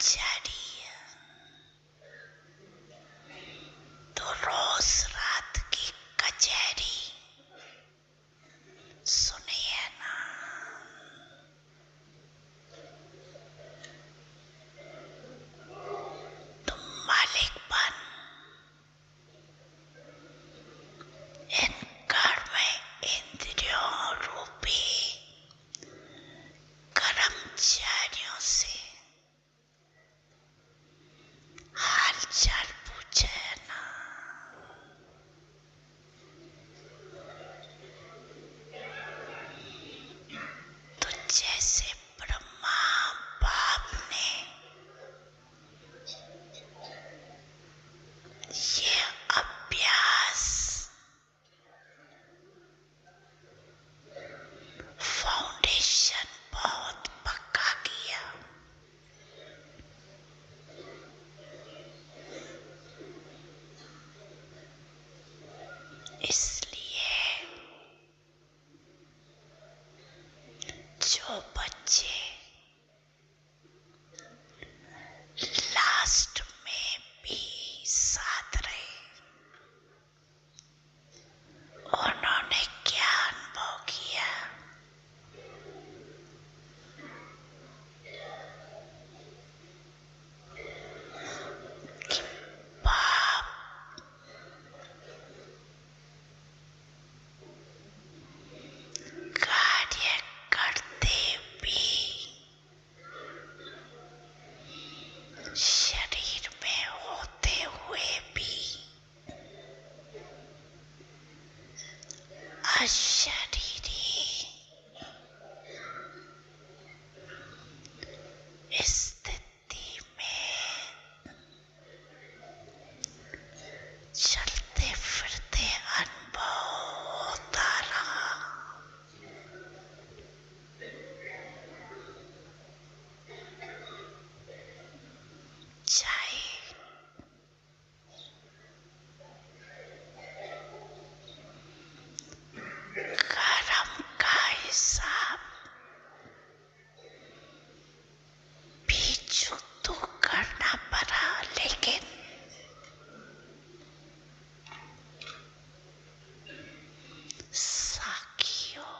जारी है तो रोज रात की कचहरी सुनिए ना। तुम मालिक बन इन घर में इंद्रियों रूपी कर्मचारियों से हाल चाल पूछे ना। तो जैसे ब्रह्मा बाप ने ये अभ्यास फाउंडेशन बहुत पक्का किया, इसलिए जो बच्चे लास्ट में भी साथ रहे उन्होंने क्या अनुभव किया कि बाप कार्य करते भी शरीर में होते हुए भी अशरीरी स्थिति में चलते फिरते अनुभव होता रहा। चाहे कर्म का हिसाब भी तो करना पड़ा, लेकिन साखियों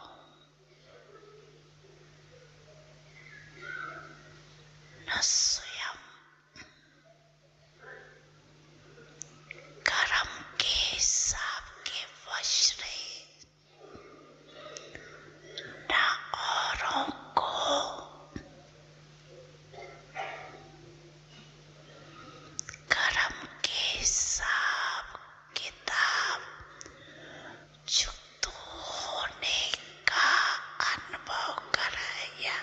न स्वयं कर्म के हिसाब के वश रहे, न औरों को कर्म के हिसाब किताब चुप होने का अनुभव कराया।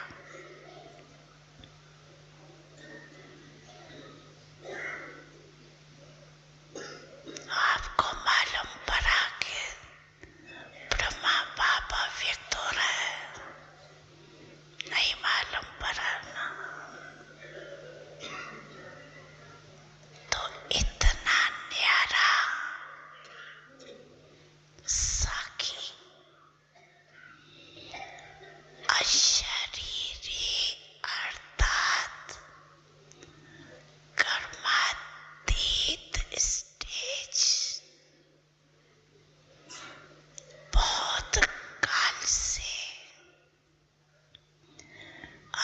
आपको मालूम पड़ा कि ब्रह्मा बाबा व्यक्त हो रहा है? नहीं मालूम पड़ा ना। तो इतना न्यारा साखी अशरीरी अर्थात कर्मातीत स्टेज बहुत काल से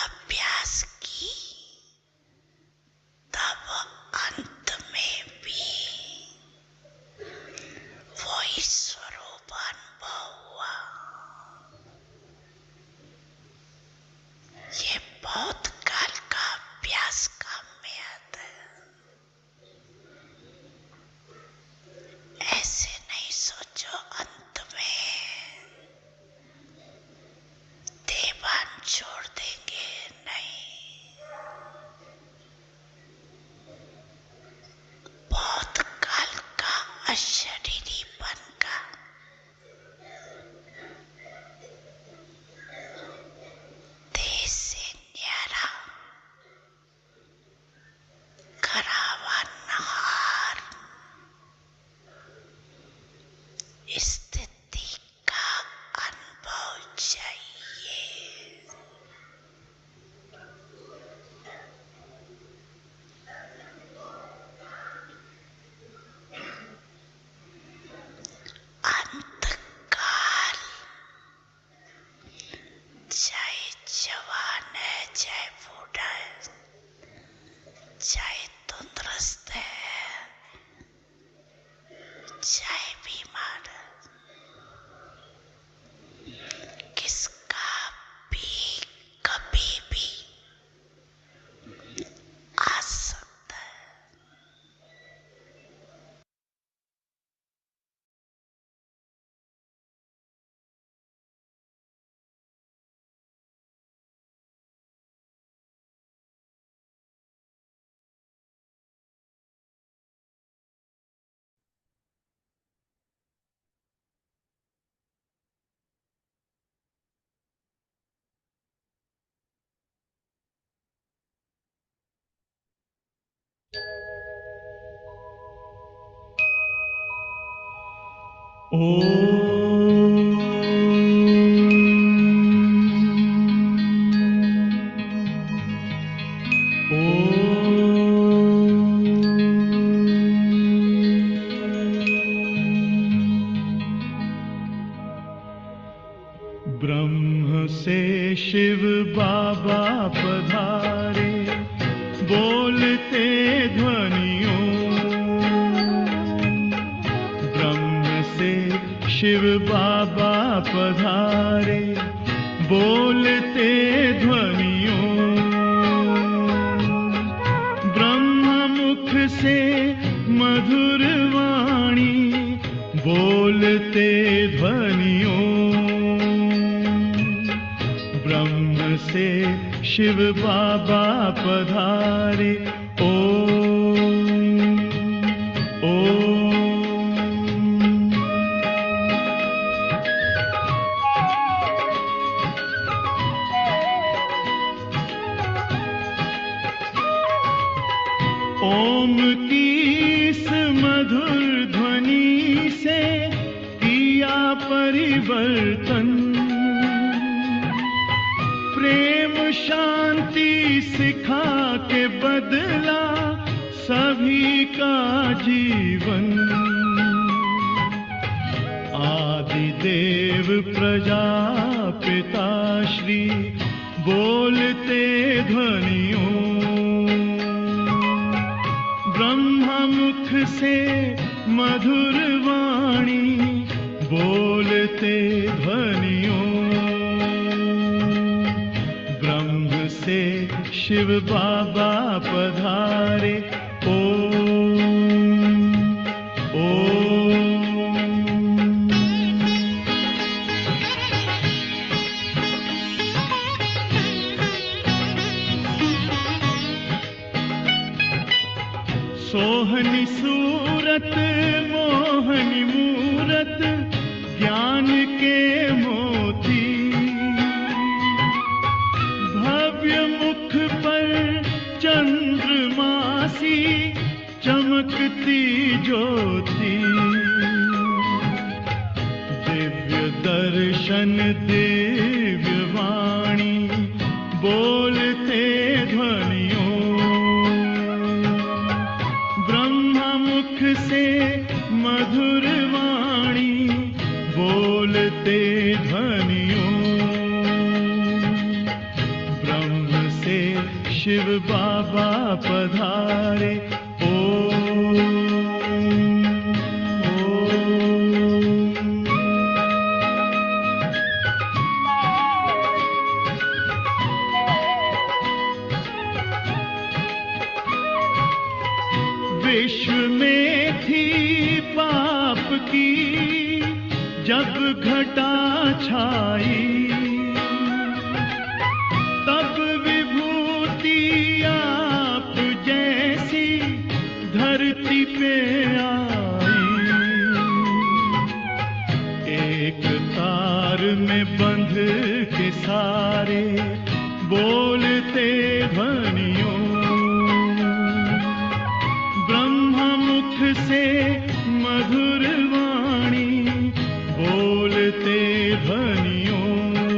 अभ्यास की, तब अंत में भी वही स्वरूप अनुभव हुआ। ये बहुत काल का अभ्यास काम में आता है। ऐसे नहीं सोचो अंत में देवान छोड़ देंगे, नहीं। बहुत काल का अशरीरीपन का देह से न्यारा करावा नहार स्थिति का अनुभव चाहिए। चाहे तंदुरुस्त है, चाहे बीमार, किसका भी कभी भी आ सकता है। ब्रह्म से शिव बाबा पधारे, बोलते ध्वनियों। ब्रह्म से शिव बाबा पधारे, बोलते ध्वनियों। ब्रह्म मुख से मधुर वाणी, बोलते ध्वनियों। ब्रह्म से शिव बाबा पधारे, ओम ओम। ओम की इस मधुर ध्वनि से किया परिवर्तन। प्रेम शांति सिखा के बदला सभी का जीवन। आदिदेव प्रजापिता श्री बोलते ध्वनियों। ब्रह्म मुख से मधुर वाणी, बोलते ध्वनियों। ब्रह्म से शिव बाबा पधारे, ओम ओम। सोहनी सूरत मोहनी मूरत, ज्ञान के मोती। भव्य मुख पर चंद्रमासी, चमकती ज्योति। दिव्य दर्शन दिव्य वाणी, बोलते ध्वनियों। मुख से मधुर वाणी, बोलते ध्वनियों। ब्रह्म से शिव बाबा पधारे, ओम ओम। विश्व में थी पाप की जब घटा छाई, तब विभूति आप जैसी धरती पे आई। एक तार में बंध के सारे, बोलते ध्वनियों। मुख से मधुर वाणी, बोलते ध्वनियों।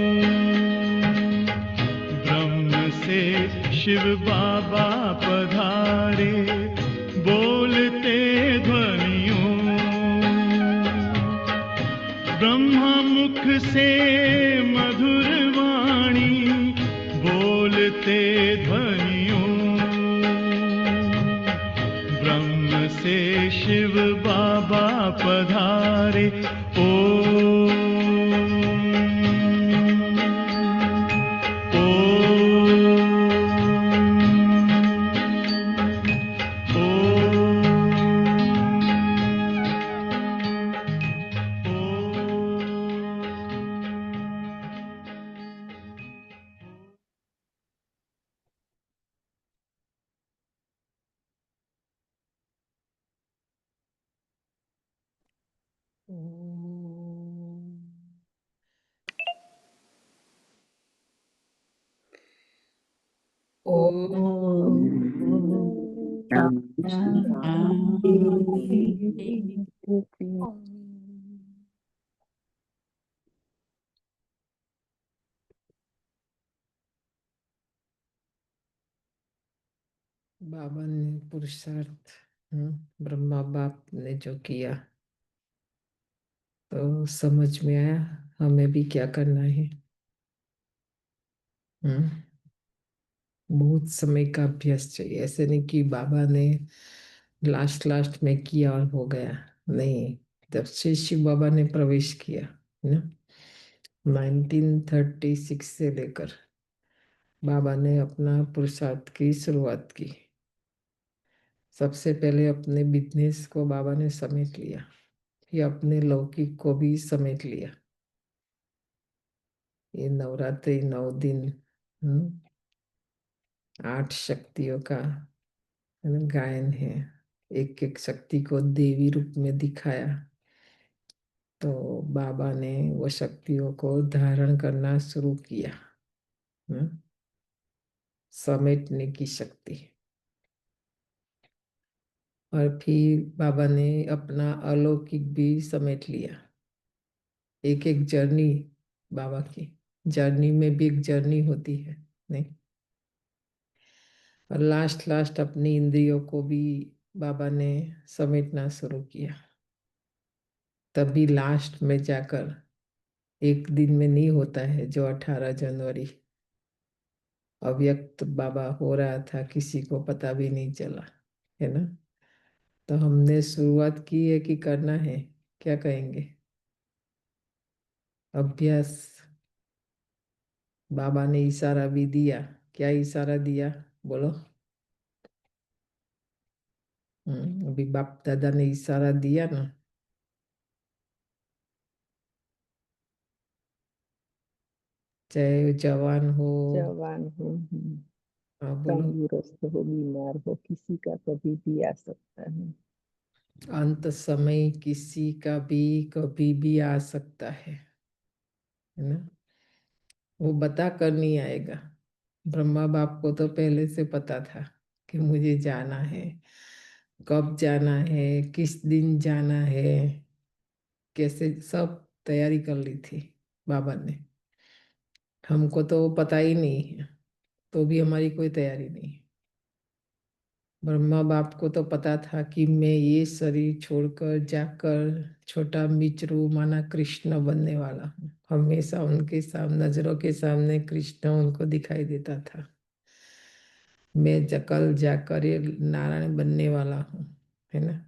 से शिव बाबा पधारे। ओम बाबा ने पुरुषार्थ ब्रह्मा बाप ने जो किया तो समझ में आया हमें भी क्या करना है। बहुत समय का अभ्यास चाहिए। ऐसे नहीं कि बाबा ने लास्ट लास्ट में किया और हो गया। नहीं, जब से शिव बाबा ने प्रवेश किया ना 1936 से लेकर बाबा ने अपना पुरुषार्थ की शुरुआत की। सबसे पहले अपने बिजनेस को बाबा ने समेट लिया, फिर अपने लौकिक को भी समेट लिया। ये नवरात्रि 9 दिन 8 शक्तियों का गायन है। एक एक शक्ति को देवी रूप में दिखाया तो बाबा ने वो शक्तियों को धारण करना शुरू किया। समेटने की शक्ति। और फिर बाबा ने अपना अलौकिक भी समेट लिया। एक एक जर्नी बाबा की जर्नी में भी एक जर्नी होती है नहीं। और लास्ट लास्ट अपनी इंद्रियों को भी बाबा ने समेटना शुरू किया। तभी लास्ट में जाकर एक दिन में नहीं होता है जो 18 जनवरी अव्यक्त बाबा हो रहा था, किसी को पता भी नहीं चला है ना। तो हमने शुरुआत की है कि करना है, क्या कहेंगे? अभ्यास। बाबा ने इशारा भी दिया। क्या इशारा दिया बोलो? अभी बाप दादा ने इशारा दिया ना, चाहे जवान हो हाँ बोलो। तंदुरुस्त हो, बीमार हो, किसी का कभी भी आ सकता है। अंत समय किसी का भी कभी भी आ सकता है ना। वो बता कर नहीं आएगा। ब्रह्मा बाप को तो पहले से पता था कि मुझे जाना है, कब जाना है, किस दिन जाना है, कैसे, सब तैयारी कर ली थी बाबा ने। हमको तो पता ही नहीं है, तो भी हमारी कोई तैयारी नहीं। ब्रह्मा बाप को तो पता था कि मैं ये शरीर छोड़कर जाकर छोटा मिचरू माना कृष्ण बनने वाला हूँ। हमेशा उनके सामने, नजरों के सामने कृष्ण उनको दिखाई देता था। मैं जकल जाकर ये नारायण बनने वाला हूँ, है ना।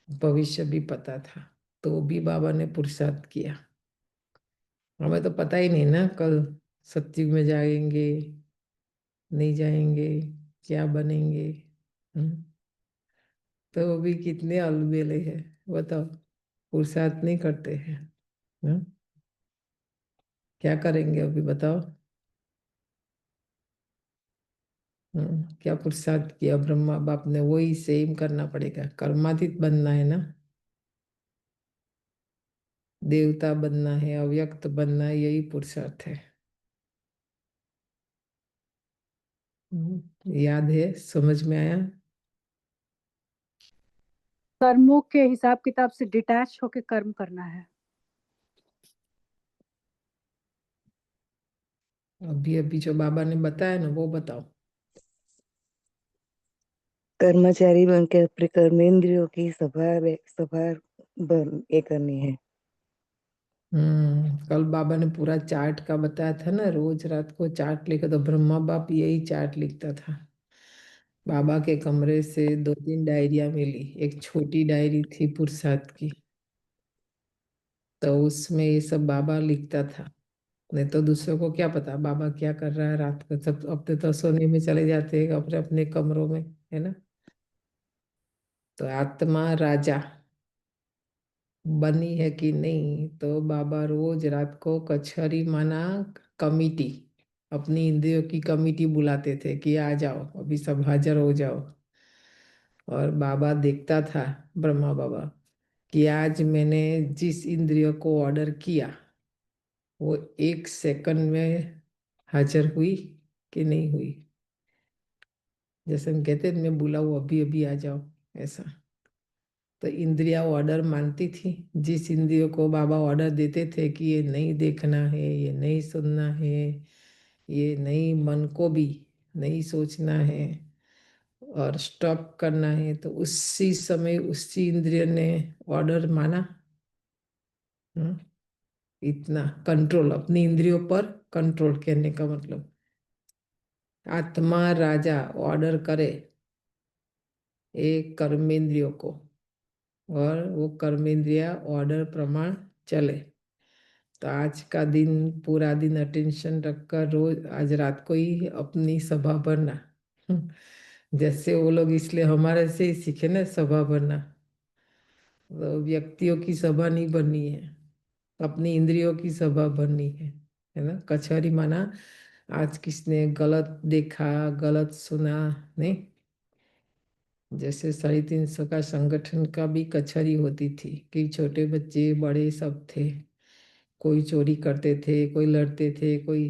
भविष्य भी पता था, तो भी बाबा ने पुरुषार्थ किया। हमें तो पता ही नहीं ना कल सत्युग में जाएंगे नहीं जाएंगे, क्या बनेंगे। तो भी कितने अलबेले हैं बताओ, पुरुषार्थ नहीं करते हैं। क्या करेंगे अभी बताओ? क्या पुरुषार्थ किया ब्रह्मा बाप ने, वही सेम करना पड़ेगा। कर्मातीत बनना है ना, देवता बनना है, अव्यक्त बनना है, यही पुरुषार्थ है। याद है? समझ में आया? कर्मों के हिसाब किताब से डिटैच होकर कर्म करना है। अभी अभी जो बाबा ने बताया ना वो बताओ। कर्मचारी बन के अपने कर्मेंद्रियों की सभा ये करनी है। कल बाबा ने पूरा चार्ट का बताया था ना, रोज रात को चार्ट लिखा, तो ब्रह्मा बाप यही चार्ट लिखता था। बाबा के कमरे से 2-3 डायरिया मिली। एक छोटी डायरी थी पुरुषार्थ की, तो उसमें ये सब बाबा लिखता था। नहीं तो दूसरों को क्या पता बाबा क्या कर रहा है रात को। सब अपने तो सोने में चले जाते हैं अपने अपने कमरों में, है ना। तो आत्मा राजा बनी है कि नहीं, तो बाबा रोज रात को कचहरी माना कमिटी, अपनी इंद्रियों की कमिटी बुलाते थे कि आ जाओ अभी सब हाजिर हो जाओ। और बाबा देखता था, ब्रह्मा बाबा, कि आज मैंने जिस इंद्रियों को ऑर्डर किया वो 1 सेकंड में हाजिर हुई कि नहीं हुई। जैसे हम कहते हैं मैं बुलाऊं अभी अभी आ जाओ, ऐसा। तो इंद्रिया ऑर्डर मानती थी। जिस इंद्रियों को बाबा ऑर्डर देते थे कि ये नहीं देखना है, ये नहीं सुनना है, ये नहीं, मन को भी नहीं सोचना है और स्टॉप करना है, तो उसी समय उसी इंद्रिय ने ऑर्डर माना। हम्म, इतना कंट्रोल, अपनी इंद्रियों पर कंट्रोल करने का मतलब। आत्मा राजा ऑर्डर करे एक कर्मेंद्रियों को, और वो कर्मेंद्रिया ऑर्डर प्रमाण चले। तो आज का दिन पूरा दिन अटेंशन रखकर रोज आज रात को ही अपनी सभा भरना। जैसे वो लोग इसलिए हमारे से ही सीखे ना सभा भरना। तो व्यक्तियों की सभा नहीं बननी है, अपनी इंद्रियों की सभा बननी है ना। कचहरी माना आज किसने गलत देखा, गलत सुना, नहीं। जैसे 350 का संगठन का भी कचहरी होती थी कि छोटे बच्चे बड़े सब थे। कोई चोरी करते थे, कोई लड़ते थे, कोई,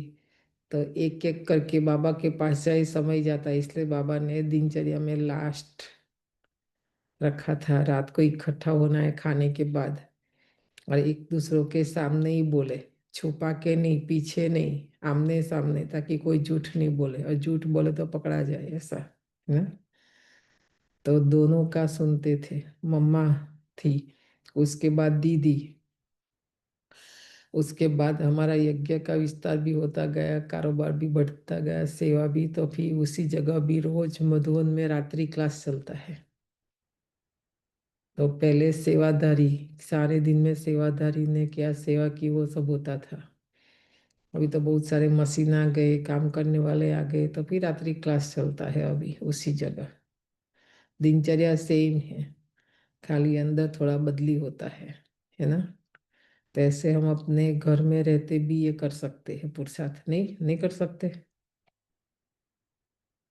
तो एक एक करके बाबा के पास जाए समय जाता, इसलिए बाबा ने दिनचर्या में लास्ट रखा था। रात को इकट्ठा होना है खाने के बाद, और एक दूसरों के सामने ही बोले, छुपा के नहीं, पीछे नहीं, आमने सामने, ताकि कोई झूठ नहीं बोले, और झूठ बोले तो पकड़ा जाए, ऐसा है ना। तो दोनों का सुनते थे। मम्मा थी, उसके बाद दीदी, उसके बाद हमारा यज्ञ का विस्तार भी होता गया, कारोबार भी बढ़ता गया, सेवा भी। तो फिर उसी जगह भी रोज मधुबन में रात्रि क्लास चलता है। तो पहले सेवादारी, सारे दिन में सेवादारी ने क्या सेवा की वो सब होता था। अभी तो बहुत सारे मशीन आ गए, काम करने वाले आ गए, तो फिर रात्रि क्लास चलता है अभी उसी जगह। दिनचर्या सेम है, खाली अंदर थोड़ा बदली होता है ना। तो ऐसे हम अपने घर में रहते भी ये कर सकते हैं पुरुषार्थ, नहीं नहीं कर सकते।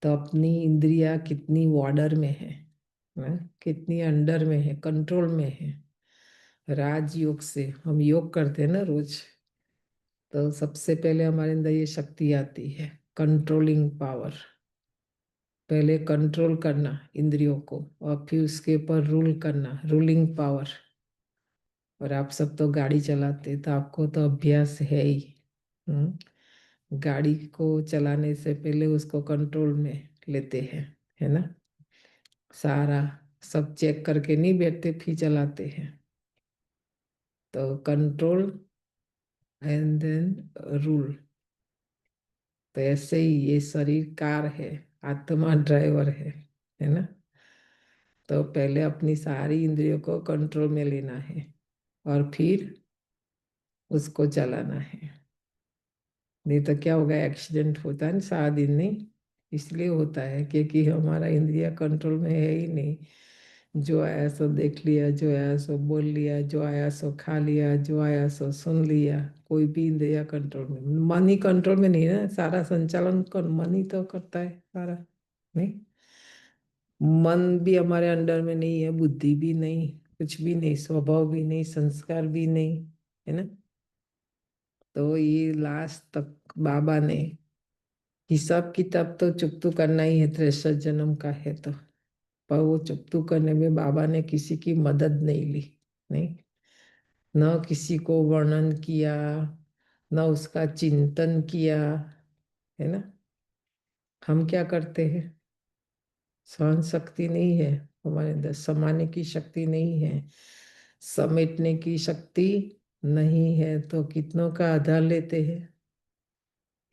तो अपनी इंद्रिया कितनी ऑर्डर में है ना? कितनी अंडर में है, कंट्रोल में है। राजयोग से हम योग करते हैं ना रोज, तो सबसे पहले हमारे अंदर ये शक्ति आती है, कंट्रोलिंग पावर। पहले कंट्रोल करना इंद्रियों को, और फिर उसके ऊपर रूल करना, रूलिंग पावर। और आप सब तो गाड़ी चलाते, तो आपको तो अभ्यास है ही। गाड़ी को चलाने से पहले उसको कंट्रोल में लेते हैं, है ना। सारा सब चेक करके नहीं बैठते, फिर चलाते हैं। तो कंट्रोल एंड देन रूल। तो ऐसे ही ये शरीर कार है, आत्मा ड्राइवर है ना। तो पहले अपनी सारी इंद्रियों को कंट्रोल में लेना है, और फिर उसको चलाना है। नहीं तो क्या होगा, एक्सीडेंट होता है ना सारा दिन, नहीं। इसलिए होता है क्योंकि हमारा इंद्रिया कंट्रोल में है ही नहीं। जो आया सो देख लिया, जो आया सो बोल लिया, जो आया सो खा लिया, जो आया सो सुन लिया। कोई भी इंद्रिया कंट्रोल में, मन ही कंट्रोल में नहीं ना। सारा संचालन कौन, मन ही तो करता है सारा, नहीं। मन भी हमारे अंडर में नहीं है, बुद्धि भी नहीं, कुछ भी नहीं, स्वभाव भी नहीं, संस्कार भी नहीं, है ना। तो ये लास्ट तक बाबा ने हिसाब किताब तो चुकतू करना ही है, 63 जन्म का है तो। पर वो चुकतू करने में बाबा ने किसी की मदद नहीं ली, नहीं। न किसी को वर्णन किया, न उसका चिंतन किया, है ना। हम क्या करते हैं, सहन शक्ति नहीं है हमारे अंदर, समाने की शक्ति नहीं है, समेटने की शक्ति नहीं है, तो कितनों का आधार लेते हैं,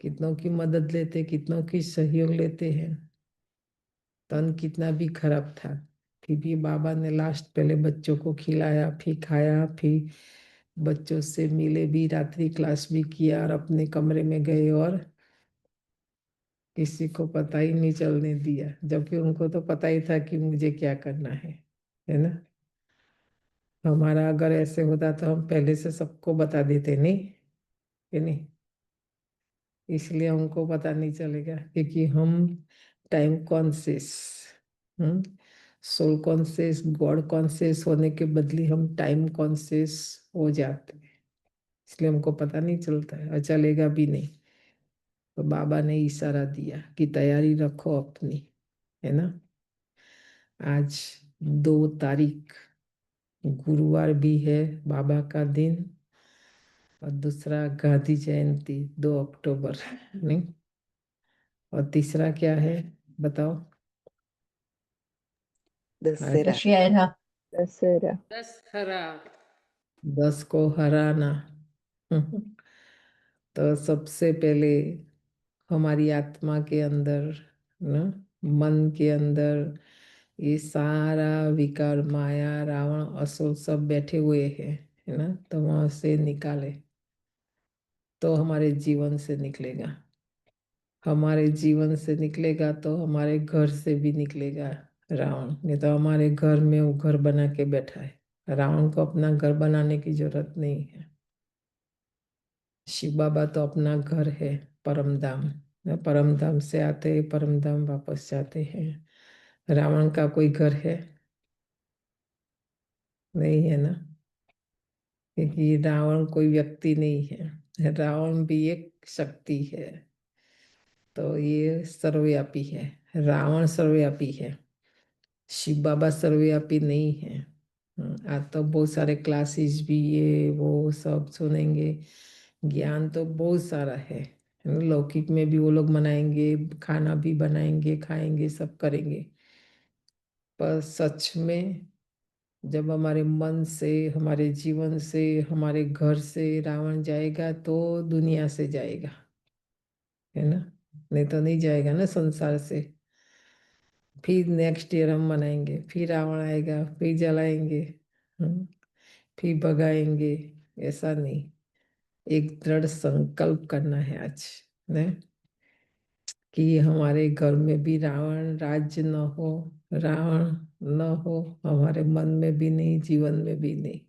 कितनों की मदद लेते हैं, कितनों की सहयोग लेते हैं। तन कितना भी खराब था, फिर भी बाबा ने लास्ट पहले बच्चों को खिलाया, फिर खाया, फिर बच्चों से मिले भी, रात्रि क्लास भी किया और अपने कमरे में गए और किसी को पता ही नहीं चलने दिया, जबकि उनको तो पता ही था कि मुझे क्या करना है ना। हमारा अगर ऐसे होता तो हम पहले से सबको बता देते, नहीं कि नहीं। इसलिए हमको पता नहीं चलेगा, क्योंकि हम time conscious, soul conscious, God conscious होने के बदले हम टाइम कॉन्शियस हो जाते हैं, इसलिए हमको पता नहीं चलता है और चलेगा भी नहीं। तो बाबा ने इशारा दिया कि तैयारी रखो अपनी, है ना। आज 2 तारीख गुरुवार भी है, बाबा का दिन, और दूसरा गांधी जयंती 2 अक्टूबर, नहीं। और तीसरा क्या है बताओ। दशहरा। दशहरा। दशहरा। दशहरा, 10 को हराना। तो सबसे पहले हमारी आत्मा के अंदर ना, मन के अंदर ये सारा विकार, माया, रावण, असुर सब बैठे हुए हैं, है ना। तो वहां से निकाले तो हमारे जीवन से निकलेगा, हमारे जीवन से निकलेगा तो हमारे घर से भी निकलेगा रावण। नहीं तो हमारे घर में वो घर बना के बैठा है, रावण को अपना घर बनाने की जरूरत नहीं है। शिव बाबा तो अपना घर है, परम धाम। परम धाम से आते हैं, परम धाम वापस जाते हैं। रावण का कोई घर है नहीं, है ना। क्योंकि रावण कोई व्यक्ति नहीं है, रावण भी एक शक्ति है। तो ये सर्वव्यापी है, रावण सर्वव्यापी है, शिव बाबा सर्वव्यापी नहीं है। आज तो बहुत सारे क्लासेस भी ये वो सब सुनेंगे, ज्ञान तो बहुत सारा है। लौकिक में भी वो लोग मनाएंगे, खाना भी बनाएंगे, खाएंगे, सब करेंगे। पर सच में जब हमारे मन से, हमारे जीवन से, हमारे घर से रावण जाएगा तो दुनिया से जाएगा, है ना। नहीं तो नहीं जाएगा ना संसार से। फिर नेक्स्ट ईयर हम मनाएंगे, फिर रावण आएगा, फिर जलाएंगे, हम्म, फिर भगाएंगे। ऐसा नहीं, एक दृढ़ संकल्प करना है आज, ने कि हमारे घर में भी रावण राज्य न हो, रावण न हो, हमारे मन में भी नहीं, जीवन में भी नहीं।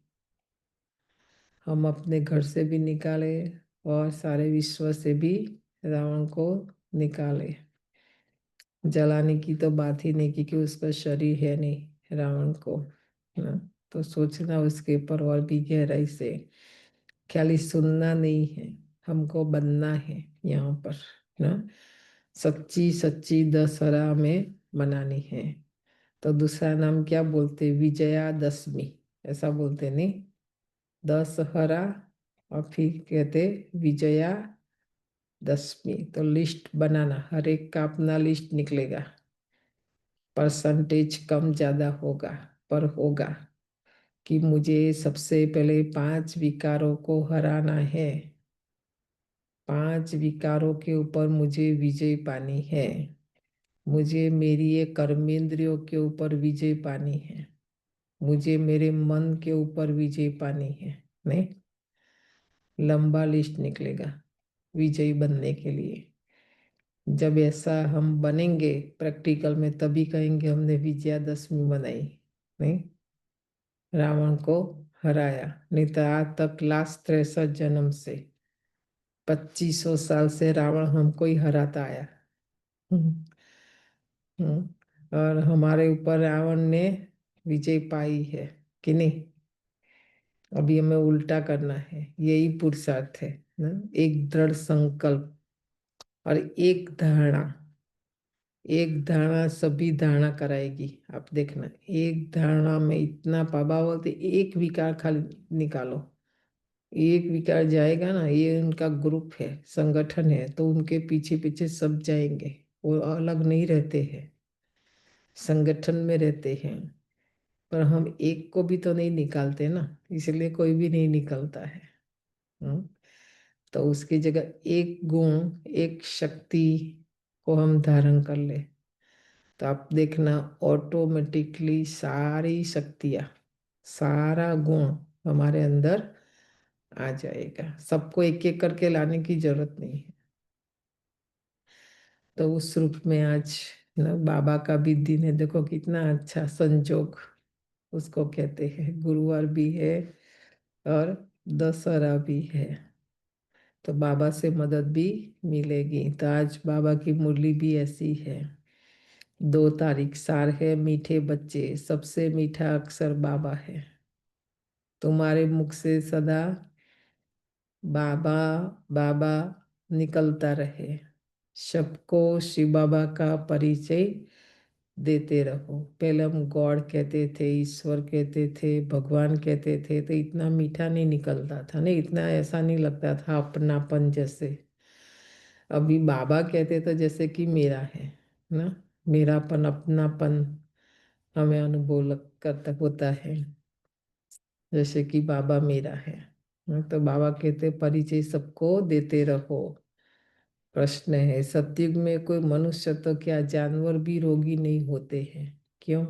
हम अपने घर से भी निकाले और सारे विश्व से भी रावण को निकाले। जलाने की तो बात ही नहीं, क्योंकि उसका शरीर है नहीं रावण को, ना। तो सोचना उसके ऊपर और भी गहराई से, खाली सुनना नहीं है, हमको बनना है यहाँ पर, ना। सच्ची सच्ची दशहरा में मनानी है। तो दूसरा नाम क्या बोलते, विजयादशमी, ऐसा बोलते नहीं, दशहरा और फिर कहते विजयादशमी। तो लिस्ट बनाना, हर एक का अपना लिस्ट निकलेगा, परसेंटेज कम ज्यादा होगा, पर होगा कि मुझे सबसे पहले 5 विकारों को हराना है, 5 विकारों के ऊपर मुझे विजय पानी है, मुझे मेरी ये कर्मेंद्रियों के ऊपर विजय पानी है, मुझे मेरे मन के ऊपर विजय पानी है। नहीं, लंबा लिस्ट निकलेगा विजयी बनने के लिए। जब ऐसा हम बनेंगे प्रैक्टिकल में, तभी कहेंगे हमने विजयादशमी मनाई, नहीं, रावण को हराया। नहीं तो आज तक लास्ट 63 जन्म से 2500 साल से रावण हमको ही हराता आया। हम्म, और हमारे ऊपर रावण ने विजय पाई है कि नहीं। अभी हमें उल्टा करना है, यही पुरुषार्थ है ना। एक दृढ़ संकल्प और एक धारणा, एक धारणा सभी धारणा कराएगी। आप देखना, एक धारणा में इतना प्रभाव होते, एक विकार खाली निकालो, एक विकार जाएगा ना, ये उनका ग्रुप है, संगठन है, तो उनके पीछे पीछे सब जाएंगे, वो अलग नहीं रहते हैं, संगठन में रहते हैं। पर हम एक को भी तो नहीं निकालते ना, इसलिए कोई भी नहीं निकलता है। हम्म? तो उसकी जगह एक गुण, एक शक्ति को हम धारण कर ले, तो आप देखना ऑटोमेटिकली सारी शक्तियाँ, सारा गुण हमारे अंदर आ जाएगा। सबको एक एक करके लाने की जरूरत नहीं है। तो उस रूप में आज ना बाबा का भी दिन है। देखो कितना अच्छा संजोग उसको कहते हैं। गुरुवार भी है और दशहरा भी है, तो बाबा से मदद भी मिलेगी। तो आज बाबा की मुरली भी ऐसी है। 2 तारीख सार है मीठे बच्चे, सबसे मीठा अक्षर बाबा है। तुम्हारे मुख से सदा बाबा बाबा निकलता रहे। सबको शिव बाबा का परिचय देते रहो। पहले हम गॉड कहते थे, ईश्वर कहते थे, भगवान कहते थे, तो इतना मीठा नहीं निकलता था, नहीं इतना ऐसा नहीं लगता था अपनापन जैसे। अभी बाबा कहते तो जैसे कि मेरा है ना, मेरापन अपनापन हमें अनुभव करता होता है, जैसे कि बाबा मेरा है। तो बाबा कहते परिचय सबको देते रहो। प्रश्न है, सतयुग में कोई मनुष्य तो क्या जानवर भी रोगी नहीं होते हैं, क्यों?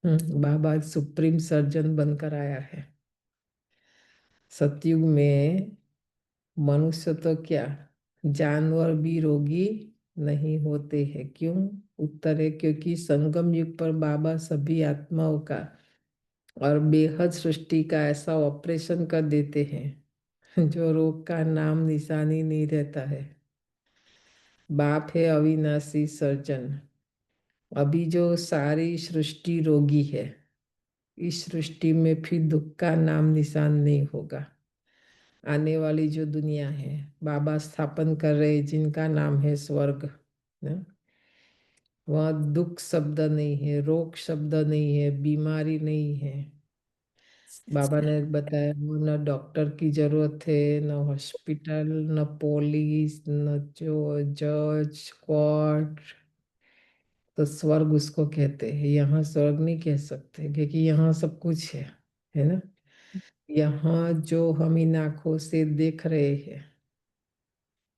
बाबा सुप्रीम सर्जन बनकर आया है। सतयुग में मनुष्य तो क्या जानवर भी रोगी नहीं होते हैं, क्यों? उत्तर है क्योंकि संगम युग पर बाबा सभी आत्माओं का और बेहद सृष्टि का ऐसा ऑपरेशन कर देते हैं जो रोग का नाम निशानी नहीं रहता है। बाप है अविनाशी सर्जन। अभी जो सारी सृष्टि रोगी है, इस सृष्टि में फिर दुख का नाम निशान नहीं होगा। आने वाली जो दुनिया है बाबा स्थापन कर रहे, जिनका नाम है स्वर्ग, ना, वहाँ दुख शब्द नहीं है, रोग शब्द नहीं है, बीमारी नहीं है। बाबा ने बताया वो न डॉक्टर की जरूरत है, न हॉस्पिटल, न पुलिस, न जो जज कोर्ट। तो स्वर्ग उसको कहते हैं। यहाँ स्वर्ग नहीं कह सकते क्योंकि यहाँ सब कुछ है ना। यहाँ जो हम इन आँखों से देख रहे हैं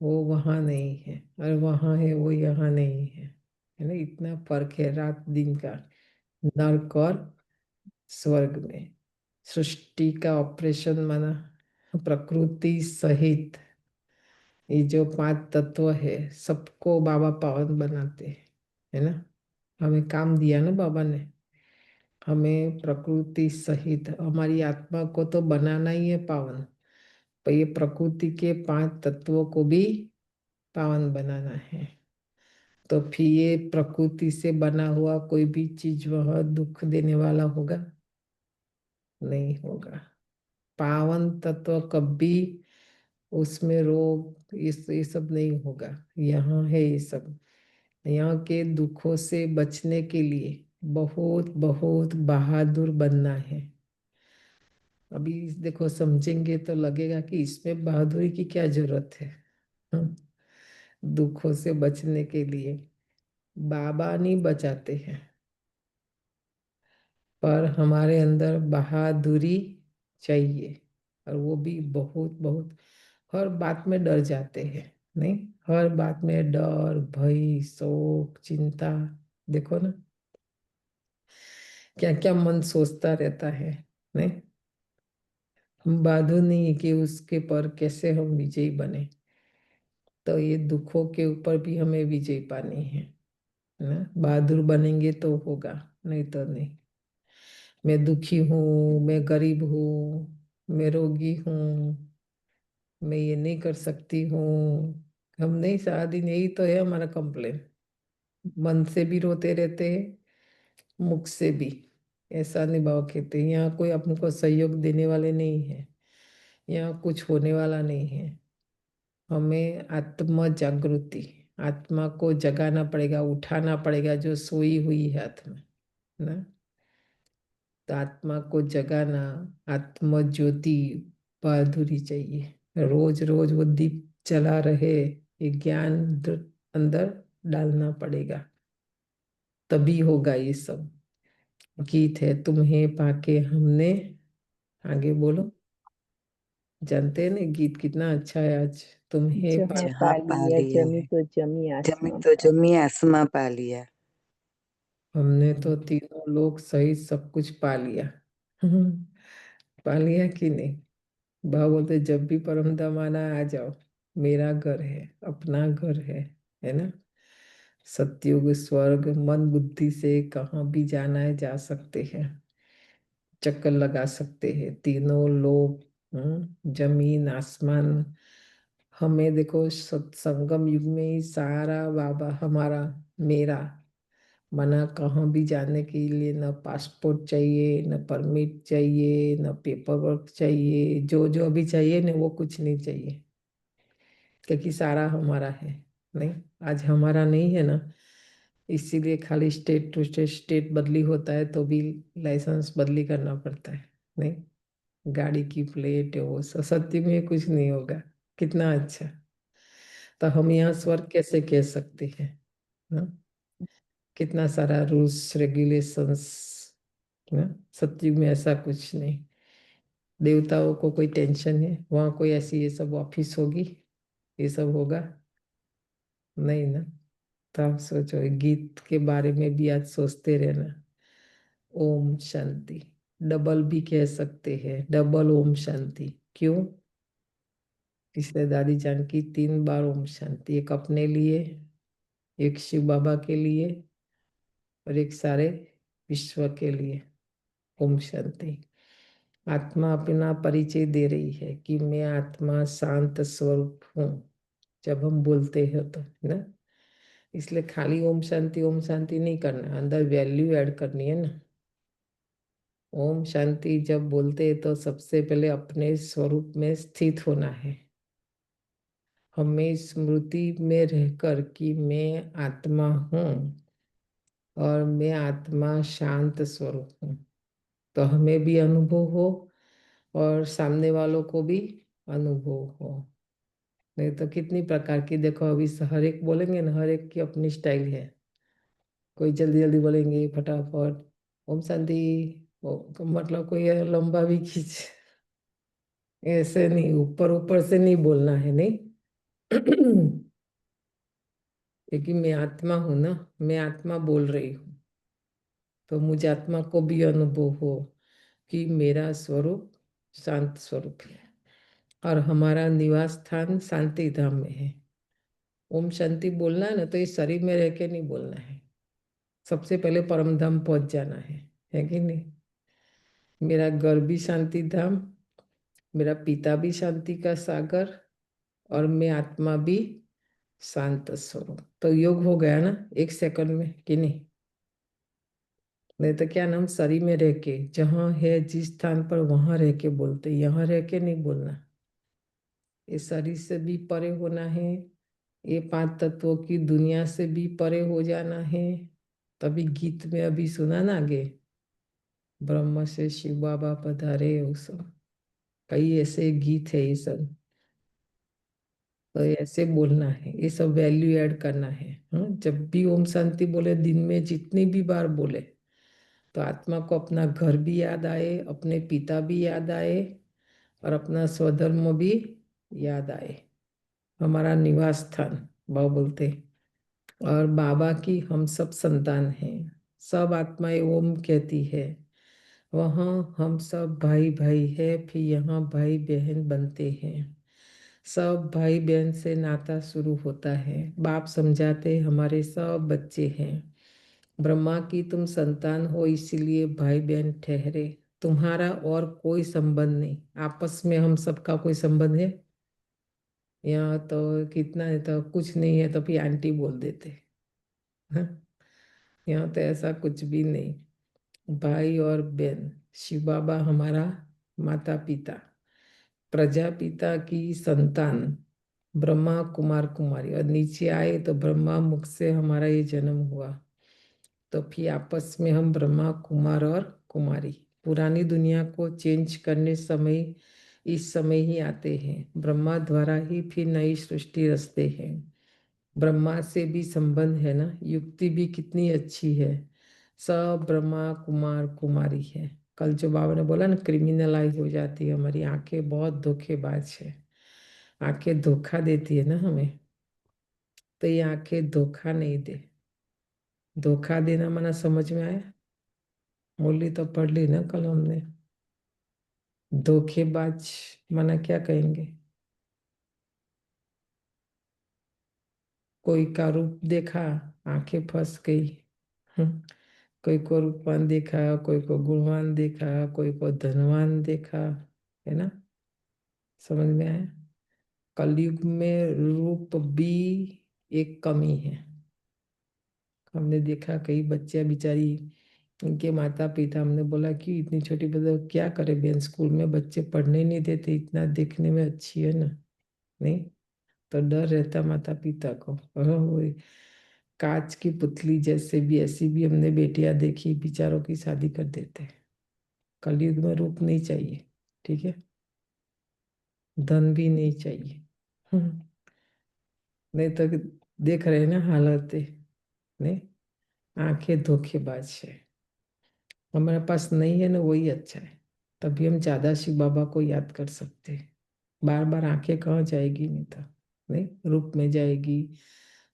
वो वहाँ नहीं है, और वहाँ है वो यहाँ नहीं है ना। इतना फर्क है रात दिन का, नर्क और स्वर्ग में। सृष्टि का ऑपरेशन माना प्रकृति सहित ये जो 5 तत्व है सबको बाबा पावन बनाते हैं, है ना। हमें काम दिया ना बाबा ने, हमें प्रकृति सहित हमारी आत्मा को तो बनाना ही है पावन, पर ये प्रकृति के 5 तत्वों को भी पावन बनाना है। तो फिर ये प्रकृति से बना हुआ कोई भी चीज वह दुख देने वाला होगा? नहीं होगा। पावन तत्व कभी उसमें रोग ये सब नहीं होगा। यहाँ है ये सब। यहाँ के दुखों से बचने के लिए बहुत बहुत बहादुर बनना है। अभी देखो समझेंगे तो लगेगा कि इसमें बहादुरी की क्या जरूरत है। हम्म, दुखों से बचने के लिए बाबा नहीं बचाते हैं, पर हमारे अंदर बहादुरी चाहिए। और वो भी बहुत बहुत। हर बात में डर जाते हैं, नहीं, हर बात में डर भय शोक चिंता। देखो ना क्या क्या मन सोचता रहता है, नहीं। हम बहादुर नहीं है कि उसके पर कैसे हम विजयी बने। तो ये दुखों के ऊपर भी हमें विजय पानी है ना। बहादुर बनेंगे तो होगा, नहीं तो नहीं। मैं दुखी हूँ, मैं गरीब हूँ, मैं रोगी हूँ, मैं ये नहीं कर सकती हूँ। हम नहीं, सारा दिन यही तो है हमारा कंप्लेन। मन से भी रोते रहते हैं, मुख से भी। ऐसा निभाव कहते हैं। यहाँ कोई हमको सहयोग देने वाले नहीं है, यहाँ कुछ होने वाला नहीं है। हमें आत्म जागृति, आत्मा को जगाना पड़ेगा, उठाना पड़ेगा जो सोई हुई है आत्मा, ना। तो आत्मा को जगाना, आत्म ज्योति बहादुरी चाहिए। रोज रोज वो दीप जला रहे, ये ज्ञान अंदर डालना पड़ेगा, तभी होगा ये सब। गीत है तुम्हें पाके हमने, आगे बोलो। जानते हैं ना गीत कितना अच्छा है। आज तुम्हें जहाँ जहाँ पा पा लिया लिया जमी है, तो जमी जमी आसमां तो पा जमी आसमां पा लिया। हमने तो तीनों लोग सही सब कुछ पा लिया। पा लिया कि नहीं। बाबा बोलते जब भी परम धाम आना आ जाओ, मेरा घर है, अपना घर है ना। सतयुग स्वर्ग मन बुद्धि से कहाँ भी जाना है जा सकते हैं, चक्कर लगा सकते हैं तीनों लोग। जमीन आसमान। हमें देखो सत्संगम युग में ही सारा बाबा हमारा मेरा मना कहाँ भी जाने के लिए न पासपोर्ट चाहिए, न परमिट चाहिए, न पेपर वर्क चाहिए, जो जो अभी चाहिए न वो कुछ नहीं चाहिए, क्योंकि सारा हमारा है। नहीं, आज हमारा नहीं है ना, इसीलिए खाली स्टेट टू स्टेट स्टेट बदली होता है तो भी लाइसेंस बदली करना पड़ता है। नहीं, गाड़ी की प्लेट है वो सब, सत्य में कुछ नहीं होगा। कितना अच्छा। तो हम यहाँ स्वर्ग कैसे कह सकते हैं ना? कितना सारा रूल्स रेगुलेशंस ना। सत्युग में ऐसा कुछ नहीं। देवताओं को कोई टेंशन है वहाँ, कोई ऐसी ये सब ऑफिस होगी, ये सब होगा नहीं ना। तो आप सोचो गीत के बारे में भी आज सोचते रहना। ओम शांति डबल भी कह सकते हैं, डबल ओम शांति। क्यों? इसलिए दादी जान की 3 बार ओम शांति, एक अपने लिए, एक शिव बाबा के लिए, और एक सारे विश्व के लिए। ओम शांति। आत्मा अपना परिचय दे रही है कि मैं आत्मा शांत स्वरूप हूँ, जब हम बोलते हैं तो ना। इसलिए खाली ओम शांति नहीं करना, अंदर वैल्यू ऐड करनी है ना। ओम शांति जब बोलते हैं तो सबसे पहले अपने स्वरूप में स्थित होना है। हमें स्मृति में रहकर कि मैं आत्मा हूँ और मैं आत्मा शांत स्वरूप हूँ, तो हमें भी अनुभव हो और सामने वालों को भी अनुभव हो। नहीं तो कितनी प्रकार की, देखो अभी हर एक बोलेंगे ना, हर एक की अपनी स्टाइल है। कोई जल्दी जल्दी बोलेंगे फटाफट ओम शांति, मतलब कोई लंबा भी खींच, ऐसे नहीं, ऊपर ऊपर से नहीं बोलना है नहीं। क्योंकि मैं आत्मा हूं ना, मैं आत्मा बोल रही हूँ, तो मुझे आत्मा को भी अनुभव हो कि मेरा स्वरूप शांत स्वरूप है और हमारा निवास स्थान शांति धाम में है। ओम शांति बोलना है ना तो ये शरीर में रह के नहीं बोलना है, सबसे पहले परम धाम पहुंच जाना है कि नहीं। मेरा घर भी शांति धाम, मेरा पिता भी शांति का सागर, और मैं आत्मा भी शांत स्वरूप। तो योग हो गया ना 1 सेकंड में कि नहीं। नहीं तो क्या नाम, शरीर में रह के जहाँ है जिस स्थान पर वहां रह के बोलते, यहाँ रह के नहीं बोलना। ये शरीर से भी परे होना है, ये 5 तत्वों की दुनिया से भी परे हो जाना है। तभी गीत में अभी सुना ना आगे, ब्रह्म से शिव बाबा पधारे, वो सब कई ऐसे गीत है ये सब। तो ऐसे बोलना है, ये सब वैल्यू ऐड करना है। जब भी ओम शांति बोले, दिन में जितनी भी बार बोले, तो आत्मा को अपना घर भी याद आए, अपने पिता भी याद आए, और अपना स्वधर्म भी याद आए, हमारा निवास स्थान बाबा बोलते। और बाबा की हम सब संतान हैं, सब आत्माएं ओम कहती है। वहाँ हम सब भाई भाई है, फिर यहाँ भाई बहन बनते हैं। सब भाई बहन से नाता शुरू होता है। बाप समझाते हमारे सब बच्चे हैं, ब्रह्मा की तुम संतान हो, इसीलिए भाई बहन ठहरे। तुम्हारा और कोई संबंध नहीं, आपस में हम सबका कोई संबंध है? यहाँ तो कितना है, तो कुछ नहीं है तो फिर आंटी बोल देते हैं। यहाँ तो ऐसा कुछ भी नहीं। भाई और बहन, शिव बाबा हमारा माता पिता, प्रजापिता की संतान, ब्रह्मा कुमार कुमारी, और नीचे आए तो ब्रह्मा मुख से हमारा ये जन्म हुआ। तो फिर आपस में हम ब्रह्मा कुमार और कुमारी, पुरानी दुनिया को चेंज करने समय इस समय ही आते हैं। ब्रह्मा द्वारा ही फिर नई सृष्टि रचते हैं। ब्रह्मा से भी संबंध है ना, युक्ति भी कितनी अच्छी है। सब ब्रह्मा कुमार कुमारी है। कल जो बाबा ने बोला ना क्रिमिनलाइज हो जाती है हमारी आंखें, बहुत धोखेबाज है। आंखें धोखा देती है ना हमें, तो ये आंखें धोखा नहीं दे। धोखा देना माना समझ में आया? मूली तो पढ़ ली ना कल हमने। धोखेबाज माना क्या कहेंगे? कोई का रूप देखा, आंखें फंस गई। हम्म, कोई को रूपवान देखा, कोई को गुणवान देखा, कोई को धनवान देखा, है ना? समझ में आया? कलयुग में रूप भी एक कमी है। हमने देखा कई बच्चे बेचारी, उनके माता पिता, हमने बोला कि इतनी छोटी बच्चे क्या करे बेन, स्कूल में बच्चे पढ़ने नहीं देते, इतना देखने में अच्छी है ना, नहीं? तो डर रहता माता पिता को। वो कांच की पुतली जैसे भी, ऐसी भी हमने बेटियां देखी, बेचारों की शादी कर देते हैं। कलयुग में रूप नहीं चाहिए, ठीक है? धन भी नहीं चाहिए। नहीं तो देख रहे हैं ना हालतें, नहीं? आंखें धोखेबाज है। हमारे पास नहीं है ना, वही अच्छा है। तभी हम ज्यादा शिव बाबा को याद कर सकते हैं। बार बार आंखें कहाँ जाएगी, नहीं तो नहीं, रूप में जाएगी,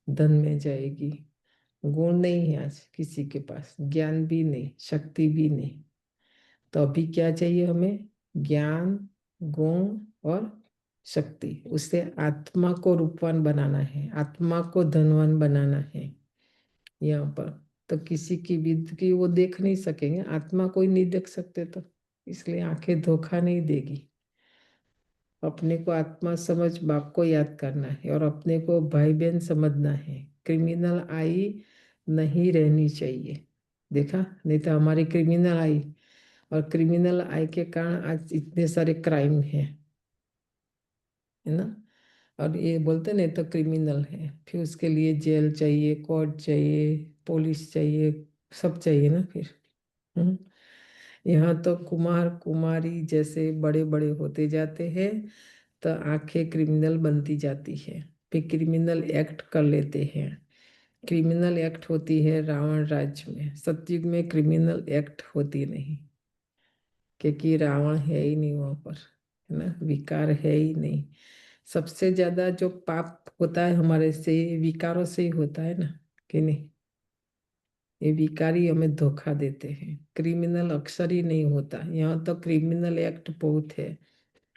धन में जाएगी। गुण नहीं है आज किसी के पास, ज्ञान भी नहीं, शक्ति भी नहीं। तो अभी क्या चाहिए हमें? ज्ञान, गुण और शक्ति। उससे आत्मा को रूपवान बनाना है, आत्मा को धनवान बनाना है। यहाँ पर तो किसी की भी की वो देख नहीं सकेंगे, आत्मा को ही नहीं देख सकते, तो इसलिए आंखें धोखा नहीं देगी। अपने को आत्मा समझ बाप को याद करना है, और अपने को भाई बहन समझना है। क्रिमिनल आई नहीं रहनी चाहिए। देखा, नहीं तो हमारी क्रिमिनल आई, और क्रिमिनल आई के कारण आज इतने सारे क्राइम हैं, है ना? और ये बोलते नहीं तो क्रिमिनल है, फिर उसके लिए जेल चाहिए, कोर्ट चाहिए, पुलिस चाहिए, सब चाहिए ना फिर। हम्म। यहाँ तो कुमार कुमारी जैसे बड़े बड़े होते जाते हैं, तो आंखें क्रिमिनल बनती जाती है, फिर क्रिमिनल एक्ट कर लेते हैं। क्रिमिनल एक्ट होती है रावण राज्य में, सतयुग में क्रिमिनल एक्ट होती नहीं, क्योंकि रावण है ही नहीं वहां पर, है ना? विकार है ही नहीं। सबसे ज्यादा जो पाप होता है हमारे से, विकारों से ही होता है ना, कि नहीं? ये विकारी हमें धोखा देते हैं। क्रिमिनल अक्सर ही नहीं होता, यहाँ तो क्रिमिनल एक्ट बहुत है।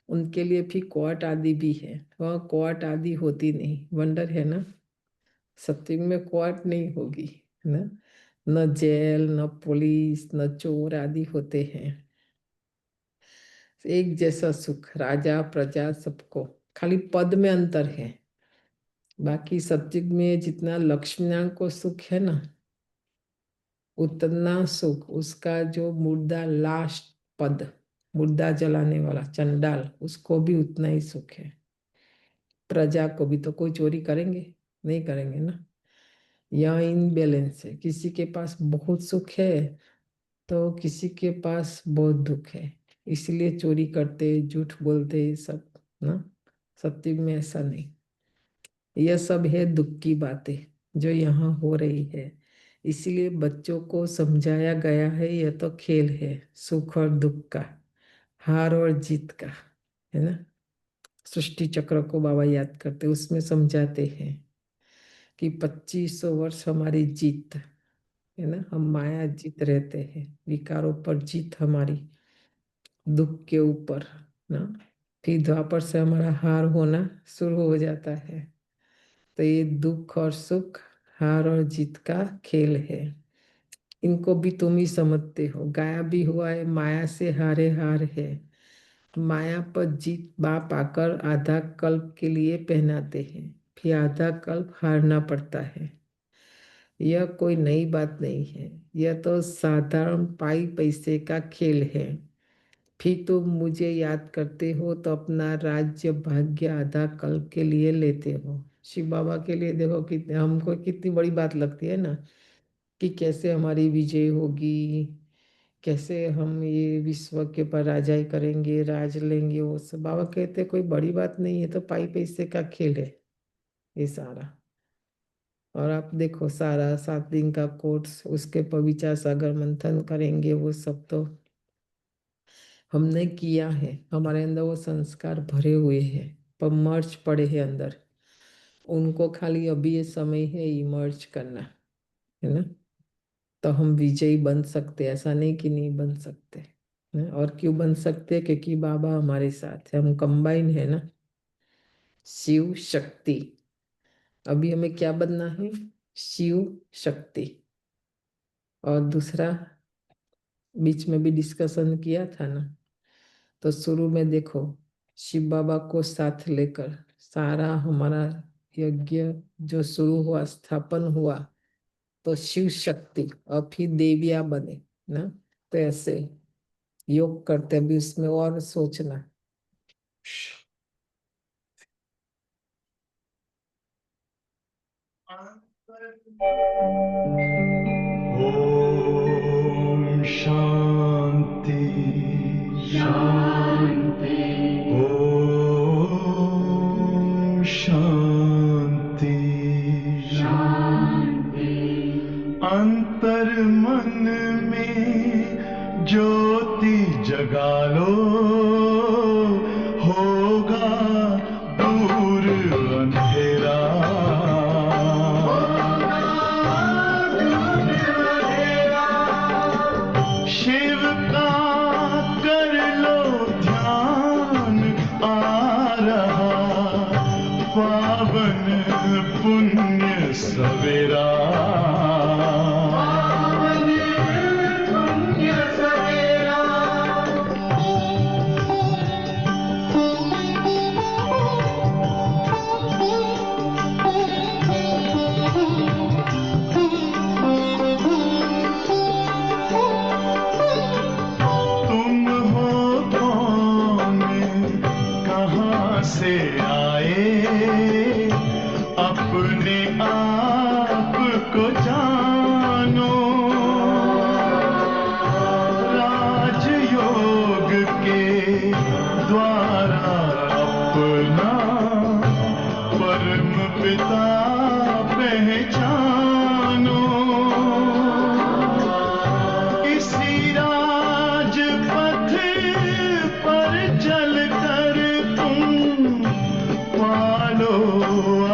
उनके लिए फिर कोर्ट आदि भी है, वहाँ कोर्ट आदि होती नहीं। वंडर है ना, सत्युग में कोर्ट नहीं होगी, है ना? न जेल, न पुलिस, न चोर आदि होते हैं। एक जैसा सुख, राजा प्रजा सबको, खाली पद में अंतर है। बाकी सत्युग में जितना लक्ष्मी नारायण को सुख है ना, उतना सुख उसका जो मुर्दा लास्ट पद, मुर्दा जलाने वाला चंडाल, उसको भी उतना ही सुख है। प्रजा को भी तो कोई चोरी करेंगे? नहीं करेंगे ना। यहाँ इनबैलेंस है, किसी के पास बहुत सुख है तो किसी के पास बहुत दुख है, इसलिए चोरी करते, झूठ बोलते, सब ना। सत्युग में ऐसा नहीं। यह सब है दुख की बातें जो यहाँ हो रही है। इसलिए बच्चों को समझाया गया है, यह तो खेल है, सुख और दुख का, हार और जीत का, है ना? सृष्टि चक्र को बाबा याद करते, उसमें समझाते हैं कि 2500 वर्ष हमारी जीत, है ना? हम माया जीत रहते हैं, विकारों पर जीत हमारी, दुख के ऊपर ना। फिर द्वापर से हमारा हार होना शुरू हो जाता है। तो ये दुख और सुख, हार और जीत का खेल है। इनको भी तुम ही समझते हो। गाया भी हुआ है, माया से हारे हार है, माया पर जीत बाप आकर आधा कल्प के लिए पहनाते हैं, फिर आधा कल्प हारना पड़ता है। यह कोई नई बात नहीं है, यह तो साधारण पाई पैसे का खेल है। फिर तुम मुझे याद करते हो तो अपना राज्य भाग्य आधा कल्प के लिए लेते हो। शिव बाबा के लिए देखो कि हमको कितनी बड़ी बात लगती है ना, कि कैसे हमारी विजय होगी, कैसे हम ये विश्व के पराजय करेंगे, राज लेंगे। वो सब बाबा कहते कोई बड़ी बात नहीं है, तो पाई पैसे का खेल है ये सारा। और आप देखो सारा 7 दिन का कोर्स, उसके पर विचार सागर मंथन करेंगे, वो सब तो हमने किया है, हमारे अंदर वो संस्कार भरे हुए हैं, पर मर्ज पड़े हैं अंदर, उनको खाली अभी ये समय है इमर्ज करना, है ना। तो हम विजयी बन सकते, ऐसा नहीं कि नहीं बन सकते है? और क्यों बन सकते? क्योंकि बाबा हमारे साथ है, हम कंबाइन है ना, शिव शक्ति। अभी हमें क्या बनना है? शिव शक्ति। और दूसरा बीच में भी डिस्कशन किया था ना, तो शुरू में देखो शिव बाबा को साथ लेकर सारा हमारा यज्ञ जो शुरू हुआ, स्थापन हुआ, तो शिव शक्ति और फिर देविया बने ना। तो ऐसे योग करते भी उसमें और सोचना। ओम शांति शांति, ओम शांति शांति। अंतर मन में ज्योति जगा लो, होगा दूर अंधेरा। शिव का कर लो ध्यान, आ रहा पावन पुण्य सवेरा। तुम हो कौन, कहाँ से आए, अपने आप को जानो। राजयोग के द्वारा अपना परम पिता पहचानो। इसी राजपथ पर चलकर तुम पालो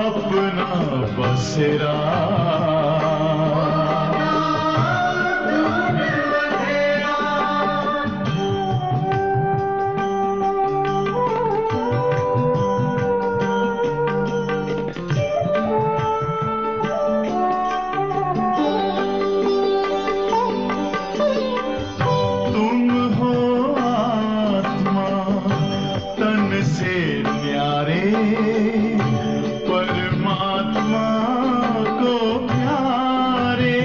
अपना बसेरा। तुम हो आत्मा तन से न्यारे, परमात्मा को प्यारे।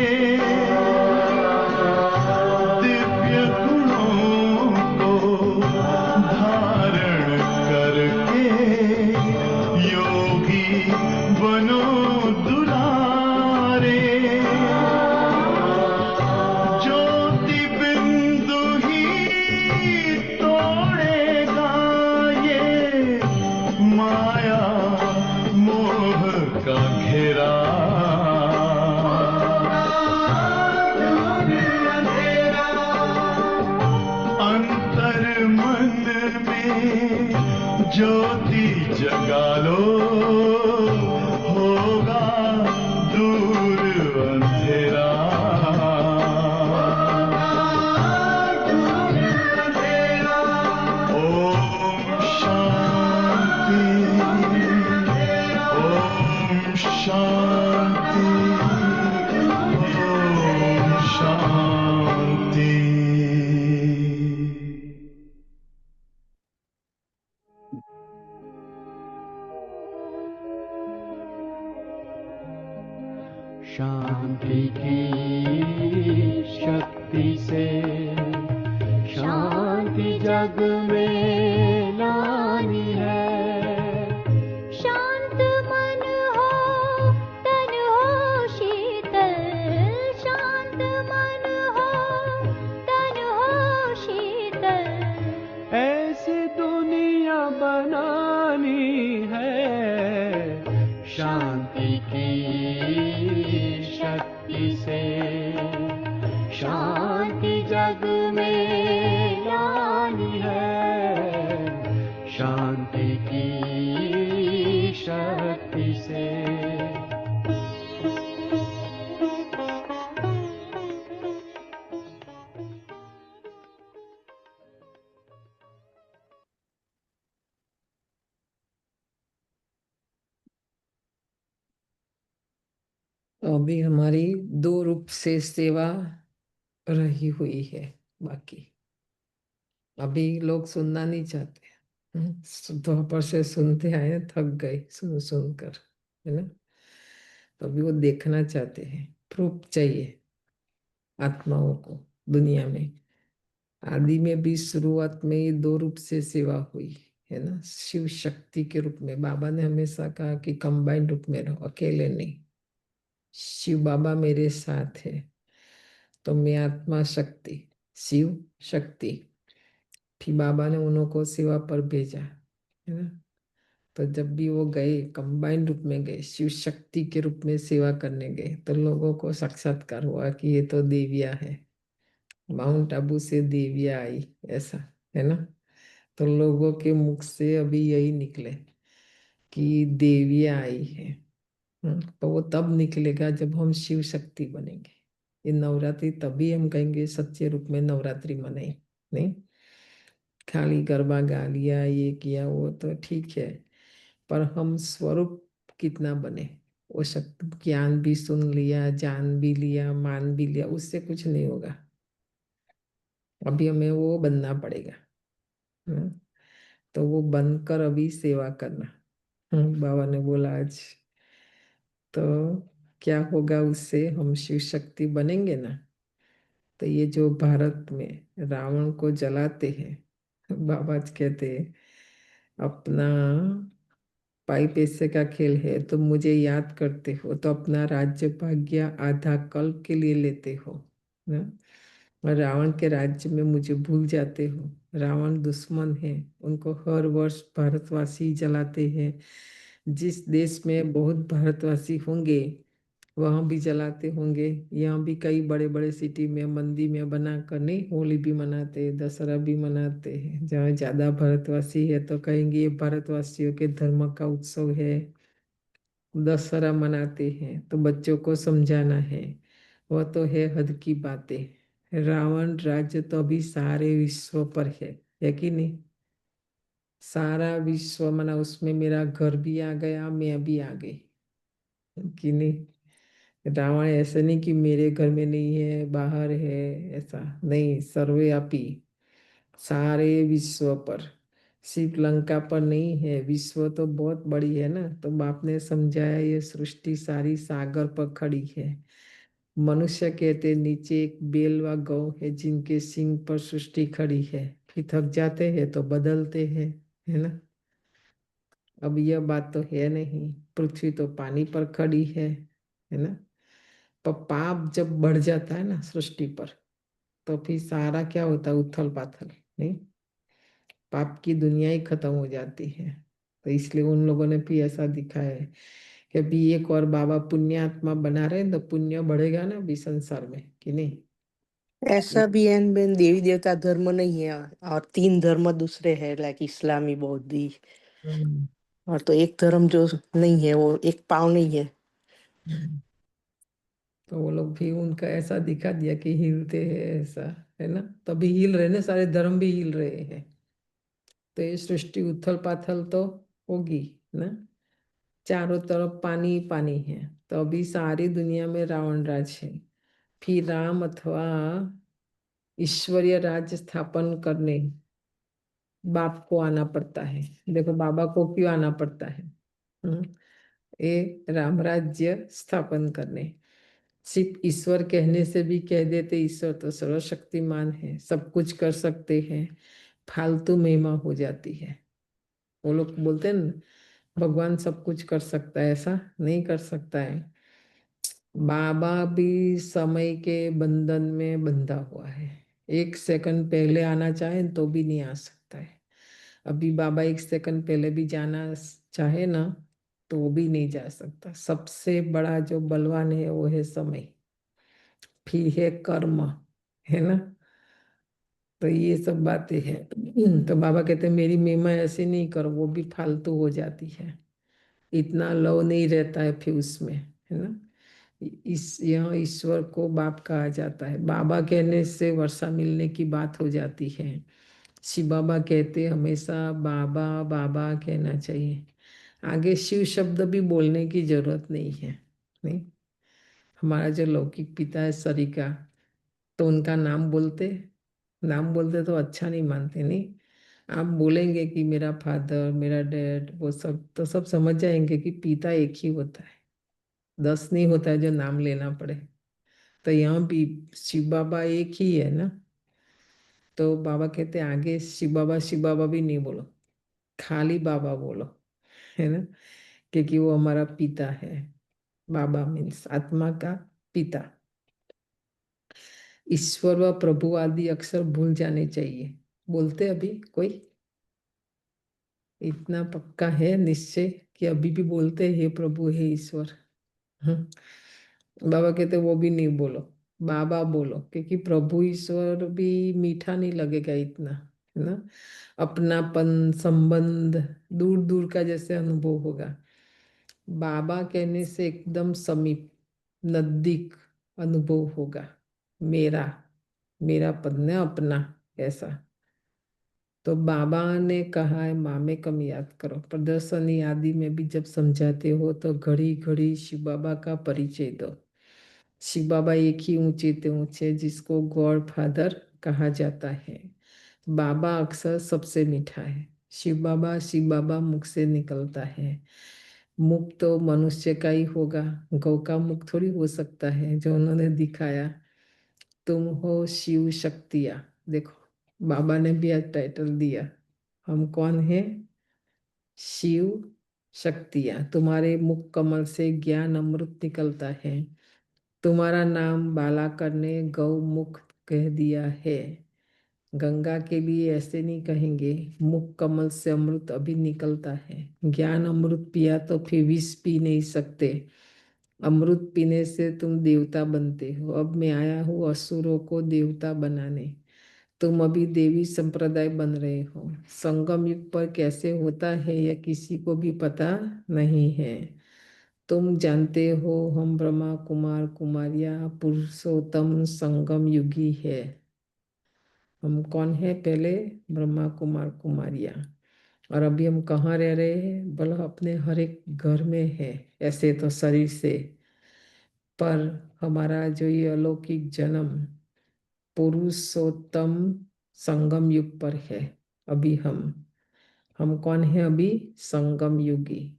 दिव्य गुणों को धारण करके योगी बनो दुलारे। ज्योति बिंदु ही तोड़ेगा ये माया मोह का घेरा। अंतर मन में ज्योति जगा लो, होगा दूर अंधेरा। ओम शांति, ओम शांति, ओम शांति। शांति की शक्ति से शांति जग में लानी है। शांत मन हो तन हो शीतल, शांत मन हो तन हो शीतल। ऐसी दुनिया बनानी है। शांति की शक्ति से शांति जग में लानी है। शक्ति से। अभी हमारी 2 रूप से सेवा रही हुई है। बाकी अभी लोग सुनना नहीं चाहते। दोपहर से सुनते आए, थक गए सुन सुनकर, है ना। तो अभी वो देखना चाहते हैं, प्रूफ चाहिए आत्माओं को दुनिया में। आदि में भी शुरुआत में ये 2 रूप से सेवा हुई है ना, शिव शक्ति के रूप में। बाबा ने हमेशा कहा कि कंबाइंड रूप में रहो, अकेले नहीं। शिव बाबा मेरे साथ है, तो मैं आत्मा शक्ति, शिव शक्ति। फिर बाबा ने उन्हों को सेवा पर भेजा, है ना। तो जब भी वो गए, कंबाइंड रूप में गए, शिव शक्ति के रूप में सेवा करने गए, तो लोगों को साक्षात्कार हुआ कि ये तो देविया है, माउंट आबू से देविया आई, ऐसा, है ना। तो लोगों के मुख से अभी यही निकले कि देविया आई है। तो वो तब निकलेगा जब हम शिव शक्ति बनेंगे। ये नवरात्रि तभी हम कहेंगे सच्चे रूप में नवरात्रि मनाई। नहीं खाली गरबा गा लिया, ये किया, वो तो ठीक है, पर हम स्वरूप कितना बने। वो शक्ति ज्ञान भी सुन लिया, जान भी लिया, मान भी लिया, उससे कुछ नहीं होगा। अभी हमें वो बनना पड़ेगा। तो वो बनकर अभी सेवा करना। बाबा ने बोला आज, तो क्या होगा उससे, हम शिव शक्ति बनेंगे ना। तो ये जो भारत में रावण को जलाते हैं, बाबा जी कहते हैं अपना पाई पैसे का खेल है, तो मुझे याद करते हो तो अपना राज्य भाग्य आधा कल्प के लिए लेते हो ना। और रावण के राज्य में मुझे भूल जाते हो। रावण दुश्मन है, उनको हर वर्ष भारतवासी जलाते हैं। जिस देश में बहुत भारतवासी होंगे वहां भी जलाते होंगे। यहाँ भी कई बड़े बड़े सिटी में मंदिर में बना कर नहीं, होली भी मनाते हैं, दशहरा भी मनाते हैं। जहाँ ज्यादा भारतवासी है तो कहेंगे ये भारतवासियों के धर्म का उत्सव है, दशहरा मनाते हैं। तो बच्चों को समझाना है, वह तो है हद की बातें। रावण राज्य तो अभी सारे विश्व पर है कि नहीं। सारा विश्व मना, उसमें मेरा घर भी आ गया, मैं भी आ गई कि नहीं। रावण ऐसा नहीं कि मेरे घर में नहीं है, बाहर है, ऐसा नहीं, सर्वव्यापी सारे विश्व पर, सिर्फ लंका पर नहीं है। विश्व तो बहुत बड़ी है ना। तो बाप ने समझाया ये सृष्टि सारी सागर पर खड़ी है। मनुष्य कहते नीचे एक बेल व गौ है जिनके सिंग पर सृष्टि खड़ी है। फिर थक जाते हैं तो बदलते हैं, है ना। अब यह बात तो है नहीं, पृथ्वी तो पानी पर खड़ी है ना। पर पाप जब बढ़ जाता है ना सृष्टि पर, तो फिर सारा क्या होता है, उथल पाथल नहीं, पाप की दुनिया ही खत्म हो जाती है। तो इसलिए उन लोगों ने भी ऐसा दिखाया है कि अभी एक और बाबा पुण्यात्मा बना रहे हैं, तो पुण्य बढ़ेगा ना अभी संसार में कि नहीं। ऐसा भी है बेन, देवी देवता धर्म नहीं है और 3 धर्म दूसरे हैं, लाइक इस्लामी, बौद्धी। हम्म, और तो एक धर्म जो नहीं है वो एक पाव नहीं है। हम्म। तो वो लोग भी उनका ऐसा दिखा दिया कि हिलते हैं, ऐसा, है ना। तभी हिल रहे ना, सारे धर्म भी हिल रहे हैं। तो ये सृष्टि उथल पाथल तो होगी ना। चारों तरफ पानी ही पानी है। तो अभी सारी दुनिया में रावण राज है। फिर राम अथवा ईश्वरीय राज्य स्थापन करने बाप को आना पड़ता है। देखो बाबा को क्यों आना पड़ता है। हम्म, ये राम राज्य स्थापन करने। सिर्फ ईश्वर कहने से भी कह देते ईश्वर तो सर्वशक्तिमान है, सब कुछ कर सकते हैं, फालतू महिमा हो जाती है। वो लोग बोलते हैं ना भगवान सब कुछ कर सकता है, ऐसा नहीं कर सकता है। बाबा भी समय के बंधन में बंधा हुआ है। 1 सेकंड पहले आना चाहे तो भी नहीं आ सकता है। अभी बाबा 1 सेकंड पहले भी जाना चाहे ना तो वो भी नहीं जा सकता। सबसे बड़ा जो बलवान है वो है समय, फिर है कर्म, है ना। तो ये सब बातें हैं। तो बाबा कहते हैं मेरी महिमा ऐसे नहीं करो, वो भी फालतू हो जाती है। इतना लव नहीं रहता है फिर उसमें, है ना। इस यहाँ ईश्वर को बाप कहा जाता है। बाबा कहने से वर्षा मिलने की बात हो जाती है। शिव बाबा कहते हमेशा बाबा बाबा कहना चाहिए, आगे शिव शब्द भी बोलने की जरूरत नहीं है। नहीं, हमारा जो लौकिक पिता है सरिका, तो उनका नाम बोलते तो अच्छा नहीं मानते। नहीं, आप बोलेंगे कि मेरा फादर, मेरा डैड, वो सब तो सब समझ जाएंगे कि पिता एक ही होता है, 10 नहीं होता है जो नाम लेना पड़े। तो यहाँ भी शिव बाबा एक ही है ना। तो बाबा कहते हैं आगे शिव बाबा भी नहीं बोलो, खाली बाबा बोलो, है ना, क्योंकि वो हमारा पिता है। बाबा मीन्स आत्मा का पिता। ईश्वर व प्रभु आदि अक्षर भूल जाने चाहिए। बोलते अभी कोई? इतना पक्का है निश्चय कि अभी भी बोलते हे प्रभु हे ईश्वर? बाबा कहते वो भी नहीं बोलो, बाबा बोलो, क्योंकि प्रभु ईश्वर भी मीठा नहीं लगेगा इतना, है ना। अपनापन संबंध दूर दूर का जैसे अनुभव होगा। बाबा कहने से एकदम समीप नजदीक अनुभव होगा। मेरा मेरा पद न अपना, ऐसा। तो बाबा ने कहा है माँ में कम याद करो। प्रदर्शनी आदि में भी जब समझाते हो तो घड़ी घड़ी शिव बाबा का परिचय दो। शिव बाबा एक ही ऊंचे ते ऊंचे जिसको गॉड फादर कहा जाता है। बाबा अक्सर सबसे मीठा है। शिव बाबा मुख से निकलता है। मुख तो मनुष्य का ही होगा, गौ का मुख थोड़ी हो सकता है जो उन्होंने दिखाया। तुम हो शिव शक्तियाँ। देखो बाबा ने भी आज टाइटल दिया, हम कौन है? शिव शक्तियाँ। तुम्हारे मुख कमल से ज्ञान अमृत निकलता है। तुम्हारा नाम बालाकर ने गौमुख कह दिया है। गंगा के लिए ऐसे नहीं कहेंगे, मुख कमल से अमृत अभी निकलता है। ज्ञान अमृत पिया तो फिर विष पी नहीं सकते। अमृत पीने से तुम देवता बनते हो। अब मैं आया हूँ असुरों को देवता बनाने। तुम अभी देवी संप्रदाय बन रहे हो। संगम युग पर कैसे होता है यह किसी को भी पता नहीं है। तुम जानते हो हम ब्रह्मा कुमार कुमारिया पुरुषोत्तम संगम युगी है। हम कौन है? पहले ब्रह्मा कुमार कुमारिया। और अभी हम कहाँ रह रहे हैं? बोलो अपने हर एक घर में है ऐसे तो शरीर से, पर हमारा जो ये अलौकिक जन्म पुरुषोत्तम संगम युग पर है। अभी हम कौन है? अभी संगम युगी।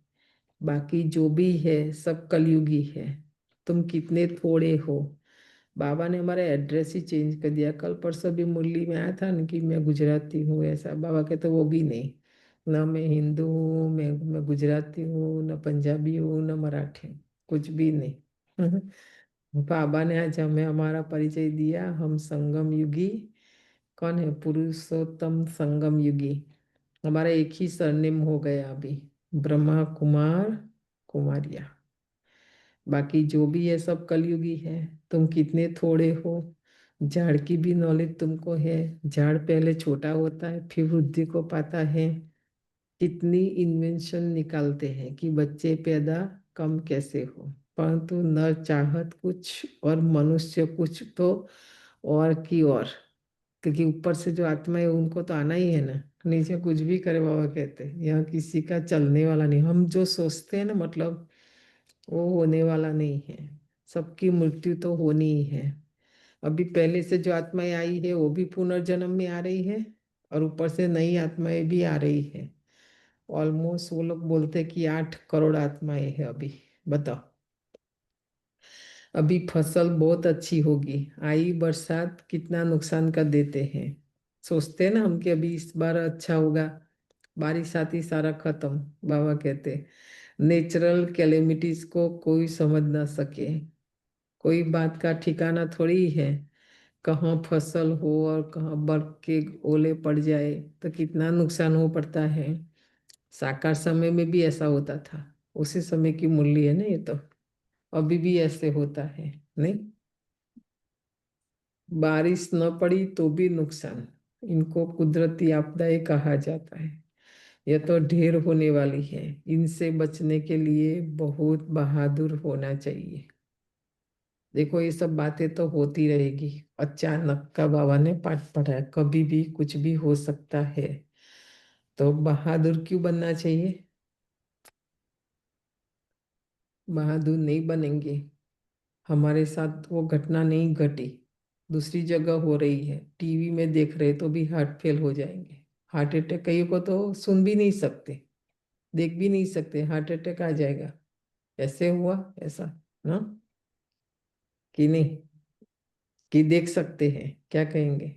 बाकी जो भी है सब कलयुगी है। तुम कितने थोड़े हो। बाबा ने हमारा एड्रेस ही चेंज कर दिया। कल परसों भी मुरली में आया था ना कि मैं गुजराती हूँ, ऐसा। बाबा कहते वो भी नहीं, ना मैं हिंदू हूँ, मैं गुजराती हूँ, न पंजाबी हूँ, न मराठी हूँ, कुछ भी नहीं। बाबा ने आज हमें हमारा परिचय दिया, हम संगम युगी। कौन है? पुरुषोत्तम संगम युगी। हमारा एक ही सरनेम हो गया अभी, ब्रह्मा कुमार कुमारिया। बाकी जो भी है सब कलयुगी है। तुम कितने थोड़े हो। झाड़ की भी नॉलेज तुमको है। झाड़ पहले छोटा होता है फिर वृद्धि को पाता है। कितनी इन्वेंशन निकालते हैं कि बच्चे पैदा कम कैसे हो, परंतु न चाहत कुछ और मनुष्य कुछ तो और की और। क्योंकि ऊपर से जो आत्मा है उनको तो आना ही है ना। नीचे कुछ भी करे बाबा कहते हैं, यहाँ किसी का चलने वाला नहीं। हम जो सोचते हैं ना, मतलब वो होने वाला नहीं है। सबकी मृत्यु तो होनी ही है। अभी पहले से जो आत्माएं आई है वो भी पुनर्जन्म में आ रही है, और ऊपर से नई आत्माएं भी आ रही है। ऑलमोस्ट वो लोग बोलते हैं कि 8 करोड़ आत्माएं है अभी। बताओ, अभी फसल बहुत अच्छी होगी, आई बरसात कितना नुकसान कर देते हैं। सोचते हैं ना हम कि अभी इस बार अच्छा होगा, बारिश आती सारा खत्म। बाबा कहते नेचुरल कैलेमिटीज को कोई समझ ना सके। कोई बात का ठिकाना थोड़ी है, कहाँ फसल हो और कहाँ बर्फ के ओले पड़ जाए तो कितना नुकसान हो पड़ता है। साकार समय में भी ऐसा होता था, उसी समय की मूल्य है ना ये तो। अभी भी ऐसे होता है नहीं। बारिश न पड़ी तो भी नुकसान। इनको कुदरती आपदाएं कहा जाता है। ये तो ढेर होने वाली है। इनसे बचने के लिए बहुत बहादुर होना चाहिए। देखो ये सब बातें तो होती रहेगी। अचानक का बाबा ने पाठ पढ़ाया, कभी भी कुछ भी हो सकता है। तो बहादुर क्यों बनना चाहिए? बहादुर नहीं बनेंगे, हमारे साथ वो घटना नहीं घटी, दूसरी जगह हो रही है, टीवी में देख रहे तो भी हार्ट फेल हो जाएंगे। हार्ट अटैक, कईयों को तो सुन भी नहीं सकते, देख भी नहीं सकते, हार्ट अटैक आ जाएगा। ऐसे हुआ ऐसा ना, कि नहीं? कि देख सकते हैं, क्या कहेंगे?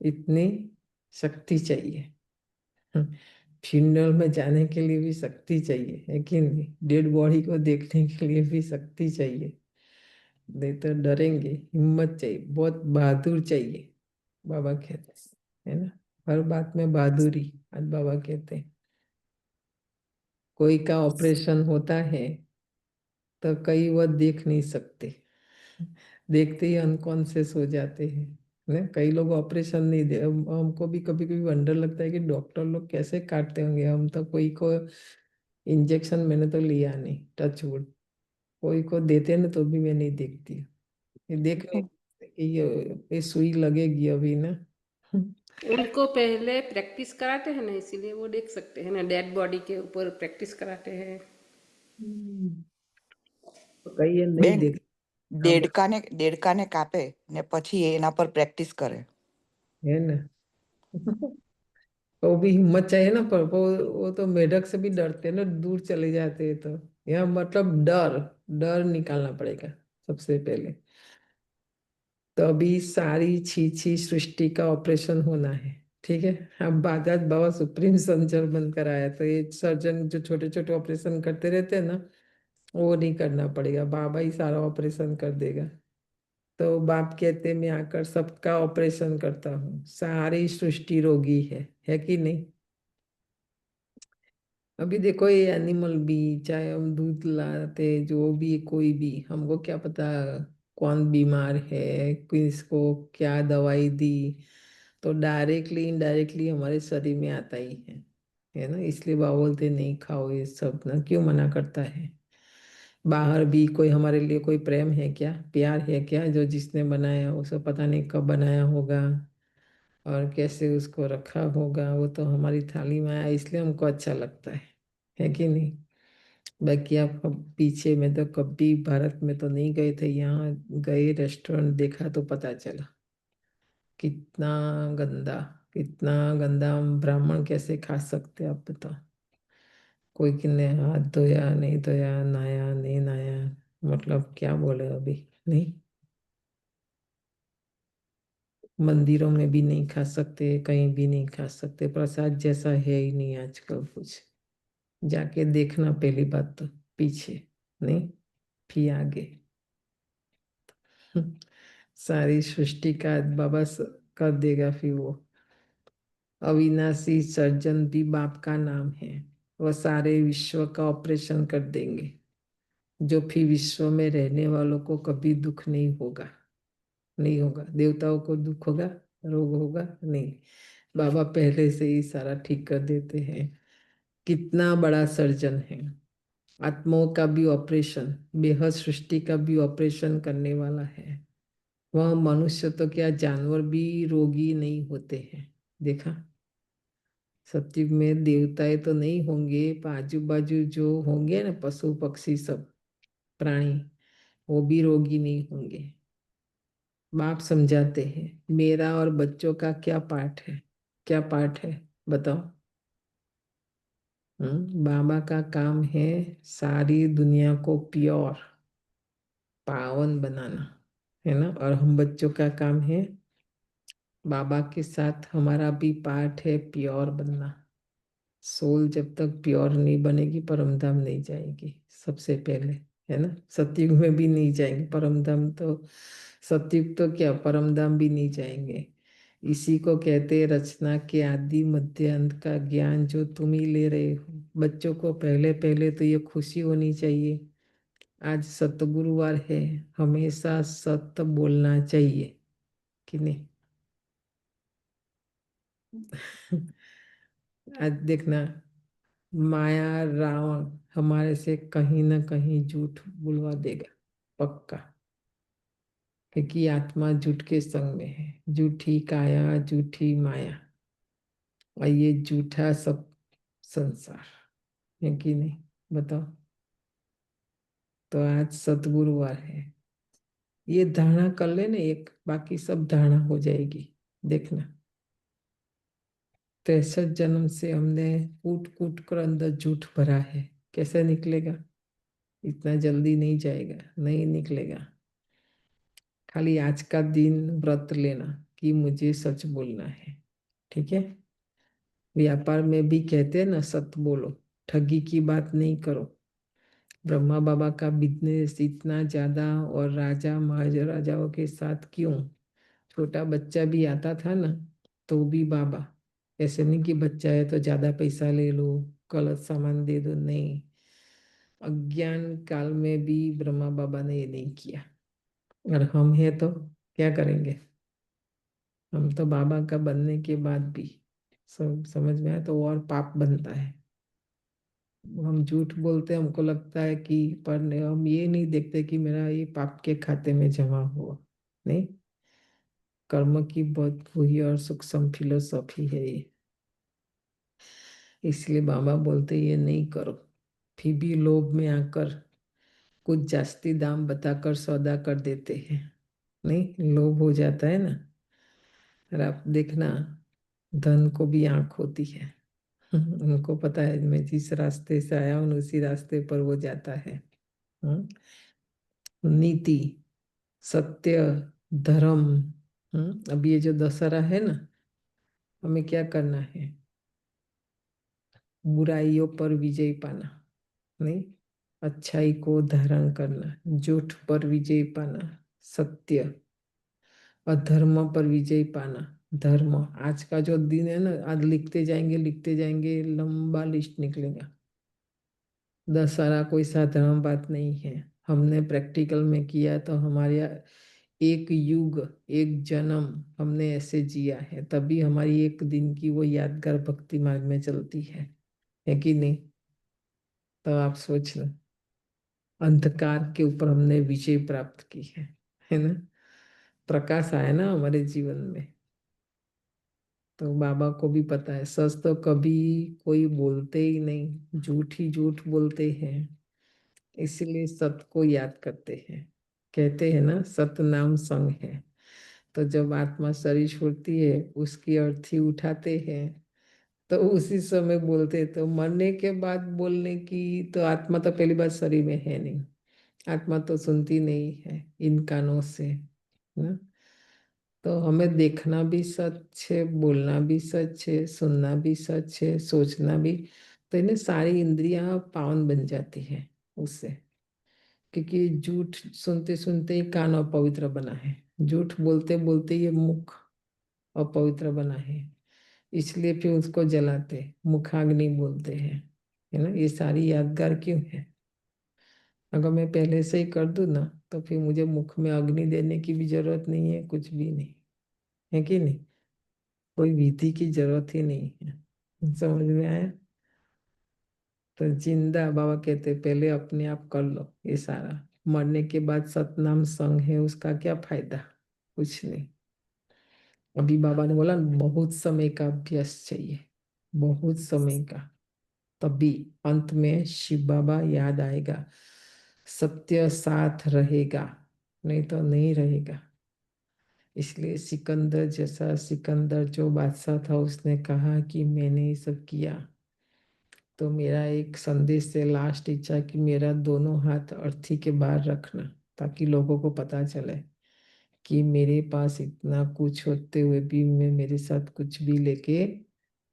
इतनी शक्ति चाहिए। फ्यूनरल में जाने के लिए भी शक्ति चाहिए, है कि नहीं? डेड बॉडी को देखने के लिए भी शक्ति चाहिए। नहीं तो डरेंगे। हिम्मत चाहिए, बहुत बहादुर चाहिए, बाबा कहते हैं, है ना? हर बात में बहादुरी, आज बाबा कहते हैं। कोई का ऑपरेशन होता है तो कई वो देख नहीं सकते, देखते ही अनकॉन्शियस हो जाते हैं ना। कई लोग ऑपरेशन नहीं दे, हमको भी कभी कभी वंडर लगता है कि डॉक्टर लोग कैसे काटते होंगे। हम तो कोई को इंजेक्शन मैंने तो लिया नहीं, टच वुड। कोई को देते ना तो भी मैं नहीं देखती, ये देख नहीं कि ये सुई लगेगी अभी ना। उनको पहले प्रैक्टिस कराते हैं ना, इसीलिए वो देख सकते हैं ना, डेड बॉडी के ऊपर प्रैक्टिस कराते हैं। तो कई ये नहीं બેન देख। हाँ बोल, દેડકાને કાપે ને પછી એના પર પ્રેક્ટિસ કરે. है ना। वो भी हिम्मत चाहिए ना, पर वो तो मेढक से भी डरते हैं ना, दूर चले जाते हैं। तो यहाँ मतलब डर, डर निकालना पड़ेगा सबसे पहले। तो अभी सारी छी सृष्टि का ऑपरेशन होना है, ठीक है। अब बाजाज बाबा सुप्रीम सर्जन बनकर आया, तो ये सर्जन जो छोटे छोटे ऑपरेशन करते रहते हैं ना, वो नहीं करना पड़ेगा, बाबा ही सारा ऑपरेशन कर देगा। तो बाप कहते हैं, मैं आकर सबका ऑपरेशन करता हूँ, सारी सृष्टि रोगी है कि नहीं? अभी देखो ये एनिमल भी, चाहे हम दूध लाते, जो भी कोई भी, हमको क्या पता कौन बीमार है, किसको क्या दवाई दी, तो डायरेक्टली इनडायरेक्टली हमारे शरीर में आता ही है ना। इसलिए बाबा बोलते नहीं खाओ ये सब ना, क्यों मना करता है? बाहर भी कोई हमारे लिए कोई प्रेम है क्या, प्यार है क्या? जो जिसने बनाया उसे पता नहीं कब बनाया होगा और कैसे उसको रखा होगा, वो तो हमारी थाली में आया इसलिए हमको अच्छा लगता है कि नहीं? बाकी आप पीछे में तो कभी भारत में तो नहीं गए थे, यहाँ गए, रेस्टोरेंट देखा तो पता चला कितना गंदा, कितना गंदा। हम ब्राह्मण कैसे खा सकते हैं, आप बताओ? कोई किन्ने हाथ धोया नहीं धोया, नहाया नहीं नहाया, मतलब क्या बोले अभी? नहीं, मंदिरों में भी नहीं खा सकते, कहीं भी नहीं खा सकते, प्रसाद जैसा है ही नहीं आजकल कुछ। जाके देखना पहली बात तो, पीछे नहीं, फिर आगे। सारी सृष्टि का बाबा कर देगा फिर वो। अविनाशी सर्जन भी बाप का नाम है, वह सारे विश्व का ऑपरेशन कर देंगे, जो फिर विश्व में रहने वालों को कभी दुख नहीं होगा, नहीं होगा। देवताओं को दुख होगा, रोग होगा नहीं, बाबा पहले से ही सारा ठीक कर देते हैं। कितना बड़ा सर्जन है, आत्माओं का भी ऑपरेशन, बेहद सृष्टि का भी ऑपरेशन करने वाला है। वह मनुष्य तो क्या, जानवर भी रोगी नहीं होते हैं, देखा? सत्युग में देवताएं तो नहीं होंगे, पर आजू बाजू जो होंगे ना, पशु पक्षी सब प्राणी, वो भी रोगी नहीं होंगे। बाप समझाते हैं मेरा और बच्चों का क्या पाठ है, क्या पाठ है, बताओ? बाबा का काम है सारी दुनिया को प्योर, पावन बनाना, है ना। और हम बच्चों का काम है, बाबा के साथ हमारा भी पाठ है प्योर बनना। सोल जब तक प्योर नहीं बनेगी, परम धाम नहीं जाएगी सबसे पहले, है ना। सतयुग में भी नहीं जाएंगे परम धाम तो, सतयुग तो क्या, परम धाम भी नहीं जाएंगे। इसी को कहते हैं रचना के आदि मध्य अंत का ज्ञान जो तुम ही ले रहे हो। बच्चों को पहले पहले तो ये खुशी होनी चाहिए, आज सतगुरुवार है, हमेशा सत्य बोलना चाहिए कि नहीं? आज देखना, माया रावण हमारे से कहीं ना कहीं झूठ बुलवा देगा, पक्का। क्योंकि आत्मा झूठ के संग में है, झूठी काया झूठी माया, और ये झूठा सब संसार है कि नहीं, बताओ। तो आज सतगुरुवार है, ये धारणा कर लेना एक, बाकी सब धारणा हो जाएगी। देखना, 63 जन्म से हमने कूट कूट कर अंदर झूठ भरा है, कैसे निकलेगा? इतना जल्दी नहीं जाएगा, नहीं निकलेगा। खाली आज का दिन व्रत लेना कि मुझे सच बोलना है, ठीक है। व्यापार में भी कहते हैं ना, सत्य बोलो, ठगी की बात नहीं करो। ब्रह्मा बाबा का बिजनेस इतना ज्यादा, और राजा महाराजाओं के साथ क्यों? छोटा बच्चा भी आता था ना, तो भी बाबा, ऐसे नहीं कि बच्चा है तो ज्यादा पैसा ले लो, गलत सामान दे दो, नहीं। अज्ञान काल में भी ब्रह्मा बाबा ने ये नहीं किया। और हम हैं तो क्या करेंगे? हम तो बाबा का बनने के बाद भी सब समझ में आए तो और पाप बनता है। हम झूठ बोलते हैं, हमको लगता है कि, पर हम ये नहीं देखते कि मेरा ये पाप के खाते में जमा हुआ। नहीं, कर्म की बहुत वही और सूक्ष्म फिलोसॉफी है ये। इसलिए बाबा बोलते ये नहीं करो। फिर भी लोभ में आकर कुछ जास्ती दाम बताकर सौदा कर देते हैं। नहीं, लोभ हो जाता है ना। और आप देखना, धन को भी आंख होती है। उनको पता है मैं जिस रास्ते से आया हूँ उसी रास्ते पर वो जाता है। हम्म? नीति, सत्य, धर्म। अब ये जो दशहरा है ना, हमें क्या करना है? बुराइयों पर विजय पाना, नहीं, अच्छाई को धारण करना, झूठ पर विजय पाना, सत्य, अधर्म पर विजय पाना, धर्म। आज का जो दिन है ना, आज लिखते जाएंगे, लंबा लिस्ट निकलेगा। दशहरा कोई साधारण बात नहीं है। हमने प्रैक्टिकल में किया तो हमारे एक युग, एक जन्म हमने ऐसे जिया है, तभी हमारी एक दिन की वो यादगार भक्ति मार्ग में चलती है कि नहीं? तो आप सोच लो, अंधकार के ऊपर हमने विजय प्राप्त की है ना? प्रकाश आया ना हमारे जीवन में। तो बाबा को भी पता है, सच तो कभी कोई बोलते ही नहीं, झूठ ही झूठ बोलते हैं। इसीलिए सत्य को याद करते हैं। कहते हैं ना, सत्य नाम संग है। तो जब आत्मा शरीर छोड़ती है, उसकी अर्थी उठाते हैं, तो उसी समय बोलते। तो मरने के बाद बोलने की तो, आत्मा तो पहली बात शरीर में है नहीं, आत्मा तो सुनती नहीं है इन कानों से ना। तो हमें देखना भी सच है, बोलना भी सच है, सुनना भी सच है, सोचना भी। तो इन्हें सारी इंद्रियां पावन बन जाती है उससे। क्योंकि झूठ सुनते सुनते ही कान अपवित्र बना है, झूठ बोलते बोलते ये मुख अपवित्र बना है। इसलिए फिर उसको जलाते, मुखाग्नि बोलते हैं, है ना। ये सारी यादगार क्यों है? अगर मैं पहले से ही कर दूं ना, तो फिर मुझे मुख में अग्नि देने की भी जरूरत नहीं है, कुछ भी नहीं है कि नहीं। कोई विधि की जरूरत ही नहीं है। समझ में आया? तो जिंदा बाबा कहते पहले अपने आप कर लो ये सारा। मरने के बाद सतनाम संग है, उसका क्या फायदा? कुछ नहीं। अभी बाबा ने बोला बहुत समय का अभ्यास चाहिए, बहुत समय का, तभी अंत में शिव बाबा याद आएगा, सत्य साथ रहेगा, नहीं तो नहीं रहेगा। इसलिए सिकंदर जैसा, सिकंदर जो बादशाह था, उसने कहा कि मैंने ये सब किया, तो मेरा एक संदेश है, लास्ट इच्छा, कि मेरा दोनों हाथ अर्थी के बाहर रखना, ताकि लोगों को पता चले कि मेरे पास इतना कुछ होते हुए भी मैं मेरे साथ कुछ भी लेके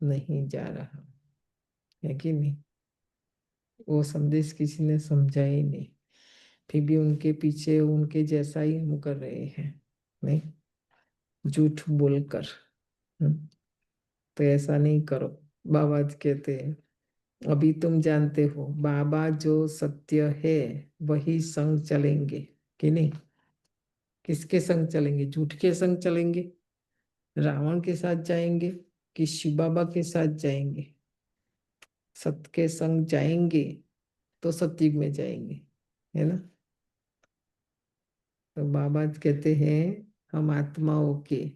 नहीं जा रहा, है कि नहीं। वो संदेश किसी ने समझा ही नहीं, फिर भी उनके पीछे उनके जैसा ही हम कर रहे हैं, नहीं, झूठ बोलकर। तो ऐसा नहीं करो। बाबा जी कहते हैं, अभी तुम जानते हो बाबा जो सत्य है वही संग चलेंगे कि नहीं। किसके संग चलेंगे? झूठ के संग चलेंगे, रावण के साथ जाएंगे कि शिव बाबा के साथ जाएंगे, सत्य के संग जाएंगे तो सतयुग में जाएंगे, है ना। तो बाबा कहते हैं हम आत्माओं के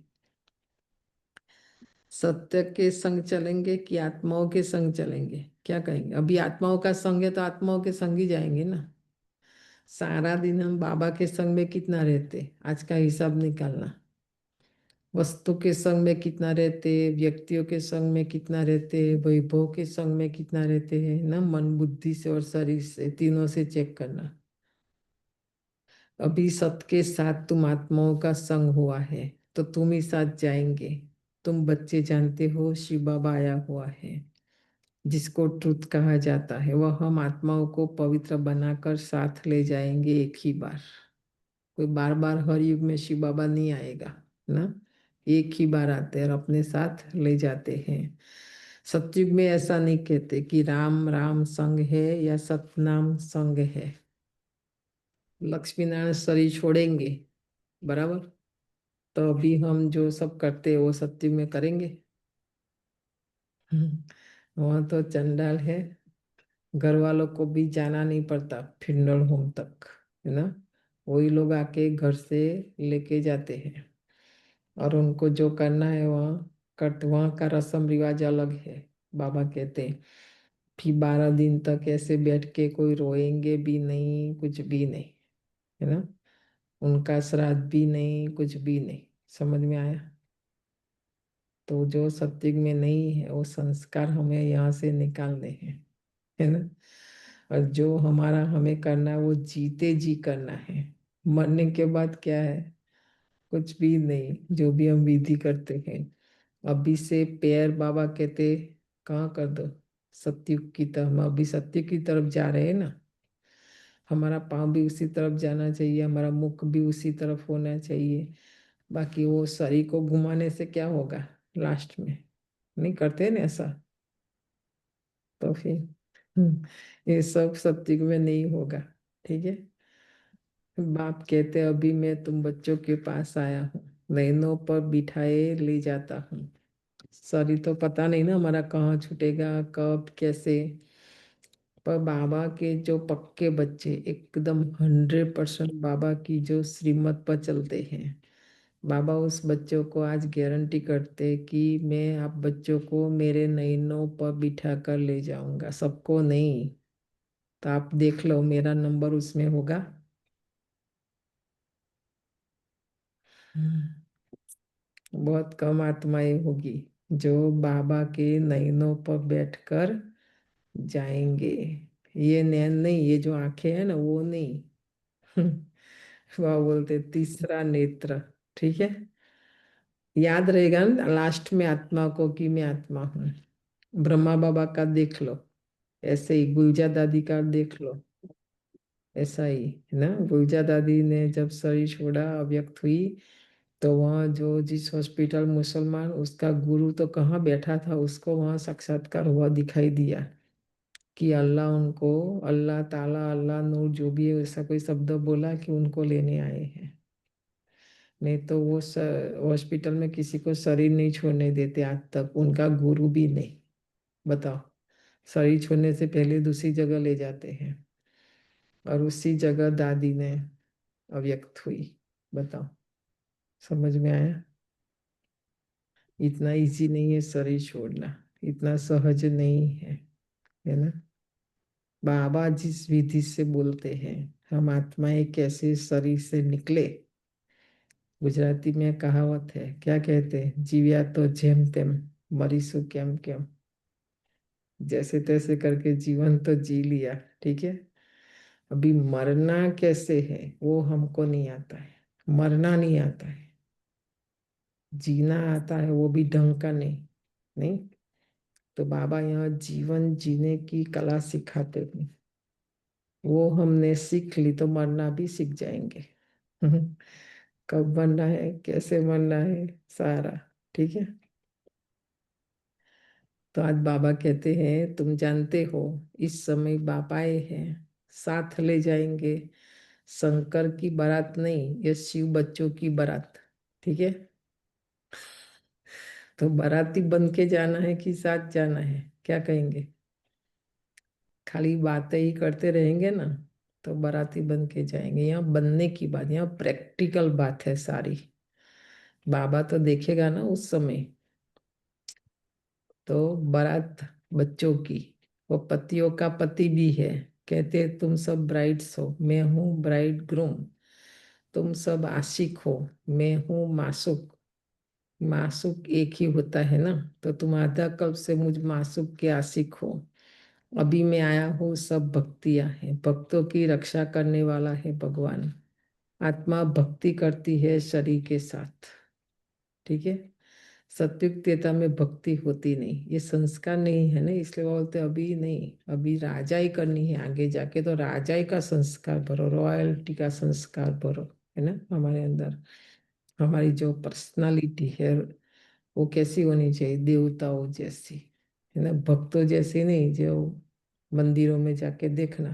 सत्य के संग चलेंगे कि आत्माओं के संग चलेंगे, क्या कहेंगे। अभी आत्माओं का संग है तो आत्माओं के संग ही जाएंगे ना। सारा दिन हम बाबा के संग में कितना रहते, आज का हिसाब निकालना। वस्तु के संग में कितना रहते, व्यक्तियों के संग में कितना रहते, वैभव के संग में कितना रहते हैं ना। मन बुद्धि से और शरीर से, तीनों से चेक करना। अभी सत्य के साथ तुम आत्माओं का संग हुआ है तो तुम ही साथ जाएंगे। तुम बच्चे जानते हो शिव बाबा आया हुआ है, जिसको ट्रुथ कहा जाता है, वह हम आत्माओं को पवित्र बनाकर साथ ले जाएंगे एक ही बार। कोई बार बार हर युग में शिव बाबा नहीं आएगा ना, एक ही बार आते हैं और अपने साथ ले जाते हैं। सतयुग में ऐसा नहीं कहते कि राम राम संग है या सतनाम संग है। लक्ष्मी नारायण शरीर छोड़ेंगे, बराबर, तो अभी हम जो सब करते हैं वो सतयुग में करेंगे। वहाँ तो चंडाल है, घर वालों को भी जाना नहीं पड़ता फिंडल होम तक, है ना। वही लोग आके घर से लेके जाते हैं और उनको जो करना है वहाँ करते। वहाँ का रस्म रिवाज अलग है। बाबा कहते हैं फिर 12 दिन तक ऐसे बैठ के कोई रोएंगे भी नहीं, कुछ भी नहीं, है ना। उनका श्राद्ध भी नहीं, कुछ भी नहीं। समझ में आया। तो जो सत्युग में नहीं है वो संस्कार हमें यहाँ से निकालने हैं, है ना। और जो हमारा हमें करना है वो जीते जी करना है। मरने के बाद क्या है, कुछ भी नहीं। जो भी हम विधि करते हैं अभी से पैर बाबा कहते कहाँ कर दो, सतयुग की तरफ। हम अभी सत्युग की तरफ जा रहे हैं ना। हमारा पाँव भी उसी तरफ जाना चाहिए, हमारा मुख भी उसी तरफ होना चाहिए। बाकी वो शरीर को घुमाने से क्या होगा, लास्ट में नहीं करते ना ऐसा। तो फिर ये सब सत्युग में नहीं होगा, ठीक है। बाप कहते अभी मैं तुम बच्चों के पास आया हूँ, नैनों पर बिठाए ले जाता हूँ। शरीर तो पता नहीं ना हमारा कहाँ छूटेगा, कब, कैसे। पर बाबा के जो पक्के बच्चे एकदम 100% बाबा की जो श्रीमत पर चलते हैं, बाबा उस बच्चों को आज गारंटी करते कि मैं आप बच्चों को मेरे नैनों पर बिठा कर ले जाऊंगा। सबको नहीं, तो आप देख लो मेरा नंबर उसमें होगा। बहुत कम आत्माएं होगी जो बाबा के नैनों पर बैठकर जाएंगे। ये नैन नहीं, ये जो आंखें हैं ना वो नहीं। वह बोलते तीसरा नेत्र, ठीक है। याद रहेगा ना लास्ट में आत्मा को कि मैं आत्मा हूँ। ब्रह्मा बाबा का देख लो, ऐसे ही गुलजा दादी का देख लो, ऐसा ही है ना। गुलजा दादी ने जब शरीर छोड़ा, अव्यक्त हुई, तो वहाँ जो जिस हॉस्पिटल मुसलमान, उसका गुरु तो कहाँ बैठा था, उसको वहाँ साक्षात्कार हुआ, दिखाई दिया कि अल्लाह उनको, अल्लाह ताला, अल्लाह नूर, जो भी है ऐसा कोई शब्द बोला कि उनको लेने आए हैं। नहीं तो वो हॉस्पिटल में किसी को शरीर नहीं छोड़ने देते आज तक, उनका गुरु भी नहीं। बताओ, शरीर छोड़ने से पहले दूसरी जगह ले जाते हैं और उसी जगह दादी ने अव्यक्त हुई। बताओ, समझ में आया। इतना इजी नहीं है शरीर छोड़ना, इतना सहज नहीं है ना। बाबा जिस विधि से बोलते हैं हम आत्माएं कैसे शरीर से निकले, गुजराती में कहावत है, क्या कहते हैं, जीव्या तो जेम तेम मरीसु केम केम। जैसे तैसे करके जीवन तो जी लिया, ठीक है। अभी मरना कैसे है वो हमको नहीं आता है। मरना नहीं आता है, जीना आता है, वो भी ढंग का नहीं। नहीं तो बाबा यहाँ जीवन जीने की कला सिखाते हैं। वो हमने सीख ली तो मरना भी सीख जाएंगे। कब मरना है, कैसे मरना है, सारा, ठीक है। तो आज बाबा कहते हैं तुम जानते हो इस समय बाप आए हैं, साथ ले जाएंगे। शंकर की बारात नहीं, ये शिव बच्चों की बारात, ठीक है। तो बाराती बन के जाना है कि साथ जाना है, क्या कहेंगे? खाली बातें ही करते रहेंगे ना तो बाराती बन के जाएंगे। यहाँ बनने की बात, यहाँ प्रैक्टिकल बात है सारी। बाबा तो देखेगा ना उस समय। तो बारात बच्चों की, वो पतियों का पति भी है। कहते तुम सब ब्राइड्स हो, मैं हूँ ब्राइड ग्रूम। तुम सब आशिक हो, मैं हूँ मासूक। मासूक एक ही होता है ना, तो तुम आधा कल्प से मुझ मासूक के आशिक हो। अभी मैं आया हूँ, सब भक्तियाँ हैं, भक्तों की रक्षा करने वाला है भगवान। आत्मा भक्ति करती है शरीर के साथ, ठीक है। सत्युग त्रेता में भक्ति होती नहीं, ये संस्कार नहीं है ना, इसलिए बोलते अभी नहीं, अभी राजाई करनी है। आगे जाके तो राजाई का संस्कार भरो, रॉयल्टी का संस्कार भरो, है ना। हमारे अंदर हमारी जो पर्सनालिटी है वो कैसी होनी चाहिए? देवताओं जैसी, है ना। भक्तों जैसी नहीं, जो मंदिरों में जाके देखना,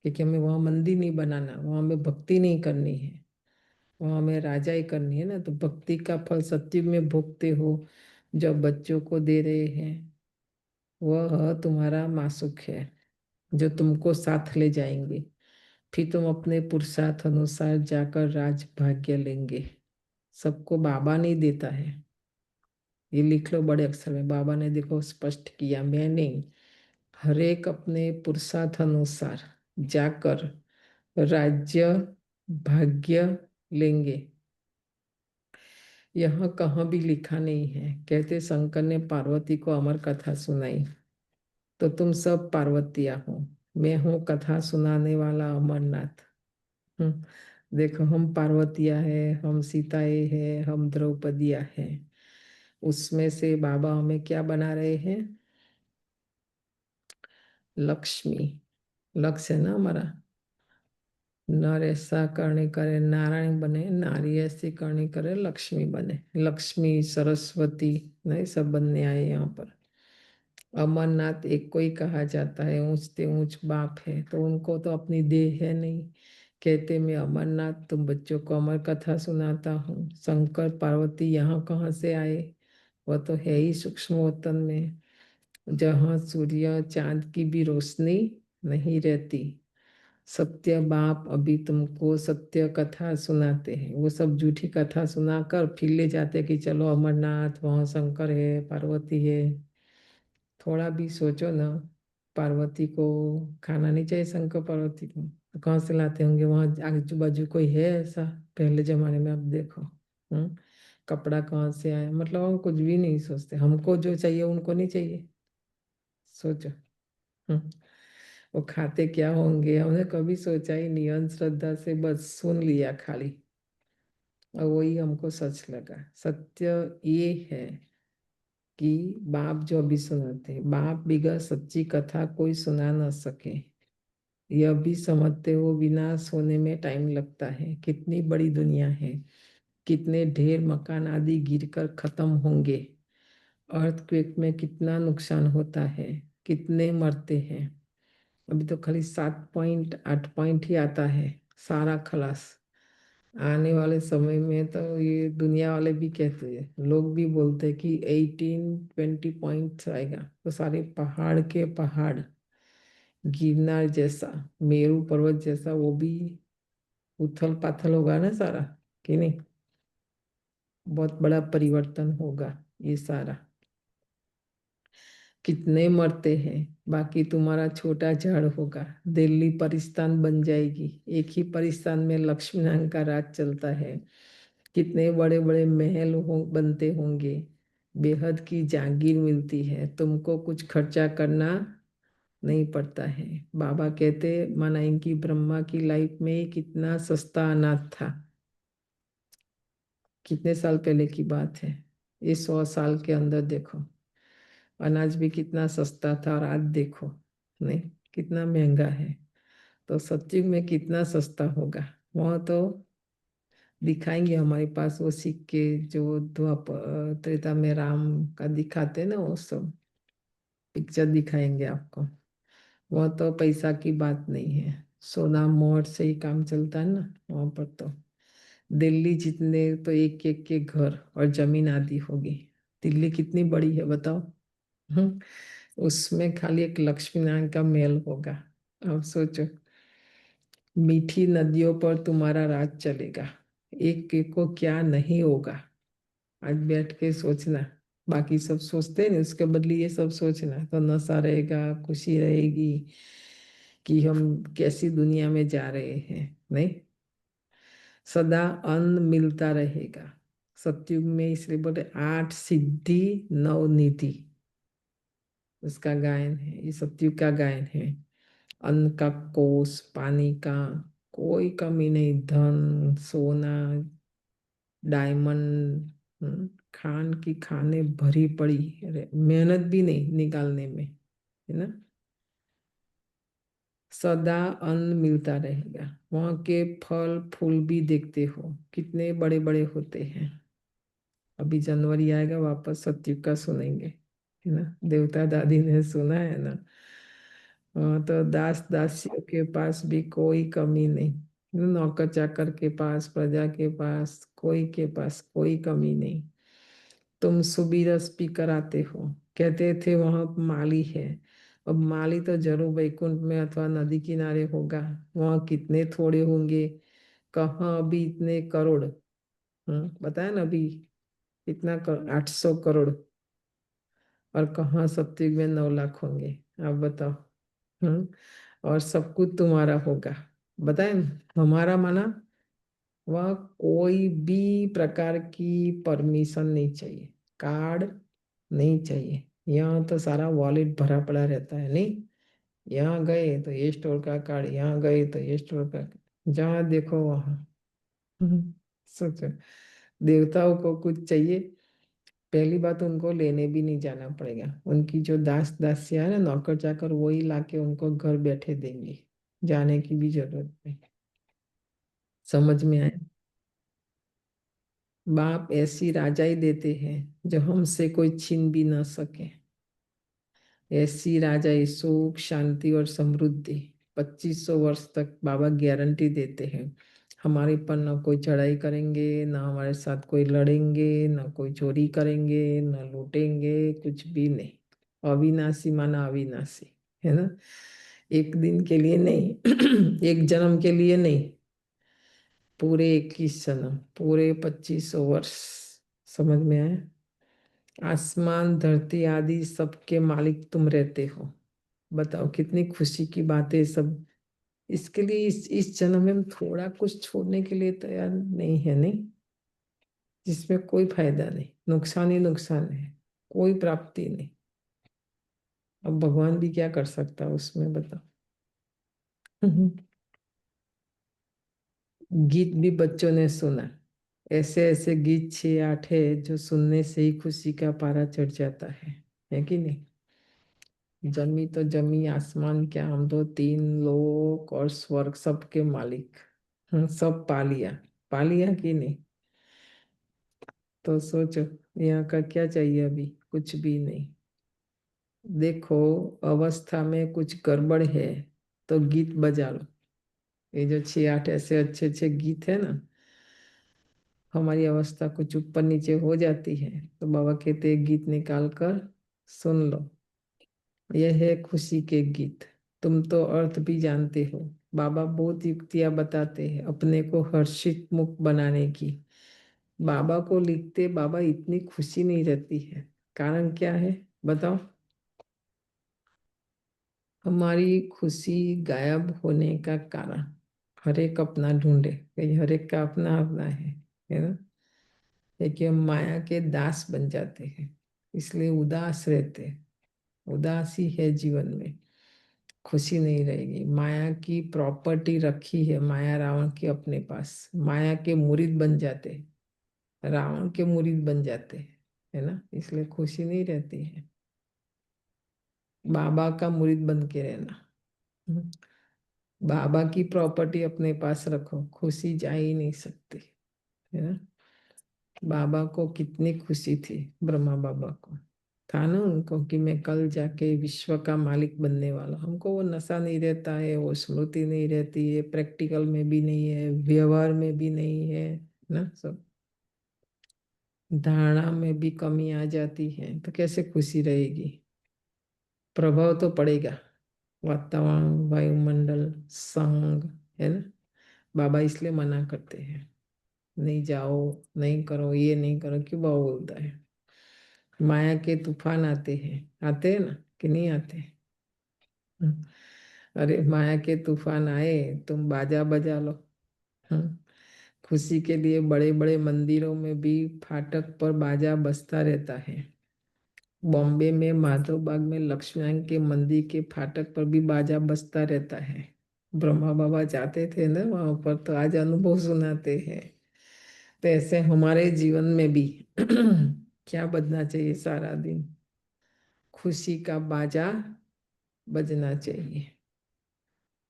क्योंकि हमें वहाँ मंदिर नहीं बनाना, वहाँ हमें भक्ति नहीं करनी है, वहाँ हमें राजा ही करनी है ना। तो भक्ति का फल सत्युग में भोगते हो। जब बच्चों को दे रहे हैं वह तुम्हारा मासुक है, जो तुमको साथ ले जाएंगे। फिर तुम अपने पुरुषार्थ अनुसार जाकर राज भाग्य लेंगे। सबको बाबा नहीं देता है, ये लिख लो बड़े अक्षर में। बाबा ने देखो स्पष्ट किया, मैं नहीं, हर एक अपने पुरुषार्थ अनुसार जाकर राज्य भाग्य लेंगे। यहाँ कहाँ भी लिखा नहीं है। कहते शंकर ने पार्वती को अमर कथा सुनाई, तो तुम सब पार्वतियाँ हो, मैं हूँ कथा सुनाने वाला अमरनाथ। देखो हम पार्वतियाँ हैं, हम सीताएं हैं, हम द्रौपदियाँ हैं। उसमें से बाबा हमें क्या बना रहे हैं? लक्ष्मी। लक्ष्य है ना हमारा। नर ऐसा करने करे नारायण बने, नारी ऐसी करने करे लक्ष्मी बने। लक्ष्मी सरस्वती नहीं, सब बनने आए यहाँ पर। अमरनाथ एक को ही कहा जाता है, ऊंचते ऊंच बाप है, तो उनको तो अपनी देह है नहीं। कहते मैं अमरनाथ तुम बच्चों को अमर कथा सुनाता हूँ। शंकर पार्वती यहाँ कहाँ से आए? वह तो है ही सूक्ष्म वतन में, जहाँ सूर्य चांद की भी रोशनी नहीं रहती। सत्य बाप अभी तुमको सत्य कथा सुनाते हैं। वो सब झूठी कथा सुनाकर फिर ले जाते कि चलो अमरनाथ, वहाँ शंकर है, पार्वती है। थोड़ा भी सोचो ना, पार्वती को खाना नहीं चाहिए, शंकर पार्वती को तो कहाँ से लाते होंगे? वहाँ आजू बाजू कोई है ऐसा? पहले जमाने में आप देखो। कपड़ा कहाँ से आया? मतलब हम कुछ भी नहीं सोचते, हमको जो चाहिए उनको नहीं चाहिए। सोचो। हम्म वो खाते क्या होंगे हमने कभी सोचा ही नहीं। अंधश्रद्धा से बस सुन लिया खाली, और वही हमको सच लगा। सत्य ये है कि बाप जो अभी सुनाते हैं, बाप बिगड़ सच्ची कथा कोई सुना ना सके। यह भी समझते हो विनाश होने में टाइम लगता है। कितनी बड़ी दुनिया है, कितने ढेर मकान आदि गिरकर खत्म होंगे। अर्थक्वेक में कितना नुकसान होता है, कितने मरते हैं। अभी तो खाली 7.8 ही आता है, सारा खलास। आने वाले समय में तो ये दुनिया वाले भी कहते हैं, लोग भी बोलते हैं कि 18-20 पॉइंट आएगा। तो सारे पहाड़ के पहाड़, गिरनार जैसा, मेरू पर्वत जैसा, वो भी उथल पाथल होगा ना सारा, कि नहीं? बहुत बड़ा परिवर्तन होगा ये सारा। कितने मरते हैं, बाकी तुम्हारा छोटा झाड़ होगा। दिल्ली परिस्तान बन जाएगी। एक ही परिस्तान में लक्ष्मी नारायण का राज चलता है। कितने बड़े बड़े महल बनते होंगे। बेहद की जागीर मिलती है, तुमको कुछ खर्चा करना नहीं पड़ता है। बाबा कहते माना इनकी ब्रह्मा की लाइफ में कितना सस्ता अनाज था। कितने साल पहले की बात है, ये 100 साल के अंदर देखो अनाज भी कितना सस्ता था, और आज देखो नहीं कितना महंगा है। तो सत्युग में कितना सस्ता होगा। वहाँ तो दिखाएंगे हमारे पास वो सिक्के जो द्वापर त्रेता में राम का दिखाते ना, वो सब पिक्चर दिखाएंगे आपको। वहाँ तो पैसा की बात नहीं है, सोना मोहर से ही काम चलता है ना वहाँ पर। तो दिल्ली जितने तो एक एक के घर और जमीन आदि होगी। दिल्ली कितनी बड़ी है बताओ। उसमें खाली एक लक्ष्मी नारायण का महल होगा। अब सोचो, मीठी नदियों पर तुम्हारा राज चलेगा, एक एक को क्या नहीं होगा। आज बैठ के सोचना, बाकी सब सोचते हैं उसके बदले ये सब सोचना, तो नशा रहेगा, खुशी रहेगी कि हम कैसी दुनिया में जा रहे हैं। नहीं, सदा अन्न मिलता रहेगा। सतयुग में इसलिए बोले 8 सिद्धि 9 निधि, उसका गायन है, ये सतयुग का गायन है। अन्न का कोष, पानी का कोई कमी नहीं, धन सोना डायमंड, खान की खाने भरी पड़ी, अरे मेहनत भी नहीं निकालने में, है ना। सदा अन्न मिलता रहेगा। वहाँ के फल फूल भी देखते हो कितने बड़े बड़े होते हैं। अभी जनवरी आएगा, वापस सतयुग का सुनेंगे, है ना। देवता दादी ने सुना है ना। तो दास दासियों के पास भी कोई कमी नहीं, नौकर चाकर के पास, प्रजा के पास, कोई के पास कोई कमी नहीं। तुम सुबीरस पी कर आते हो, कहते थे वहां माली है। अब माली तो जरूर वैकुंठ में अथवा नदी किनारे होगा, वहां कितने थोड़े होंगे। कहाँ अभी इतने करोड़, बताया ना अभी इतना 800 करोड़, और कहाँ सत्युग में 9 लाख होंगे। आप बताओ। हम्म और सब कुछ तुम्हारा होगा। बताए ना, हमारा माना वह कोई भी प्रकार की परमिशन नहीं चाहिए, कार्ड नहीं चाहिए। यहाँ तो सारा वॉलेट भरा पड़ा रहता है। नहीं, यहाँ गए तो ये स्टोर का कार्ड, यहाँ गए तो ये स्टोर का, जहाँ देखो वहाँ। सोचो, देवताओं को कुछ चाहिए, पहली बात उनको लेने भी नहीं जाना पड़ेगा। उनकी जो दास दासियां है ना, नौकर चाकर, वही लाके उनको घर बैठे देंगे, जाने की भी जरूरत नहीं। समझ में आए। बाप ऐसी राजाई देते हैं जो हमसे कोई छीन भी ना सके। ऐसी राजाई, सुख शांति और समृद्धि 2500 वर्ष तक बाबा गारंटी देते हैं। हमारे पर ना कोई चढ़ाई करेंगे, ना हमारे साथ कोई लड़ेंगे, ना कोई चोरी करेंगे, ना लूटेंगे, कुछ भी नहीं। अविनाशी माना अविनाशी, है ना। एक दिन के लिए नहीं, एक जन्म के लिए नहीं, पूरे 21 जन्म, पूरे 2500 वर्ष। समझ में आया। आसमान धरती आदि सबके मालिक तुम रहते हो। बताओ कितनी खुशी की बात है सब। इसके लिए इस जन्म में हम थोड़ा कुछ छोड़ने के लिए तैयार नहीं है। नहीं, जिसमें कोई फायदा नहीं, नुकसान ही नुकसान है, कोई प्राप्ति नहीं। अब भगवान भी क्या कर सकता है उसमें, बताओ। गीत भी बच्चों ने सुना, ऐसे ऐसे गीत 6 8 है जो सुनने से ही खुशी का पारा चढ़ जाता है कि नहीं। जमी तो जमी आसमान क्या, हम तो 3 लोक और स्वर्ग सबके मालिक। सब पा लिया कि नहीं। तो सोचो, यहाँ का क्या चाहिए, अभी कुछ भी नहीं। देखो, अवस्था में कुछ गड़बड़ है तो गीत बजा लो। ये जो 6 8 ऐसे अच्छे अच्छे गीत है ना, हमारी अवस्था कुछ ऊपर नीचे हो जाती है तो बाबा कहते हैं गीत निकाल कर सुन लो। यह है खुशी के गीत। तुम तो अर्थ भी जानते हो। बाबा बहुत युक्तियां बताते हैं अपने को हर्षित मुक्त बनाने की। बाबा को लिखते बाबा इतनी खुशी नहीं रहती है, कारण क्या है बताओ। हमारी खुशी गायब होने का कारण, हर एक अपना ढूंढे, कहीं हर एक का अपना अपना है ना। है कि हम माया के दास बन जाते हैं, इसलिए उदास रहते हैं। उदासी है जीवन में, खुशी नहीं रहेगी। माया की प्रॉपर्टी रखी है माया रावण के अपने पास, माया के मुरीद बन जाते, रावण के मुरीद बन जाते, है ना। इसलिए खुशी नहीं रहती है। बाबा का मुरीद बन के रहना। हम्म। बाबा की प्रॉपर्टी अपने पास रखो, खुशी जा ही नहीं सकती, है ना। बाबा को कितनी खुशी थी, ब्रह्मा बाबा को था ना उनको, कि मैं कल जाके विश्व का मालिक बनने वाला। हमको वो नशा नहीं रहता है, वो स्मृति नहीं रहती है, प्रैक्टिकल में भी नहीं है, व्यवहार में भी नहीं है ना सब। धारणा में भी कमी आ जाती है तो कैसे खुशी रहेगी? प्रभाव तो पड़ेगा, वातावरण, वायुमंडल, संग, है ना। बाबा इसलिए मना करते हैं, नहीं जाओ, नहीं करो, ये नहीं करो। क्यों बाबा बोलता है? माया के तूफान आते हैं ना, कि नहीं आते? हम्म। अरे माया के तूफान आए, तुम बाजा बजा लो। हम्म। खुशी के लिए बड़े बड़े मंदिरों में भी फाटक पर बाजा बजता रहता है। बॉम्बे में माधव बाग में लक्ष्मीनारायण के मंदिर के फाटक पर भी बाजा बजता रहता है। ब्रह्मा बाबा जाते थे ना वहां पर, तो आज अनुभव सुनाते हैं। तो ऐसे हमारे जीवन में भी क्या बजना चाहिए? सारा दिन खुशी का बाजा बजना चाहिए।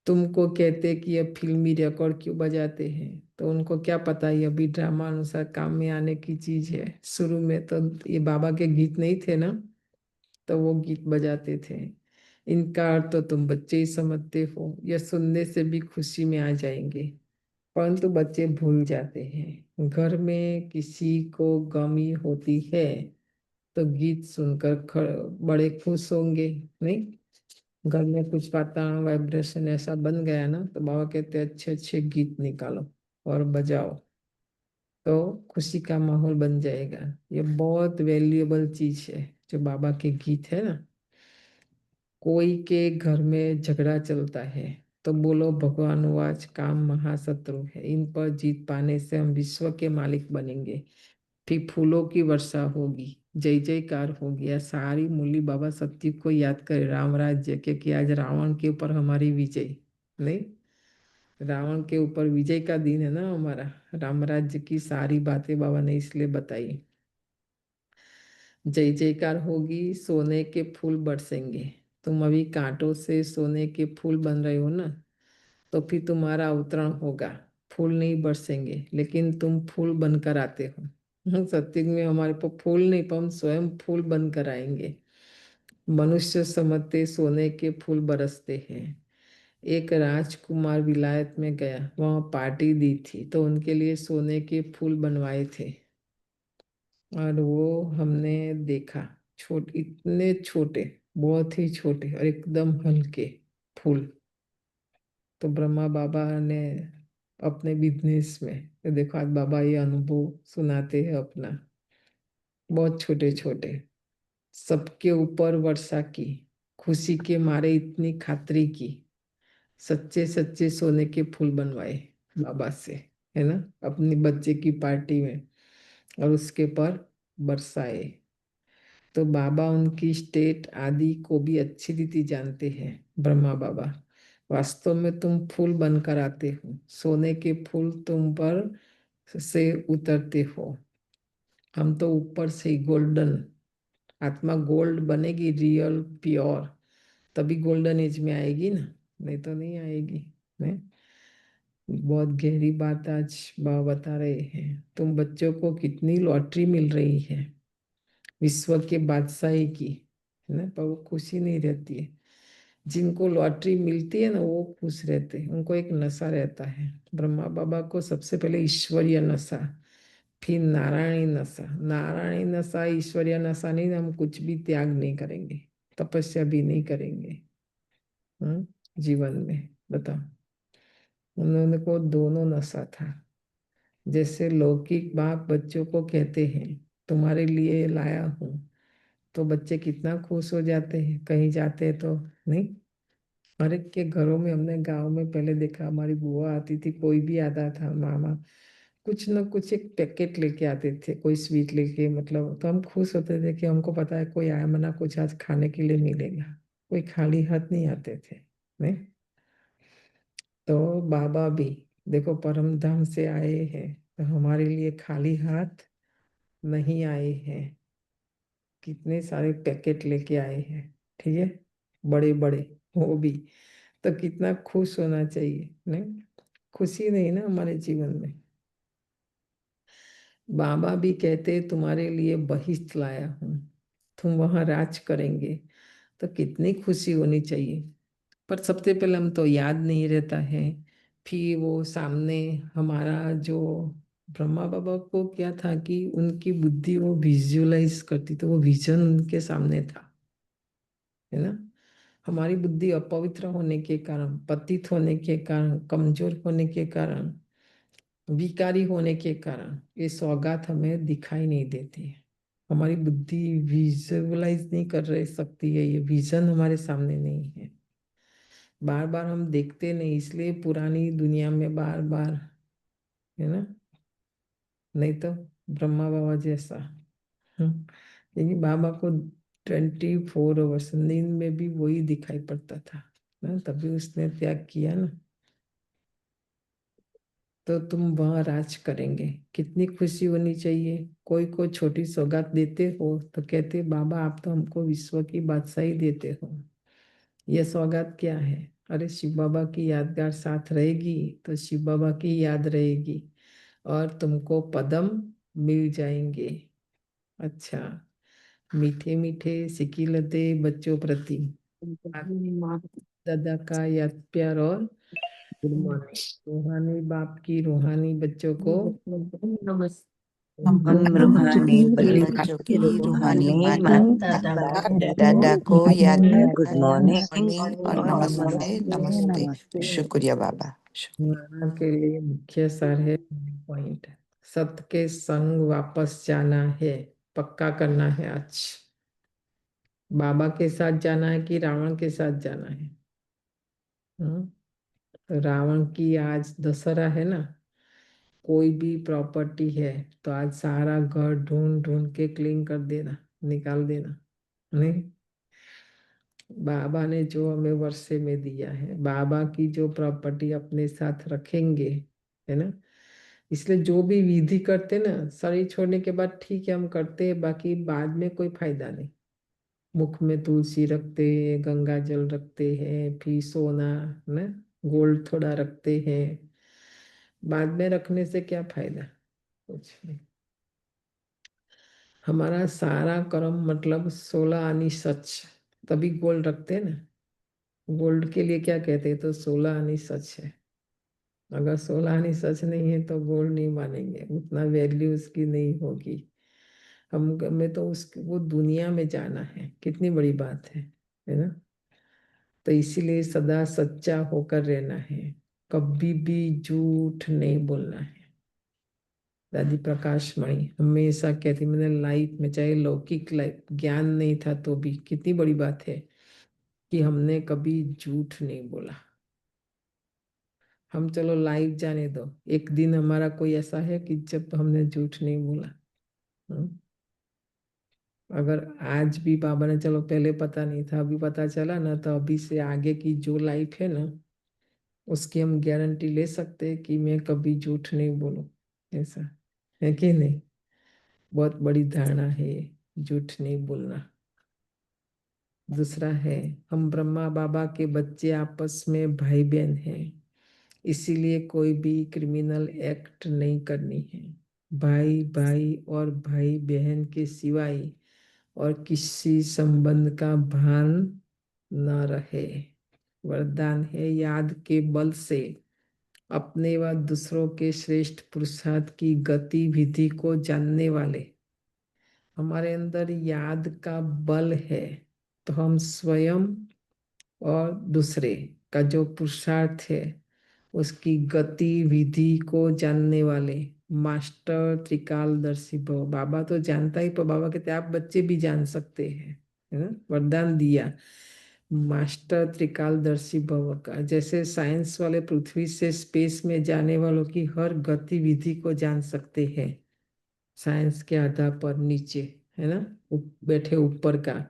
तुमको कहते कि ये फिल्मी रिकॉर्ड क्यों बजाते हैं, तो उनको क्या पता ये अभी ड्रामा अनुसार काम में आने की चीज है। शुरू में तो ये बाबा के गीत नहीं थे ना, तो वो गीत बजाते थे। इनका अर्थ तो तुम बच्चे ही समझते हो, यह सुनने से भी खुशी में आ जाएंगे। परंतु बच्चे भूल जाते हैं। घर में किसी को गमी होती है तो गीत सुनकर बड़े खुश होंगे, नहीं? घर में कुछ वातावरण वाइब्रेशन ऐसा बन गया ना, तो बाबा कहते हैं अच्छे अच्छे गीत निकालो और बजाओ, तो खुशी का माहौल बन जाएगा। ये बहुत वैल्यूएबल चीज है जो बाबा के गीत है ना। कोई के घर में झगड़ा चलता है तो बोलो भगवानुवाच काम महाशत्रु है, इन पर जीत पाने से हम विश्व के मालिक बनेंगे। फिर फूलों की वर्षा होगी, जय जयकार होगी। या सारी मुरली बाबा सत्य को याद करे, राम राज्य के, कि आज रावण के ऊपर हमारी विजय, नहीं? रावण के ऊपर विजय का दिन है ना हमारा। राम राज्य की सारी बातें बाबा ने इसलिए बताई। जय जयकार होगी, सोने के फूल बरसेंगे। तुम अभी कांटों से सोने के फूल बन रहे हो ना, तो फिर तुम्हारा अवतरण होगा। फूल नहीं बरसेंगे, लेकिन तुम फूल बनकर आते हो। सत्युग में हमारे पर फूल नहीं, पर हम स्वयं फूल बनकर आएंगे। मनुष्य समझते सोने के फूल बरसते हैं। एक राजकुमार विलायत में गया, वहां पार्टी दी थी, तो उनके लिए सोने के फूल बनवाए थे। और वो हमने देखा, इतने छोटे, बहुत ही छोटे और एकदम हल्के फूल। तो ब्रह्मा बाबा ने अपने बिजनेस में, तो देखो आज बाबा ये अनुभव सुनाते हैं अपना। बहुत छोटे छोटे, सबके ऊपर वर्षा की, खुशी के मारे इतनी खातरी की, सच्चे सच्चे सोने के फूल बनवाए बाबा से, है ना, अपनी बच्चे की पार्टी में, और उसके पर बरसाए। तो बाबा उनकी स्टेट आदि को भी अच्छी रीति जानते हैं। ब्रह्मा बाबा, वास्तव में तुम फूल बनकर आते हो, सोने के फूल तुम पर से उतरते हो। हम तो ऊपर से गोल्डन, आत्मा गोल्ड बनेगी, रियल प्योर, तभी गोल्डन एज में आएगी ना, नहीं तो नहीं आएगी। नहीं? बहुत गहरी बात आज बाबा बता रहे हैं। तुम बच्चों को कितनी लॉटरी मिल रही है विश्व के बादशाही की, है ना, पर वो खुशी नहीं रहती है। जिनको लॉटरी मिलती है ना, वो खुश रहते हैं, उनको एक नशा रहता है। ब्रह्मा बाबा को सबसे पहले ईश्वरीय नशा, फिर नारायणी नशा। नारायणी नशा, ईश्वरीय नशा नहीं, हम कुछ भी त्याग नहीं करेंगे, तपस्या भी नहीं करेंगे। जीवन में बताओ, उन्होंने को दोनों नशा था। जैसे लौकिक बाप बच्चों को कहते हैं तुम्हारे लिए लाया हूँ, तो बच्चे कितना खुश हो जाते हैं कहीं जाते हैं तो, नहीं? हर एक के घरों में, हमने गांव में पहले देखा, हमारी बुआ आती थी, कोई भी आता था, मामा कुछ न कुछ एक पैकेट लेके आते थे, कोई स्वीट लेके, मतलब, तो हम खुश होते थे कि हमको पता है कोई आया, मना कुछ आज खाने के लिए मिलेगा। कोई खाली हाथ नहीं आते थे, नहीं? तो बाबा भी देखो परम धाम से आए हैं, तो हमारे लिए खाली हाथ नहीं आए हैं। कितने सारे पैकेट लेके आए हैं, ठीक है, बड़े बड़े, वो भी। तो कितना खुश होना चाहिए, नहीं? खुशी नहीं ना हमारे जीवन में। बाबा भी कहते तुम्हारे लिए बहिष्ठ लाया हूँ, तुम वहां राज करेंगे, तो कितनी खुशी होनी चाहिए। पर सबसे पहले हम तो याद नहीं रहता है, फिर वो सामने हमारा जो ब्रह्मा बाबा को क्या था कि उनकी बुद्धि वो विजुअलाइज करती, तो वो विजन उनके सामने था, है ना। हमारी बुद्धि अपवित्र होने के कारण, पतित होने के कारण, कमजोर होने के कारण, विकारी होने के कारण ये सौगात हमें दिखाई नहीं देती है। हमारी बुद्धि विजुअलाइज नहीं कर रह सकती है, ये विजन हमारे सामने नहीं है। बार बार हम देखते नहीं, इसलिए पुरानी दुनिया में बार बार, है ना। नहीं तो ब्रह्मा बाबा जैसा, क्योंकि बाबा को 24 आवर्स नींद में भी वही दिखाई पड़ता था ना, तभी उसने त्याग किया ना। तो तुम वहां राज करेंगे, कितनी खुशी होनी चाहिए। कोई को छोटी सौगात देते हो तो कहते बाबा आप तो हमको विश्व की बादशाही देते हो, ये सौगात क्या है। अरे शिव बाबा की यादगार साथ रहेगी तो शिव बाबा की याद रहेगी और तुमको पदम मिल जाएंगे। अच्छा, मीठे मीठे सिकिलते बच्चों प्रति दादा का याद प्यार और गुड मॉर्निंग। रूहानी बाप की रूहानी बच्चों को नमस्ते। हम रूहानी बच्चों की रूहानी माता बाप दादा को याद गुड मॉर्निंग और और नमस्ते नमस्ते। नमस्ते। शुक्रिया बाबा। नाना के लिए मुख्य सार है पॉइंट, सत्य के संग वापस जाना है, पक्का करना है। आज बाबा के साथ जाना है कि रावण के साथ जाना है। तो रावण की आज दशहरा है ना, कोई भी प्रॉपर्टी है तो आज सारा घर ढूंढ ढूंढ के क्लीन कर देना, निकाल देना। नहीं, बाबा ने जो हमें वर्षे में दिया है, बाबा की जो प्रॉपर्टी अपने साथ रखेंगे, है ना। इसलिए जो भी विधि करते ना, शरीर छोड़ने के बाद ठीक है हम करते हैं, बाकी बाद में कोई फायदा नहीं। मुख में तुलसी रखते हैं, गंगा जल रखते हैं, फिर सोना ना, गोल्ड थोड़ा रखते हैं, बाद में रखने से क्या फायदा, कुछ नहीं। हमारा सारा कर्म मतलब 16 आनी सच, तभी गोल्ड रखते हैं ना। गोल्ड के लिए क्या कहते हैं, तो 16 आनी सच है। अगर 16 आनी सच नहीं है तो गोल्ड नहीं मानेंगे, उतना वैल्यू उसकी नहीं होगी। हम हमें तो उस वो दुनिया में जाना है, कितनी बड़ी बात है ना। तो इसीलिए सदा सच्चा होकर रहना है, कभी भी झूठ नहीं बोलना है। दादी प्रकाश मणि हमेशा कहती, मैंने लाइफ में चाहे लौकिक लाइफ ज्ञान नहीं था तो भी कितनी बड़ी बात है कि हमने कभी झूठ नहीं बोला। हम चलो लाइफ जाने दो, एक दिन हमारा कोई ऐसा है कि जब हमने झूठ नहीं बोला। हम्म? अगर आज भी बाबा ने, चलो पहले पता नहीं था अभी पता चला ना, तो अभी से आगे की जो लाइफ है ना, उसकी हम गारंटी ले सकते हैं कि मैं कभी झूठ नहीं बोलूं। ऐसा है कि नहीं, बहुत बड़ी धारणा है झूठ नहीं बोलना। दूसरा है, हम ब्रह्मा बाबा के बच्चे आपस में भाई बहन हैं, इसीलिए कोई भी क्रिमिनल एक्ट नहीं करनी है। भाई भाई और भाई बहन के सिवाय और किसी संबंध का भान न रहे। वरदान है, याद के बल से अपने व दूसरों के श्रेष्ठ पुरुषार्थ की गतिविधि को जानने वाले। हमारे अंदर याद का बल है तो हम स्वयं और दूसरे का जो पुरुषार्थ है उसकी गतिविधि को जानने वाले मास्टर त्रिकालदर्शी भव। बाबा तो जानता ही, पर बाबा कहते आप बच्चे भी जान सकते हैं, है ना, वरदान दिया मास्टर त्रिकालदर्शी भव का। जैसे साइंस वाले पृथ्वी से स्पेस में जाने वालों की हर गतिविधि को जान सकते हैं साइंस के आधार पर, नीचे है ना, बैठे ऊपर का।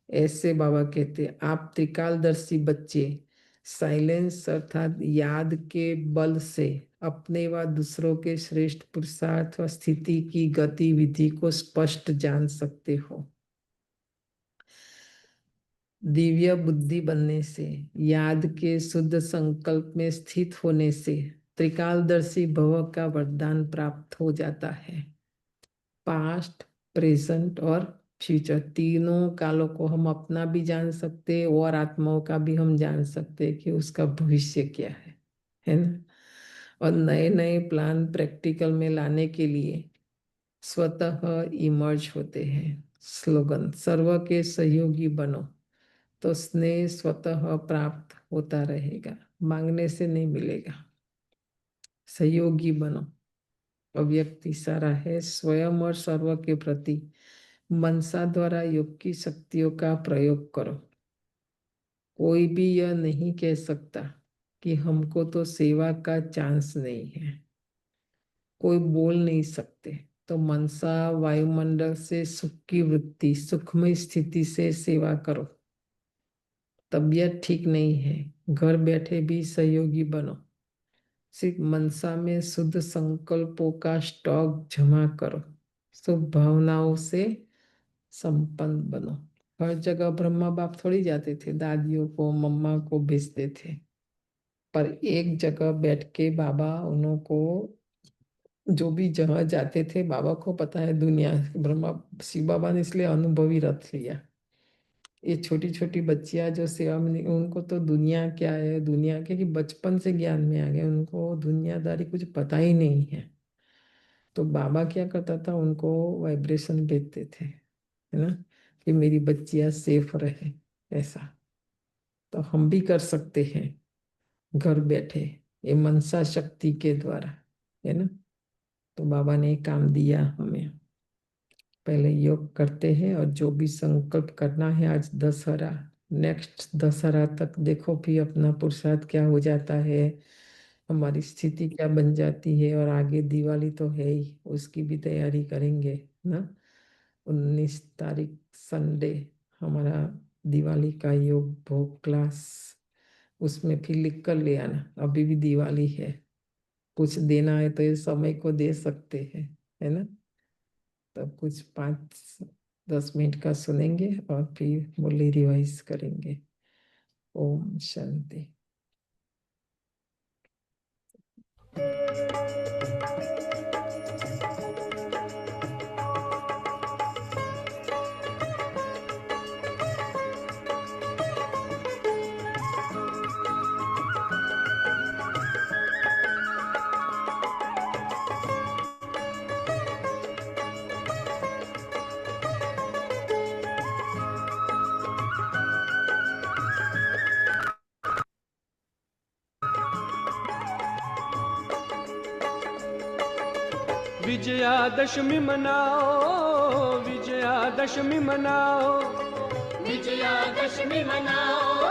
ऐसे बाबा कहते आप त्रिकालदर्शी बच्चे साइलेंस अर्थात याद के बल से अपने व दूसरों के श्रेष्ठ पुरुषार्थ व स्थिति की गतिविधि को स्पष्ट जान सकते हो। दिव्य बुद्धि बनने से, याद के शुद्ध संकल्प में स्थित होने से त्रिकालदर्शी भव का वरदान प्राप्त हो जाता है। पास्ट, प्रेजेंट और फ्यूचर तीनों कालों को हम अपना भी जान सकते और आत्माओं का भी हम जान सकते कि उसका भविष्य क्या है ना। और नए नए प्लान प्रैक्टिकल में लाने के लिए स्वतः इमर्ज होते हैं। स्लोगन, सर्व के सहयोगी बनो तो स्नेह स्वतः प्राप्त होता रहेगा, मांगने से नहीं मिलेगा। सहयोगी बनो, अव्यक्त इशारा है स्वयं और सर्व के प्रति मनसा द्वारा योग की शक्तियों का प्रयोग करो। कोई भी यह नहीं कह सकता कि हमको तो सेवा का चांस नहीं है, कोई बोल नहीं सकते। तो मनसा वायुमंडल से सुख की वृत्ति, सुखमय स्थिति से सेवा करो। तबीयत ठीक नहीं है, घर बैठे भी सहयोगी बनो। सिर्फ मनसा में शुद्ध संकल्पों का स्टॉक जमा करो। शुभ भावनाओं से संपन्न बनो। हर जगह ब्रह्मा बाप थोड़ी जाते थे, दादियों को मम्मा को भेजते थे, पर एक जगह बैठ के बाबा उन्हों को, जो भी जहाँ जाते थे बाबा को पता है दुनिया, ब्रह्मा शिव बाबा ने इसलिए अनुभवी रथ लिया। ये छोटी छोटी बच्चियां जो सेवा में, उनको तो दुनिया क्या है, दुनिया के कि बचपन से ज्ञान में आ गए, उनको दुनियादारी कुछ पता ही नहीं है। तो बाबा क्या करता था, उनको वाइब्रेशन भेजते थे, है ना, कि मेरी बच्चियां सेफ रहे। ऐसा तो हम भी कर सकते हैं घर बैठे, ये मनसा शक्ति के द्वारा, है ना। तो बाबा ने काम दिया हमें, पहले योग करते हैं और जो भी संकल्प करना है, आज दशहरा, नेक्स्ट दशहरा तक देखो फिर अपना पुरुषार्थ क्या हो जाता है, हमारी स्थिति क्या बन जाती है। और आगे दिवाली तो है ही, उसकी भी तैयारी करेंगे ना। 19 तारीख संडे हमारा दिवाली का योग भोग क्लास, उसमें फिर लिख कर ले आना। अभी भी दिवाली है, कुछ देना है तो ये समय को दे सकते हैं, है ना। तब कुछ 5-10 मिनट का सुनेंगे और फिर मुरली रिवाइज करेंगे। ओम शांति। विजयादशमी मनाओ, विजयादशमी मनाओ, विजयादशमी मनाओ,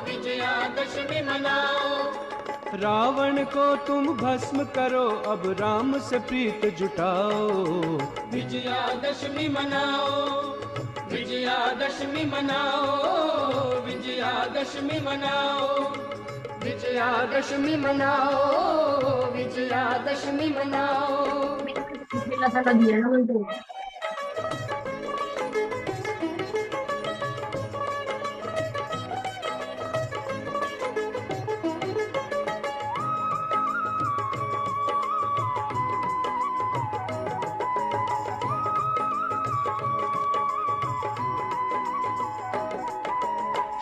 विजयादशमी मनाओ। रावण को तुम भस्म करो, अब राम से प्रीत जुटाओ। विजयादशमी मनाओ, विजयादशमी मनाओ, विजयादशमी मनाओ, विजयादशमी मनाओ, विजयादशमी मनाओ।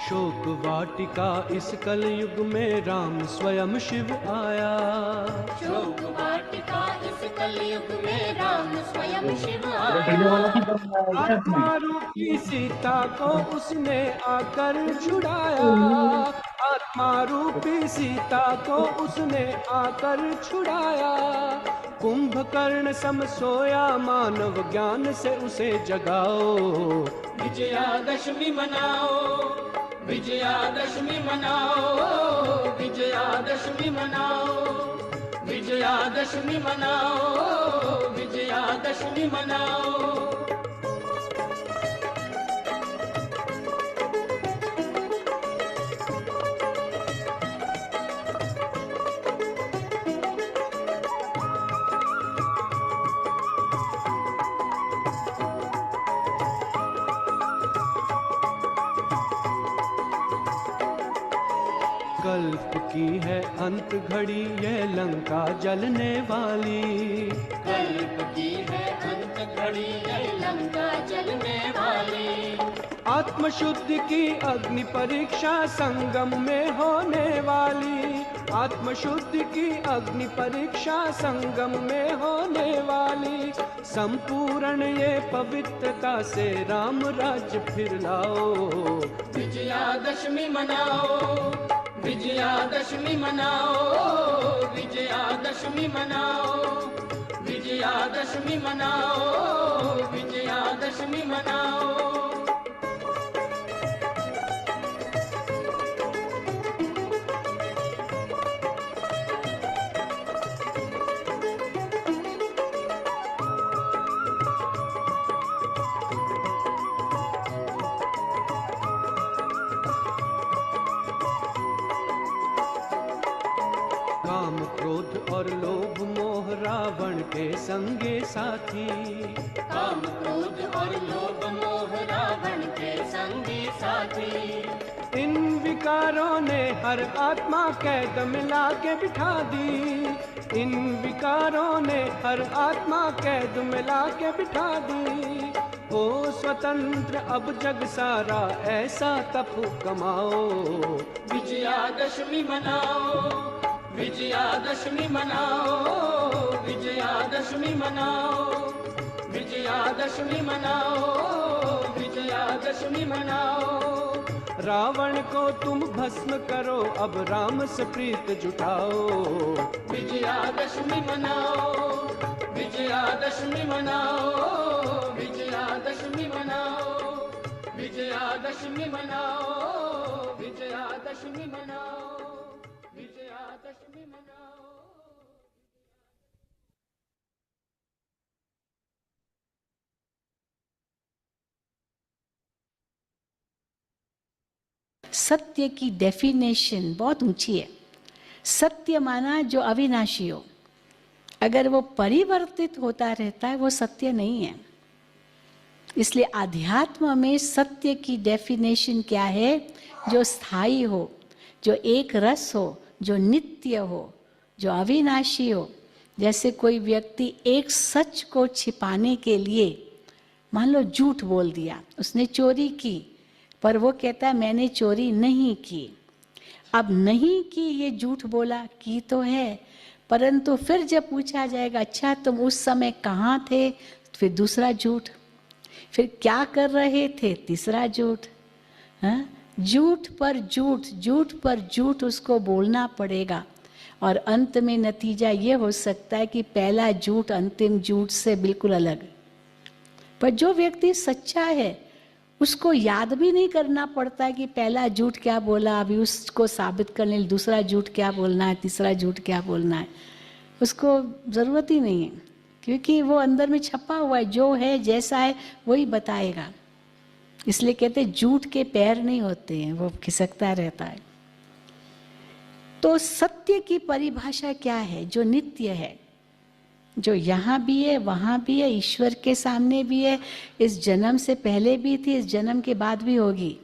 शोक वाटिका इस कलयुग में राम स्वयं शिव आया। शोक वाटिका इस कलयुग में राम स्वयं शिव आया। आत्मा रूपी सीता को उसने आकर छुड़ाया। आत्मा रूपी सीता को उसने आकर छुड़ाया। कुंभकर्ण सम सोया, मानव ज्ञान से उसे जगाओ। विजयादशमी मनाओ, विजयादशमी मनाओ, विजयादशमी मनाओ, विजयादशमी मनाओ, विजयादशमी मनाओ। कल्प की है अंत घड़ी, यह लंका जलने वाली। कल्प की है अंत घड़ी, यह लंका जलने वाली। आत्मशुद्धि की अग्नि परीक्षा संगम में होने वाली। आत्मशुद्धि की अग्नि परीक्षा संगम में होने वाली, संपूर्ण ये पवित्रता से राम राज्य फिर लाओ। विजयादशमी मनाओ, विजयादशमी मनाओ, विजयादशमी मनाओ, विजयादशमी मनाओ, विजयादशमी मनाओ। काम क्रोध और लोभ मोह रावण के संगे साथी, काम क्रोध और लोभ मोह रावण के संगी साथी। इन विकारों ने हर आत्मा कैद मिला के बिठा दी, इन विकारों ने हर आत्मा कैद मिला के बिठा दी। हो स्वतंत्र अब जग सारा ऐसा तप कमाओ। विजयादशमी मनाओ, विजयादशमी मनाओ, विजयादशमी मनाओ, विजयादशमी मनाओ, विजयादशमी मनाओ। रावण को तुम भस्म करो अब राम से प्रीत जुटाओ। विजयादशमी मनाओ, विजयादशमी मनाओ, विजयादशमी मनाओ, विजयादशमी मनाओ, विजयादशमी मनाओ, विजयादशमी मनाओ। सत्य की डेफिनेशन बहुत ऊंची है। सत्य माना जो अविनाशी हो, अगर वो परिवर्तित होता रहता है वो सत्य नहीं है। इसलिए आध्यात्म में सत्य की डेफिनेशन क्या है? जो स्थायी हो, जो एक रस हो, जो नित्य हो, जो अविनाशी हो। जैसे कोई व्यक्ति एक सच को छिपाने के लिए मान लो झूठ बोल दिया, उसने चोरी की, पर वो कहता है मैंने चोरी नहीं की। अब नहीं की ये झूठ बोला, की तो है, परंतु फिर जब पूछा जाएगा अच्छा तुम उस समय कहाँ थे, फिर दूसरा झूठ, फिर क्या कर रहे थे, तीसरा झूठ। हाँ, झूठ पर झूठ, झूठ पर झूठ उसको बोलना पड़ेगा। और अंत में नतीजा ये हो सकता है कि पहला झूठ अंतिम झूठ से बिल्कुल अलग। पर जो व्यक्ति सच्चा है उसको याद भी नहीं करना पड़ता है कि पहला झूठ क्या बोला, अभी उसको साबित करने लिए दूसरा झूठ क्या बोलना है, तीसरा झूठ क्या बोलना है, उसको ज़रूरत ही नहीं है, क्योंकि वो अंदर में छपा हुआ है, जो है जैसा है वही बताएगा। इसलिए कहते हैं झूठ के पैर नहीं होते हैं, वो खिसकता रहता है। तो सत्य की परिभाषा क्या है? जो नित्य है, जो यहाँ भी है, वहाँ भी है, ईश्वर के सामने भी है, इस जन्म से पहले भी थी, इस जन्म के बाद भी होगी।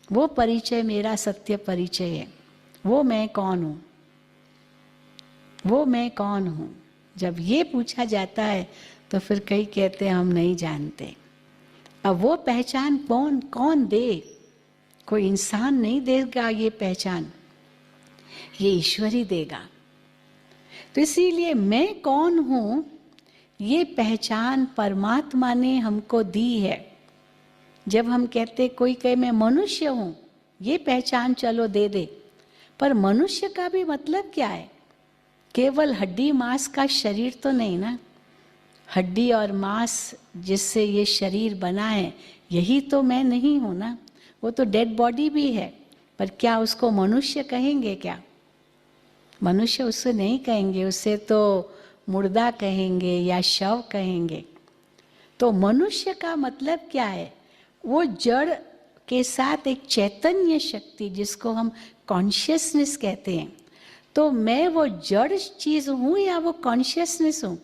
वो परिचय मेरा सत्य परिचय है। वो मैं कौन हूँ, वो मैं कौन हूँ। जब ये पूछा जाता है तो फिर कई कहते हैं हम नहीं जानते। अब वो पहचान कौन दे? कोई इंसान नहीं देगा ये पहचान, ये ईश्वर ही देगा। तो इसीलिए मैं कौन हूँ ये पहचान परमात्मा ने हमको दी है। जब हम कहते, कोई कहे मैं मनुष्य हूँ, ये पहचान चलो दे दे, पर मनुष्य का भी मतलब क्या है? केवल हड्डी मांस का शरीर तो नहीं ना। हड्डी और मांस जिससे ये शरीर बना है, यही तो मैं नहीं हूँ ना। वो तो डेड बॉडी भी है, पर क्या उसको मनुष्य कहेंगे? क्या मनुष्य उससे नहीं कहेंगे, उससे तो मुर्दा कहेंगे या शव कहेंगे। तो मनुष्य का मतलब क्या है? वो जड़ के साथ एक चैतन्य शक्ति, जिसको हम कॉन्शियसनेस कहते हैं। तो मैं वो जड़ चीज़ हूँ या वो कॉन्शियसनेस हूँ?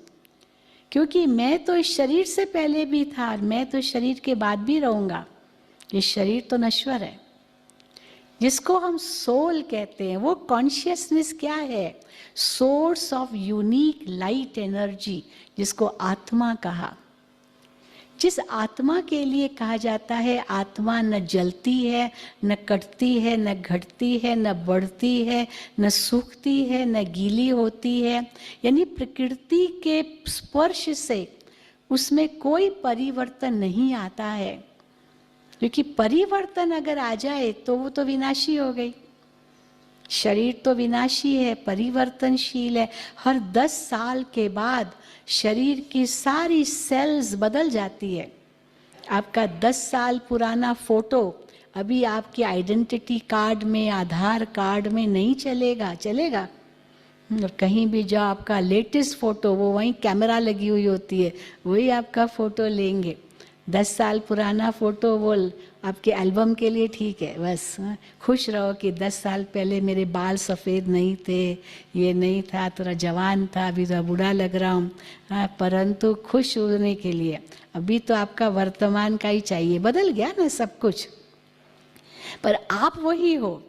क्योंकि मैं तो इस शरीर से पहले भी था, मैं तो शरीर के बाद भी रहूँगा। ये शरीर तो नश्वर है। जिसको हम सोल कहते हैं, वो कॉन्शियसनेस क्या है? Source of unique light energy, जिसको आत्मा कहा। जिस आत्मा के लिए कहा जाता है आत्मा न जलती है, न कटती है, न घटती है, न बढ़ती है, न सूखती है, न गीली होती है, यानी प्रकृति के स्पर्श से उसमें कोई परिवर्तन नहीं आता है। क्योंकि परिवर्तन अगर आ जाए तो वो तो विनाशी हो गई। शरीर तो विनाशी है, परिवर्तनशील है। हर 10 साल के बाद शरीर की सारी सेल्स बदल जाती है। आपका 10 साल पुराना फोटो अभी आपके आइडेंटिटी कार्ड में, आधार कार्ड में नहीं चलेगा। चलेगा? और कहीं भी जाओ आपका लेटेस्ट फोटो, वो वहीं कैमरा लगी हुई होती है, वही आपका फोटो लेंगे। 10 साल पुराना फोटो वो आपके एल्बम के लिए ठीक है, बस खुश रहो कि 10 साल पहले मेरे बाल सफ़ेद नहीं थे, ये नहीं था, थोड़ा जवान था, अभी तो बूढ़ा लग रहा हूँ। परंतु खुश होने के लिए अभी तो आपका वर्तमान का ही चाहिए। बदल गया ना सब कुछ, पर आप वही हो।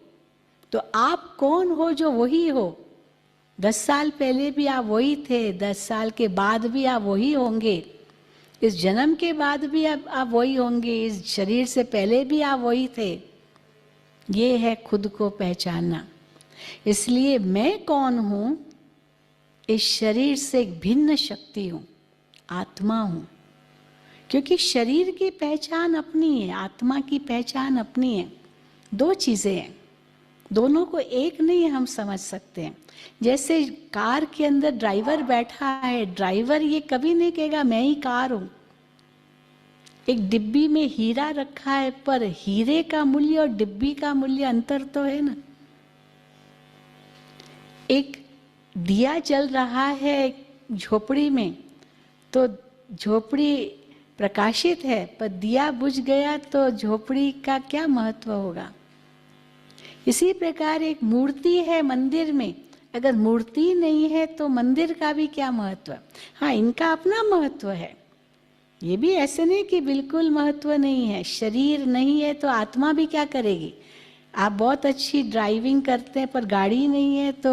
तो आप कौन हो जो वही हो? 10 साल पहले भी आप वही थे, 10 साल के बाद भी आप वही होंगे, इस जन्म के बाद भी आप वही होंगे, इस शरीर से पहले भी आप वही थे। ये है खुद को पहचानना। इसलिए मैं कौन हूँ? इस शरीर से एक भिन्न शक्ति हूँ, आत्मा हूँ। क्योंकि शरीर की पहचान अपनी है, आत्मा की पहचान अपनी है। 2 चीज़ें हैं, दोनों को एक नहीं हम समझ सकते हैं। जैसे कार के अंदर ड्राइवर बैठा है, ड्राइवर ये कभी नहीं कहेगा मैं ही कार हूं। एक डिब्बी में हीरा रखा है, पर हीरे का मूल्य और डिब्बी का मूल्य अंतर तो है ना। एक दिया जल रहा है झोपड़ी में, तो झोपड़ी प्रकाशित है, पर दिया बुझ गया तो झोपड़ी का क्या महत्व होगा। इसी प्रकार एक मूर्ति है मंदिर में, अगर मूर्ति नहीं है तो मंदिर का भी क्या महत्व। हाँ, इनका अपना महत्व है, ये भी ऐसे नहीं कि बिल्कुल महत्व नहीं है। शरीर नहीं है तो आत्मा भी क्या करेगी। आप बहुत अच्छी ड्राइविंग करते हैं पर गाड़ी नहीं है तो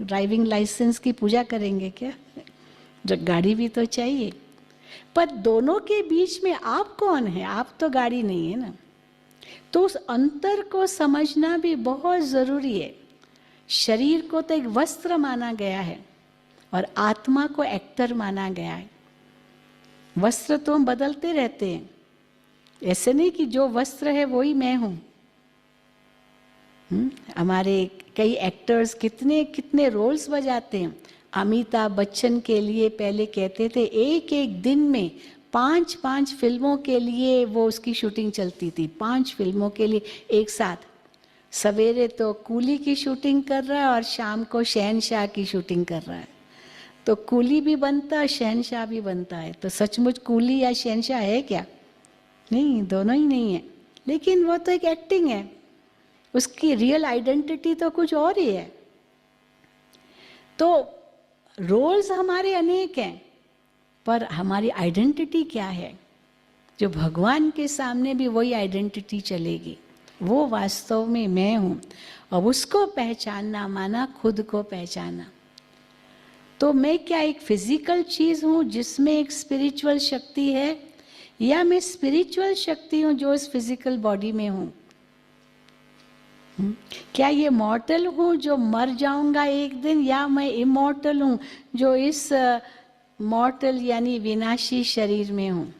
ड्राइविंग लाइसेंस की पूजा करेंगे क्या? जो गाड़ी भी तो चाहिए। पर दोनों के बीच में आप कौन है? आप तो गाड़ी नहीं है ना। तो उस अंतर को समझना भी बहुत ज़रूरी है। शरीर को तो एक वस्त्र माना गया है और आत्मा को एक्टर माना गया है। वस्त्र तो हम बदलते रहते हैं, ऐसे नहीं कि जो वस्त्र है वही मैं हूँ। हमारे कई एक्टर्स कितने कितने रोल्स बजाते हैं। अमिताभ बच्चन के लिए पहले कहते थे एक एक दिन में 5-5 फिल्मों के लिए वो उसकी शूटिंग चलती थी। 5 फिल्मों के लिए एक साथ। सवेरे तो कूली की शूटिंग कर रहा है और शाम को शहनशाह की शूटिंग कर रहा है। तो कूली भी बनता है, शहनशाह भी बनता है। तो सचमुच कूली या शहनशाह है क्या? नहीं, दोनों ही नहीं है। लेकिन वो तो एक एक्टिंग है, उसकी रियल आइडेंटिटी तो कुछ और ही है। तो रोल्स हमारे अनेक हैं, पर हमारी आइडेंटिटी क्या है? जो भगवान के सामने भी वही आइडेंटिटी चलेगी, वो वास्तव में मैं हूँ। अब उसको पहचानना माना खुद को पहचाना। तो मैं क्या एक फिजिकल चीज़ हूँ जिसमें एक स्पिरिचुअल शक्ति है, या मैं स्पिरिचुअल शक्ति हूँ जो इस फिजिकल बॉडी में हूँ? क्या ये मॉर्टल हूँ जो मर जाऊंगा एक दिन, या मैं इमॉर्टल हूँ जो इस मॉर्टल यानी विनाशी शरीर में हूँ?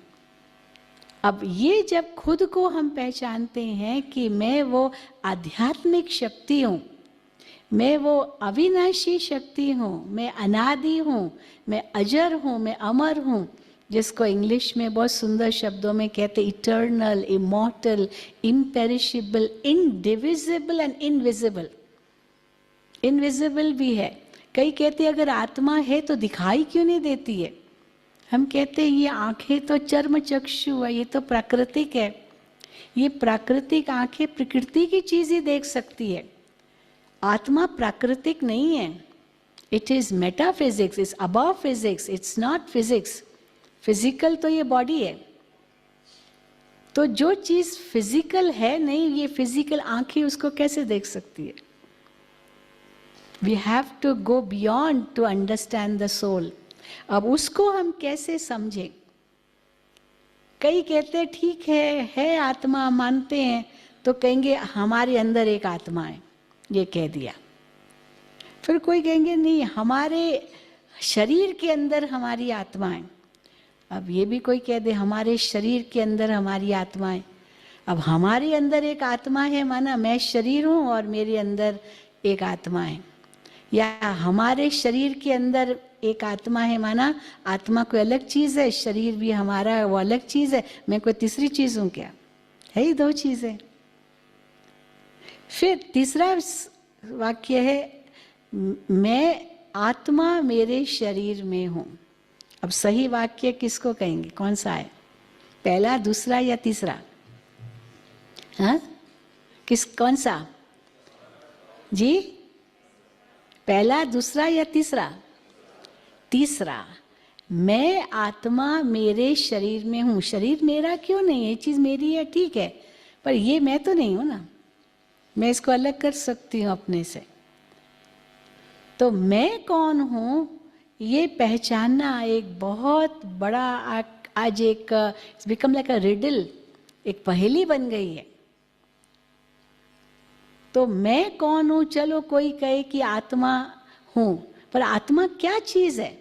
अब ये जब खुद को हम पहचानते हैं कि मैं वो आध्यात्मिक शक्ति हूँ, मैं वो अविनाशी शक्ति हूँ, मैं अनादि हूँ, मैं अजर हूँ, मैं अमर हूँ, जिसको इंग्लिश में बहुत सुंदर शब्दों में कहते eternal, immortal, imperishable, indivisible and invisible. Invisible भी है। कई कहते हैं अगर आत्मा है तो दिखाई क्यों नहीं देती है? हम कहते हैं ये आंखें तो चर्म चक्षु है, ये तो प्राकृतिक है। ये प्राकृतिक आंखें प्रकृति की चीज ही देख सकती है। आत्मा प्राकृतिक नहीं है। It is metaphysics, it's above physics, it's not physics. Physical तो ये बॉडी है। तो जो चीज फिजिकल है नहीं, ये फिजिकल आंखें उसको कैसे देख सकती है? We have to go beyond to understand the soul. अब उसको हम कैसे समझें? कई कहते हैं ठीक है आत्मा, मानते हैं, तो कहेंगे हमारे अंदर एक आत्मा है, ये कह दिया। फिर कोई कहेंगे नहीं, हमारे शरीर के अंदर हमारी आत्मा है। अब ये भी कोई कह दे हमारे शरीर के अंदर हमारी आत्मा है। अब हमारे अंदर एक आत्मा है माना मैं शरीर हूँ और मेरे अंदर एक आत्मा है, या हमारे शरीर के अंदर एक आत्मा है माना आत्मा कोई अलग चीज़ है, शरीर भी हमारा है वो अलग चीज़ है, मैं कोई तीसरी चीज़ हूँ क्या? है ही दो चीज़ें। फिर तीसरा वाक्य है मैं आत्मा मेरे शरीर में हूँ। अब सही वाक्य किसको कहेंगे, कौन सा है, पहला, दूसरा या तीसरा? हाँ, कौन सा जी? पहला, दूसरा या तीसरा? तीसरा, मैं आत्मा मेरे शरीर में हूँ। शरीर मेरा क्यों नहीं है, ये चीज़ मेरी है ठीक है, पर ये मैं तो नहीं हूँ ना, मैं इसको अलग कर सकती हूँ अपने से। तो मैं कौन हूँ ये पहचानना एक बहुत बड़ा आज एक बिकम लाइक अ रिडल, एक पहेली बन गई है। तो मैं कौन हूँ, चलो कोई कहे कि आत्मा हूँ, पर आत्मा क्या चीज़ है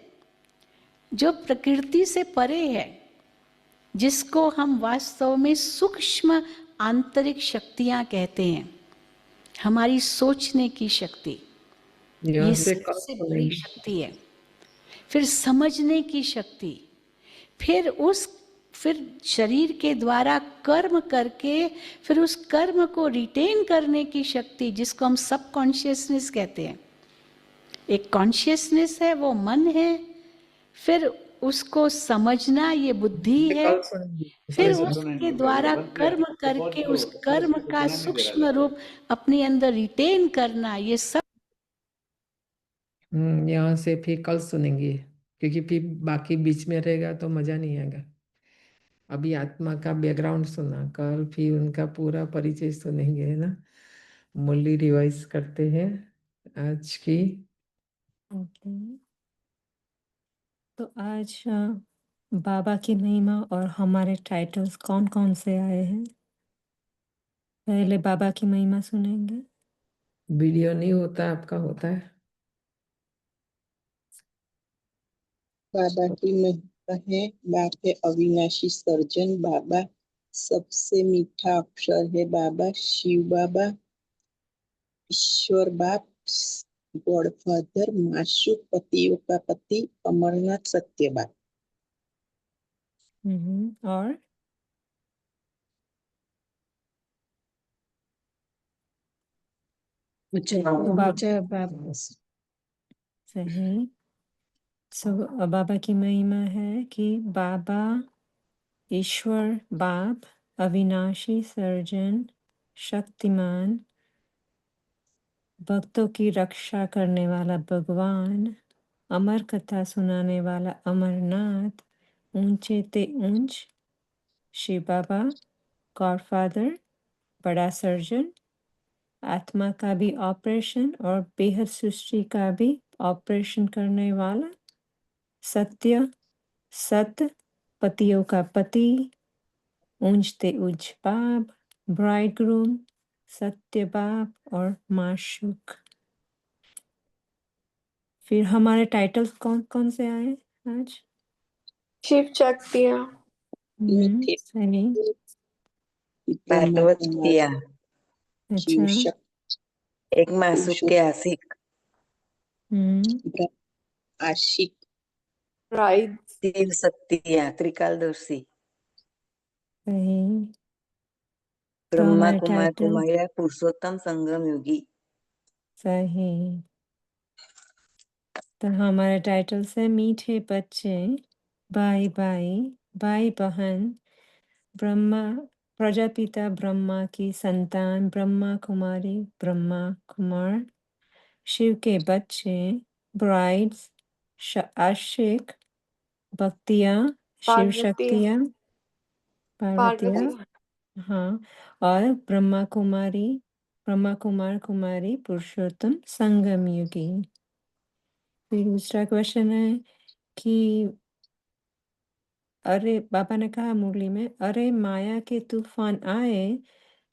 जो प्रकृति से परे है, जिसको हम वास्तव में सूक्ष्म आंतरिक शक्तियाँ कहते हैं, हमारी सोचने की शक्ति, ये सबसे बड़ी शक्ति है। फिर समझने की शक्ति, फिर शरीर के द्वारा कर्म करके फिर उस कर्म को रिटेन करने की शक्ति, जिसको हम सब कॉन्शियसनेस कहते हैं। एक कॉन्शियसनेस है, वो मन है, फिर उसको समझना ये बुद्धि है, फिर उसके द्वारा कर्म करके उस कर्म का सूक्ष्म रूप अपने अंदर रिटेन करना, ये सब। यहाँ से फिर कल सुनेंगे, क्योंकि फिर बाकी बीच में रहेगा तो मजा नहीं आएगा। अभी आत्मा का बैकग्राउंड सुना, कल फिर उनका पूरा परिचय सुनेंगे, है ना। मुरली रिवाइज करते हैं आज की। तो आज बाबा की महिमा और हमारे टाइटल्स कौन कौन से आए हैं। पहले बाबा की महिमा सुनेंगे। वीडियो नहीं होता, आपका होता है। बाबा की महिमा है, बाप है अविनाशी सर्जन, बाबा सबसे मीठा अक्षर है, बाबा शिव बाबा, ईश्वर बाप, गॉड फादर, माशूक, पतियों का पति, अमरनाथ सत्य बाप। और सही। बाबा की महिमा है कि बाबा ईश्वर बाप, अविनाशी सर्जन, शक्तिमान, भक्तों की रक्षा करने वाला भगवान, अमर कथा सुनाने वाला अमरनाथ, ऊंचे ते ऊंच शिव बाबा, गॉडफादर, बड़ा सर्जन, आत्मा का भी ऑपरेशन और बेहद सृष्टि का भी ऑपरेशन करने वाला, सत्य, सत, पतियों का पति, ऊंचते ऊंच बाप, ब्राइडग्रूम, सत्य बाप और माशूक। फिर हमारे टाइटल्स कौन कौन से आए आज? शिव शक्तियाँ, सही। भागवत किया, अच्छा। एक मासूक के आशिक, आशिक, ब्राइड, शिव शक्तियाँ, त्रिकालदर्शी, सही। ब्रह्मा कुमार कुमारिया, पुरुषोत्तम संगम योगी। सही। तो हमारे टाइटल्स है मीठे बच्चे, भाई भाई, भाई बहन, ब्रह्मा, प्रजापिता ब्रह्मा की संतान, ब्रह्मा कुमारी, ब्रह्मा कुमार, शिव के बच्चे, ब्राइड्स, आशिक, भक्तियाँ, शिव शक्तियाँ, पार्वतियाँ, हाँ, और ब्रह्मा कुमार कुमारी, पुरुषोत्तम संगम युगी। फिर दूसरा क्वेश्चन है कि अरे बाबा ने कहा मुरली में, अरे माया के तूफान आए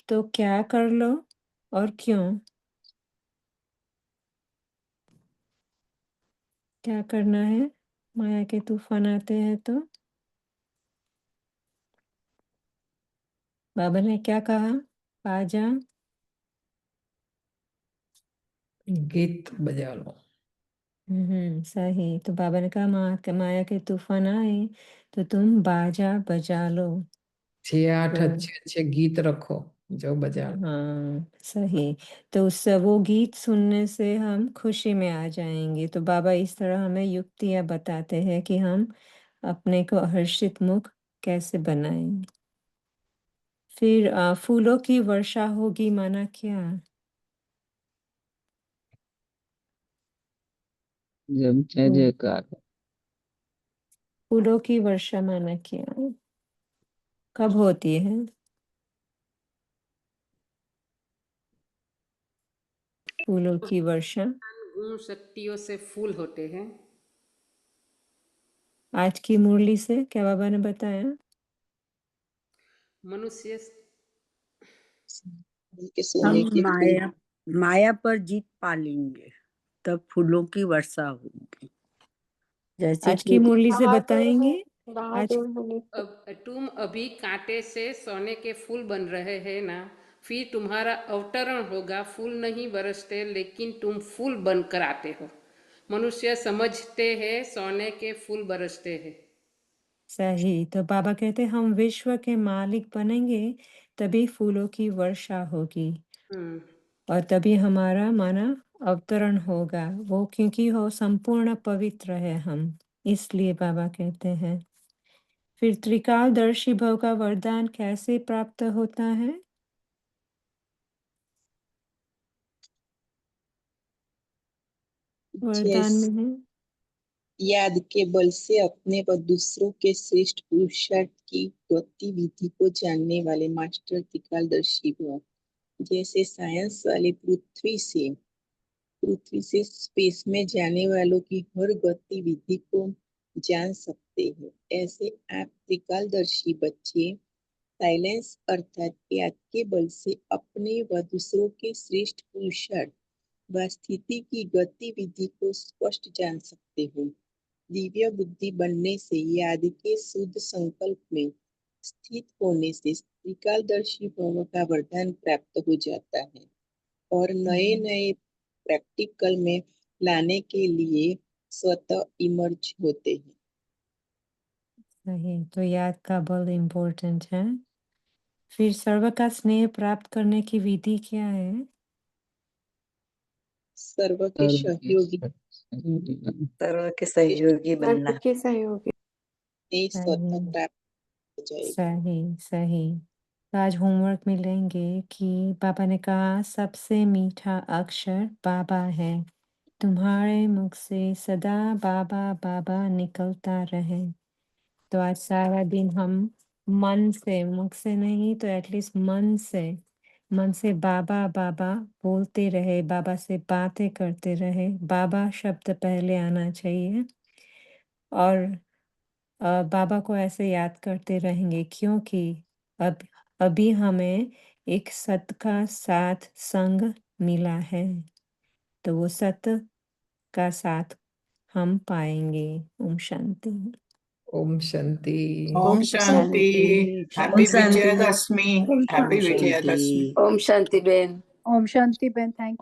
तो क्या कर लो और क्यों? क्या करना है माया के तूफान आते हैं तो? बाबा ने क्या कहा? बाजा गीत बजा लो। सही। तो बाबा ने कहा माया के तूफान आए तो तुम बाजा बजा लो। 6-8 तो अच्छे अच्छे गीत रखो जो बजा लो। हाँ सही। तो उससे वो गीत सुनने से हम खुशी में आ जाएंगे। तो बाबा इस तरह हमें युक्तियां बताते हैं कि हम अपने को हर्षित मुख कैसे बनाएंगे। फिर फूलों की वर्षा होगी माना क्या? जब जय फूल- जयकार। फूलों की वर्षा माना क्या? कब होती है? फूलों की वर्षा गुण शक्तियों से फूल होते हैं। आज की मुरली से क्या बाबा ने बताया? मनुष्य के हम सोने के फूल माया पर जीत पा लेंगे तब फूलों की वर्षा होगी। जैसे आज की मुरली से बहादुर है, बताएंगे। आज बहादुर होने को। अब तुम अभी कांटे से सोने के फूल बन रहे हैं ना, फिर तुम्हारा अवतरण होगा। फूल नहीं बरसते लेकिन तुम फूल बनकर आते हो। मनुष्य समझते हैं सोने के फूल बरसते हैं। सही। तो बाबा कहते हम विश्व के मालिक बनेंगे तभी फूलों की वर्षा होगी और तभी हमारा माना अवतरण होगा। वो क्योंकि हो संपूर्ण पवित्र है हम, इसलिए बाबा कहते हैं। फिर त्रिकालदर्शी भव का वरदान कैसे प्राप्त होता है? वरदान जैसे में है याद के बल से अपने व दूसरों के श्रेष्ठ पुरुषार्थ की गतिविधि को जानने वाले मास्टर त्रिकालदर्शी भव। जैसे साइंस वाले पृथ्वी से स्पेस में जाने वालों की हर गतिविधि को जान सकते हैं, ऐसे आप त्रिकालदर्शी बच्चे साइलेंस अर्थात याद के बल से अपने व दूसरों के श्रेष्ठ पुरुषार्थ व स्थिति की गतिविधि को स्पष्ट जान सकते हो। दिव्य बुद्धि बनने से याद के शुद्ध संकल्प में स्थित होने से त्रिकालदर्शी भव का वरदान प्राप्त हो जाता है और नए नए प्रैक्टिकल में लाने के लिए स्वतः इमर्ज होते हैं। सही। तो याद का बल इम्पोर्टेंट है। फिर सर्व का स्नेह प्राप्त करने की विधि क्या है? सर्व के सहयोगी सर्व के सहयोगी बनना। सर्व के सहयोगी। स्वतः प्राप्त हो जाएगा। सही सही। तो आज होमवर्क में लेंगे कि पापा ने कहा सबसे मीठा अक्षर बाबा है, तुम्हारे मुख से सदा बाबा बाबा निकलता रहे। तो आज सारा दिन हम मन से, मुख से नहीं तो एटलीस्ट मन से बाबा बाबा बोलते रहे, बाबा से बातें करते रहे। बाबा शब्द पहले आना चाहिए और बाबा को ऐसे याद करते रहेंगे क्योंकि अभी हमें एक सत का साथ संग मिला है, तो वो सत का साथ हम पाएंगे। Om Shanti. Om Shanti. Om Shanti. Happy Vijayadashami. Happy Vijayadashami. Om Shanti Ben. Om Shanti Ben, thank